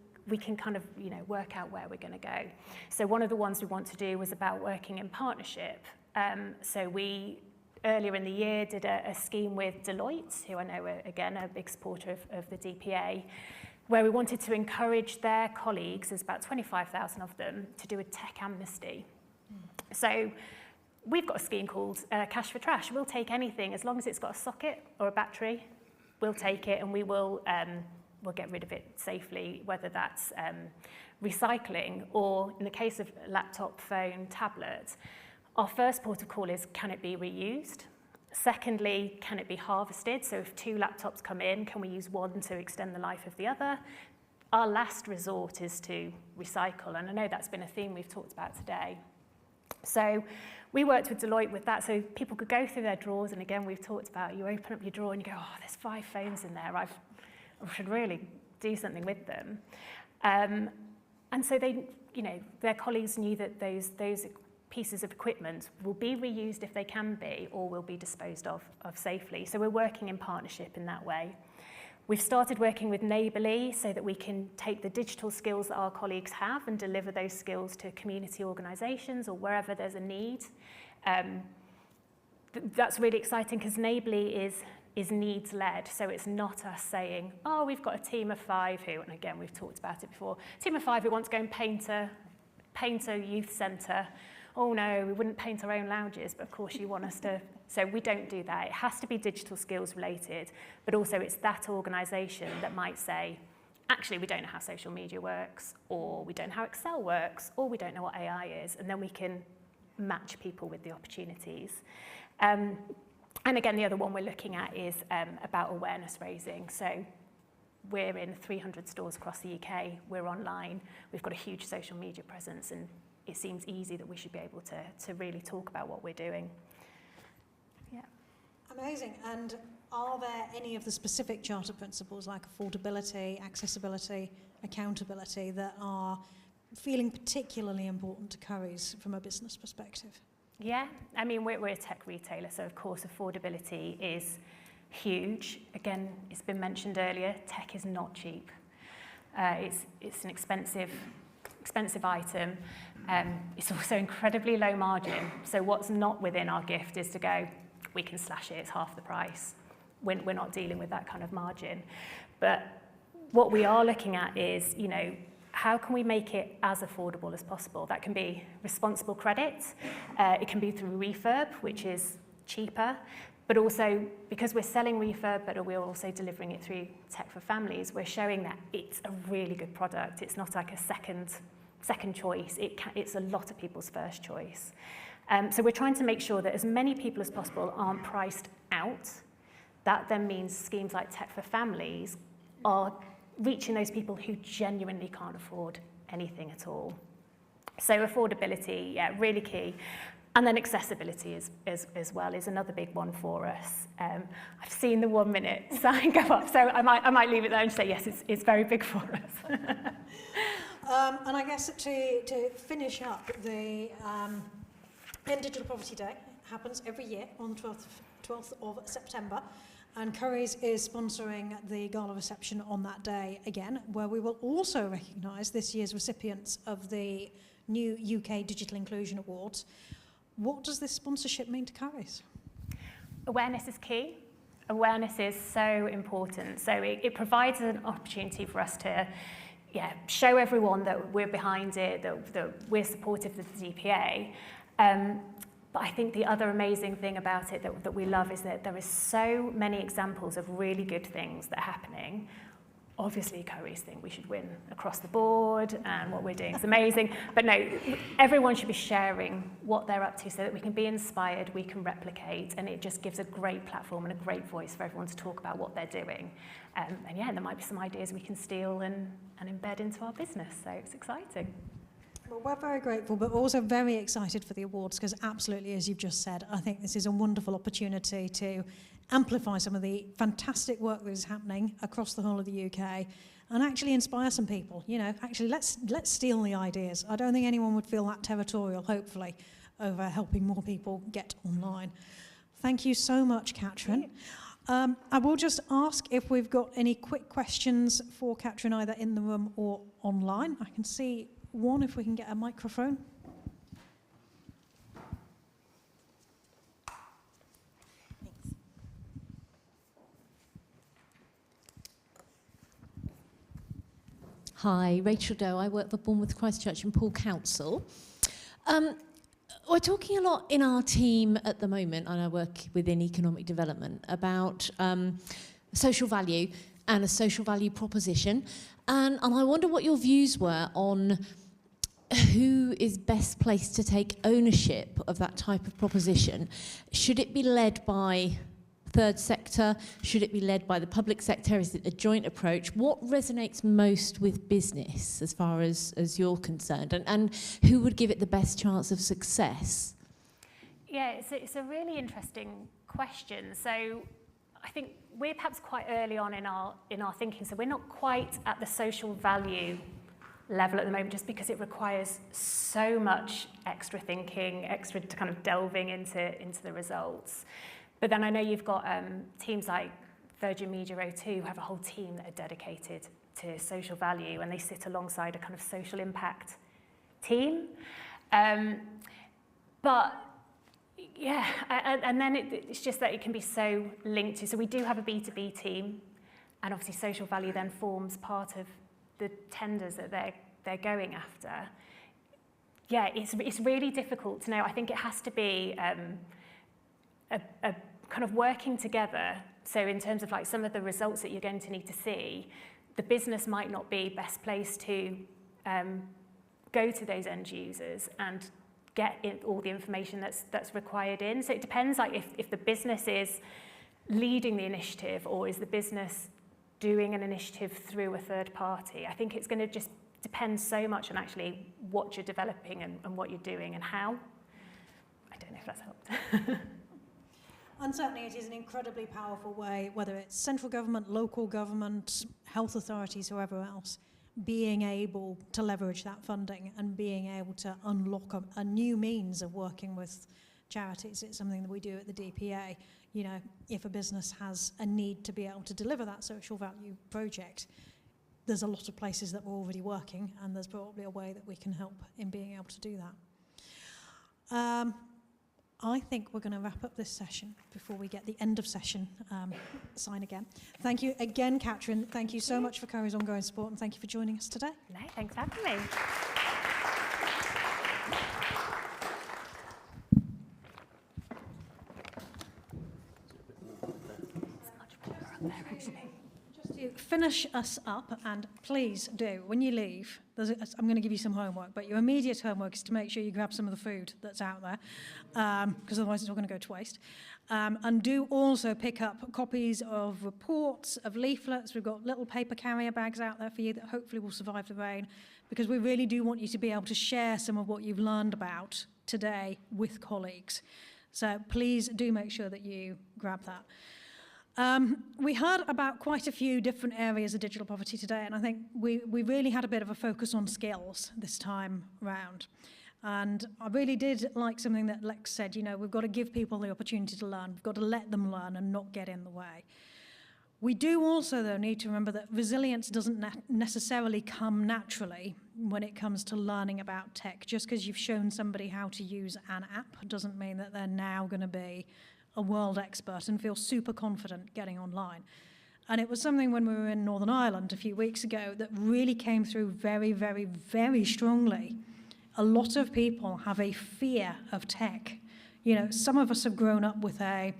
can kind of, you know, work out where we're going to go. So one of the ones we want to do was about working in partnership. So we, earlier in the year, did a scheme with Deloitte, who I know are, again, a big supporter of the DPA, where we wanted to encourage their colleagues, there's about 25,000 of them, to do a tech amnesty. So we've got a scheme called Cash for Trash. We'll take anything as long as it's got a socket or a battery. We'll take it and we'll get rid of it safely, whether that's recycling or, in the case of laptop, phone, tablet, our first port of call is, can it be reused? Secondly, can it be harvested? So if 2 laptops come in, can we use one to extend the life of the other? Our last resort is to recycle, and I know that's been a theme we've talked about today. So we worked with Deloitte with that, so people could go through their drawers, and again, we've talked about, you open up your drawer and you go, oh, there's 5 phones in there, I should really do something with them. And so they, their colleagues knew that those pieces of equipment will be reused if they can be, or will be disposed of safely. So we're working in partnership in that way. We've started working with Neighbourly so that we can take the digital skills that our colleagues have and deliver those skills to community organisations or wherever there's a need. That's really exciting because Neighbourly is needs-led, so it's not us saying, oh, we've got a team of 5 who, and again, we've talked about it before, team of 5 who want to go and paint a youth centre. Oh no, we wouldn't paint our own lounges, but of course you want us to. So we don't do that. It has to be digital skills related, but also it's that organisation that might say, actually, we don't know how social media works, or we don't know how Excel works, or we don't know what AI is, and then we can match people with the opportunities. And again, the other one we're looking at is about awareness raising. So we're in 300 stores across the UK, we're online, we've got a huge social media presence, and it seems easy that we should be able to really talk about what we're doing. Yeah. Amazing. And are there any of the specific charter principles like affordability, accessibility, accountability that are feeling particularly important to Currys from a business perspective? Yeah, I mean, we're a tech retailer, so of course affordability is huge. Again, it's been mentioned earlier, tech is not cheap. It's an expensive item. It's also incredibly low margin. So what's not within our gift is to go, we can slash it, it's half the price. We're not dealing with that kind of margin. But what we are looking at is, how can we make it as affordable as possible? That can be responsible credit. It can be through refurb, which is cheaper. But also, because we're selling refurb, but we're also delivering it through Tech for Families, we're showing that it's a really good product. It's not like a second choice. It's a lot of people's first choice. So we're trying to make sure that as many people as possible aren't priced out. That then means schemes like Tech for Families are reaching those people who genuinely can't afford anything at all. So affordability, yeah, really key. And then accessibility as well is another big one for us. I've seen the 1 minute sign go up, so I might leave it there and say, yes, it's very big for us. And I guess to finish up, the End Digital Poverty Day happens every year on the 12th of September. And Currys is sponsoring the gala reception on that day again, where we will also recognise this year's recipients of the new UK Digital Inclusion Awards. What does this sponsorship mean to Currys? Awareness is key. Awareness is so important. So it provides an opportunity for us to show everyone that we're behind it, that we're supportive of the DPA. But I think the other amazing thing about it that we love is that there is so many examples of really good things that are happening. Obviously, Currys think we should win across the board and what we're doing is amazing. But no, everyone should be sharing what they're up to so that we can be inspired, we can replicate, and it just gives a great platform and a great voice for everyone to talk about what they're doing. And yeah, there might be some ideas we can steal and embed into our business, so it's exciting. Well, we're very grateful, but also very excited for the awards because absolutely, as you've just said, I think this is a wonderful opportunity to amplify some of the fantastic work that is happening across the whole of the UK and actually inspire some people. Actually, let's steal the ideas. I don't think anyone would feel that territorial, hopefully, over helping more people get online. Thank you so much, Katrin. I will just ask if we've got any quick questions for Katrin, either in the room or online. I can see one, if we can get a microphone. Thanks. Hi, Rachel Doe. I work for Bournemouth Christchurch and Poole Council. We're talking a lot in our team at the moment, and I work within economic development, about social value and a social value proposition. And I wonder what your views were on who is best placed to take ownership of that type of proposition. Should it be led by third sector? Should it be led by the public sector? Is it a joint approach? What resonates most with business as far as you're concerned? And who would give it the best chance of success? Yeah, it's a really interesting question. So I think we're perhaps quite early on in our thinking. So we're not quite at the social value level at the moment, just because it requires so much extra thinking, extra kind of delving into the results. But then I know you've got teams like Virgin Media O2 who have a whole team that are dedicated to social value, and they sit alongside a kind of social impact team. But yeah, and then it's just that it can be so linked to. So we do have a B2B team, and obviously social value then forms part of the tenders that they're going after. Yeah, it's really difficult to know. I think it has to be a kind of working together. So in terms of like some of the results that you're going to need to see, the business might not be best placed to go to those end users and get all the information that's required in. So it depends, like if the business is leading the initiative, or is the business doing an initiative through a third party. I think it's going to just depend so much on actually what you're developing and what you're doing and how. I don't know if that's helped. And certainly it is an incredibly powerful way, whether it's central government, local government, health authorities, whoever else, being able to leverage that funding and being able to unlock a new means of working with charities. It's something that we do at the DPA. You know, if a business has a need to be able to deliver that social value project, there's a lot of places that we're already working, and there's probably a way that we can help in being able to do that. I think we're going to wrap up this session before we get the end of session sign again. Thank you again, Catherine. Thank you so much for Curry's ongoing support, and thank you for joining us today. No, thanks for having me. Just to finish us up, and please do, when you leave, I'm going to give you some homework, but your immediate homework is to make sure you grab some of the food that's out there, because otherwise it's all going to go to waste. And do also pick up copies of reports, of leaflets. We've got little paper carrier bags out there for you that hopefully will survive the rain, because we really do want you to be able to share some of what you've learned about today with colleagues. So please do make sure that you grab that. We heard about quite a few different areas of digital poverty today, and I think we really had a bit of a focus on skills this time round. And I really did like something that Lex said, you know, we've got to give people the opportunity to learn. We've got to let them learn and not get in the way. We do also, though, need to remember that resilience doesn't necessarily come naturally when it comes to learning about tech. Just because you've shown somebody how to use an app doesn't mean that they're now going to be a world expert and feel super confident getting online. And it was something when we were in Northern Ireland a few weeks ago that really came through very, very, very strongly. A lot of people have a fear of tech. You know, some of us have grown up with a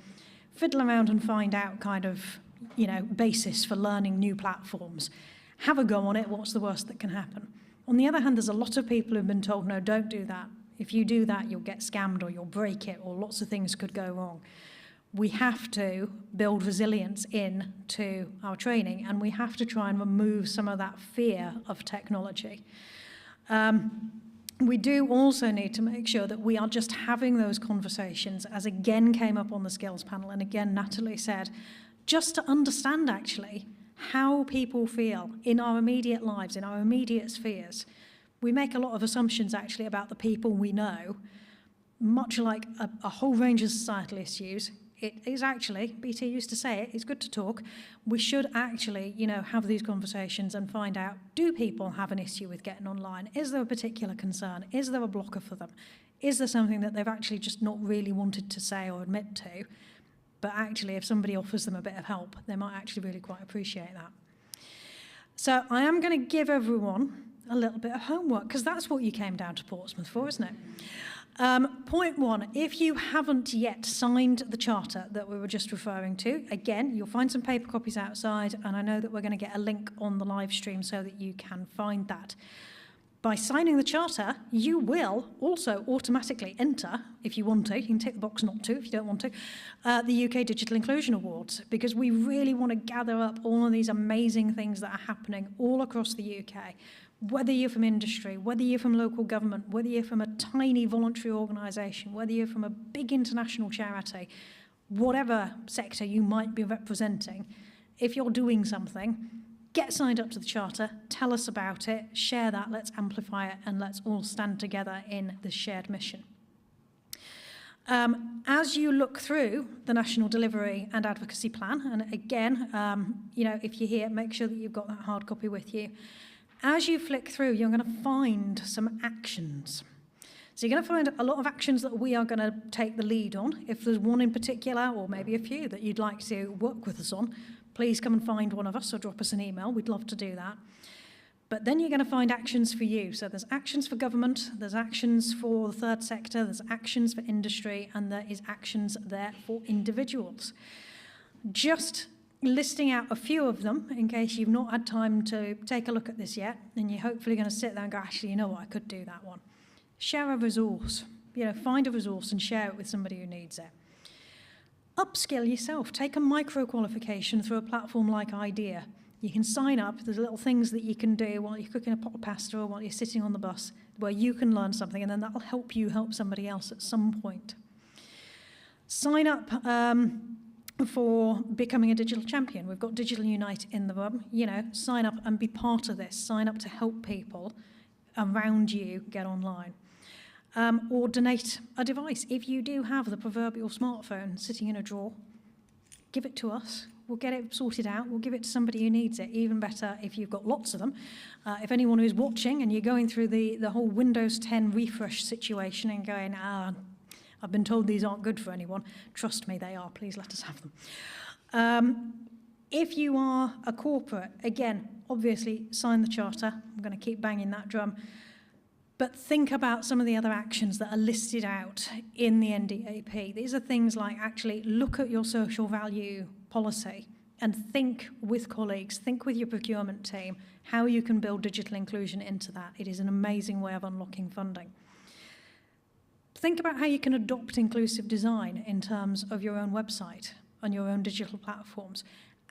fiddle around and find out kind of, you know, basis for learning new platforms. Have a go on it, what's the worst that can happen? On the other hand, there's a lot of people who've been told, no, don't do that. If you do that, you'll get scammed or you'll break it or lots of things could go wrong. We have to build resilience into our training, and we have to try and remove some of that fear of technology. We do also need to make sure that we are just having those conversations, as again came up on the skills panel, and again Natalie said, just to understand actually how people feel in our immediate lives, in our immediate spheres. We make a lot of assumptions actually about the people we know, much like a whole range of societal issues. It is actually, BT used to say it, it's good to talk. We should actually, you know, have these conversations and find out, do people have an issue with getting online? Is there a particular concern? Is there a blocker for them? Is there something that they've actually just not really wanted to say or admit to? But actually, if somebody offers them a bit of help, they might actually really quite appreciate that. So I am going to give everyone a little bit of homework, because that's what you came down to Portsmouth for, isn't it? Point one, if you haven't yet signed the charter that we were just referring to, again, you'll find some paper copies outside, and I know that we're going to get a link on the live stream so that you can find that. By signing the charter, you will also automatically enter, if you want to, you can tick the box not to if you don't want to, the UK Digital Inclusion Awards, because we really want to gather up all of these amazing things that are happening all across the UK. Whether you're from industry, whether you're from local government, whether you're from a tiny voluntary organisation, whether you're from a big international charity, whatever sector you might be representing, if you're doing something, get signed up to the charter, tell us about it, share that, let's amplify it, and let's all stand together in the shared mission. As you look through the National Delivery and Advocacy Plan, and again, if you're here, make sure that you've got that hard copy with you. As you flick through, you're going to find some actions. So you're going to find a lot of actions that we are going to take the lead on. If there's one in particular, or maybe a few, that you'd like to work with us on, please come and find one of us or drop us an email. We'd love to do that. But then you're going to find actions for you. So there's actions for government, there's actions for the third sector, there's actions for industry, and there is actions there for individuals. Just listing out a few of them, in case you've not had time to take a look at this yet, and you're hopefully going to sit there and go, actually, you know what, I could do that one. Share a resource. Find a resource and share it with somebody who needs it. Upskill yourself. Take a micro-qualification through a platform like IDEA. You can sign up. There's little things that you can do while you're cooking a pot of pasta or while you're sitting on the bus where you can learn something, and then that'll help you help somebody else at some point. Sign up for becoming a digital champion. We've got Digital Unite in the room. Sign up and be part of this. Sign up to help people around you get online. Or donate a device. If you do have the proverbial smartphone sitting in a drawer, give it to us. We'll get it sorted out. We'll give it to somebody who needs it. Even better if you've got lots of them. If anyone who's watching and you're going through the whole Windows 10 refresh situation and going, I've been told these aren't good for anyone. Trust me, they are. Please let us have them. If you are a corporate, again, obviously sign the charter. I'm going to keep banging that drum. But think about some of the other actions that are listed out in the NDAP. These are things like actually look at your social value policy and think with colleagues, think with your procurement team, how you can build digital inclusion into that. It is an amazing way of unlocking funding. Think about how you can adopt inclusive design in terms of your own website and your own digital platforms.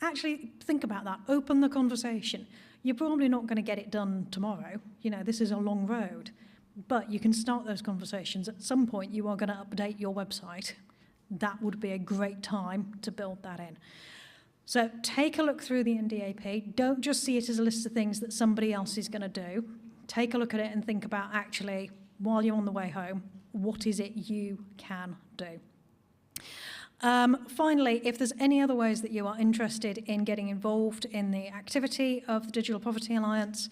Actually, think about that. Open the conversation. You're probably not going to get it done tomorrow. This is a long road. But you can start those conversations. At some point, you are going to update your website. That would be a great time to build that in. So take a look through the NDAP. Don't just see it as a list of things that somebody else is going to do. Take a look at it and think about actually, while you're on the way home, what is it you can do? Finally, if there's any other ways that you are interested in getting involved in the activity of the Digital Poverty Alliance,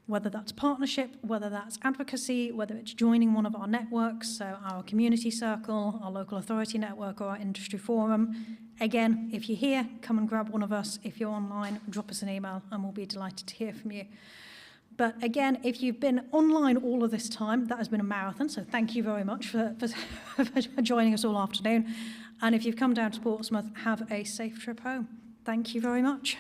whether that's partnership, whether that's advocacy, whether it's joining one of our networks, so our community circle, our local authority network, or our industry forum, again, if you're here, come and grab one of us. If you're online, drop us an email and we'll be delighted to hear from you. But again, if you've been online all of this time, that has been a marathon, so thank you very much for joining us all afternoon. And if you've come down to Portsmouth, have a safe trip home. Thank you very much.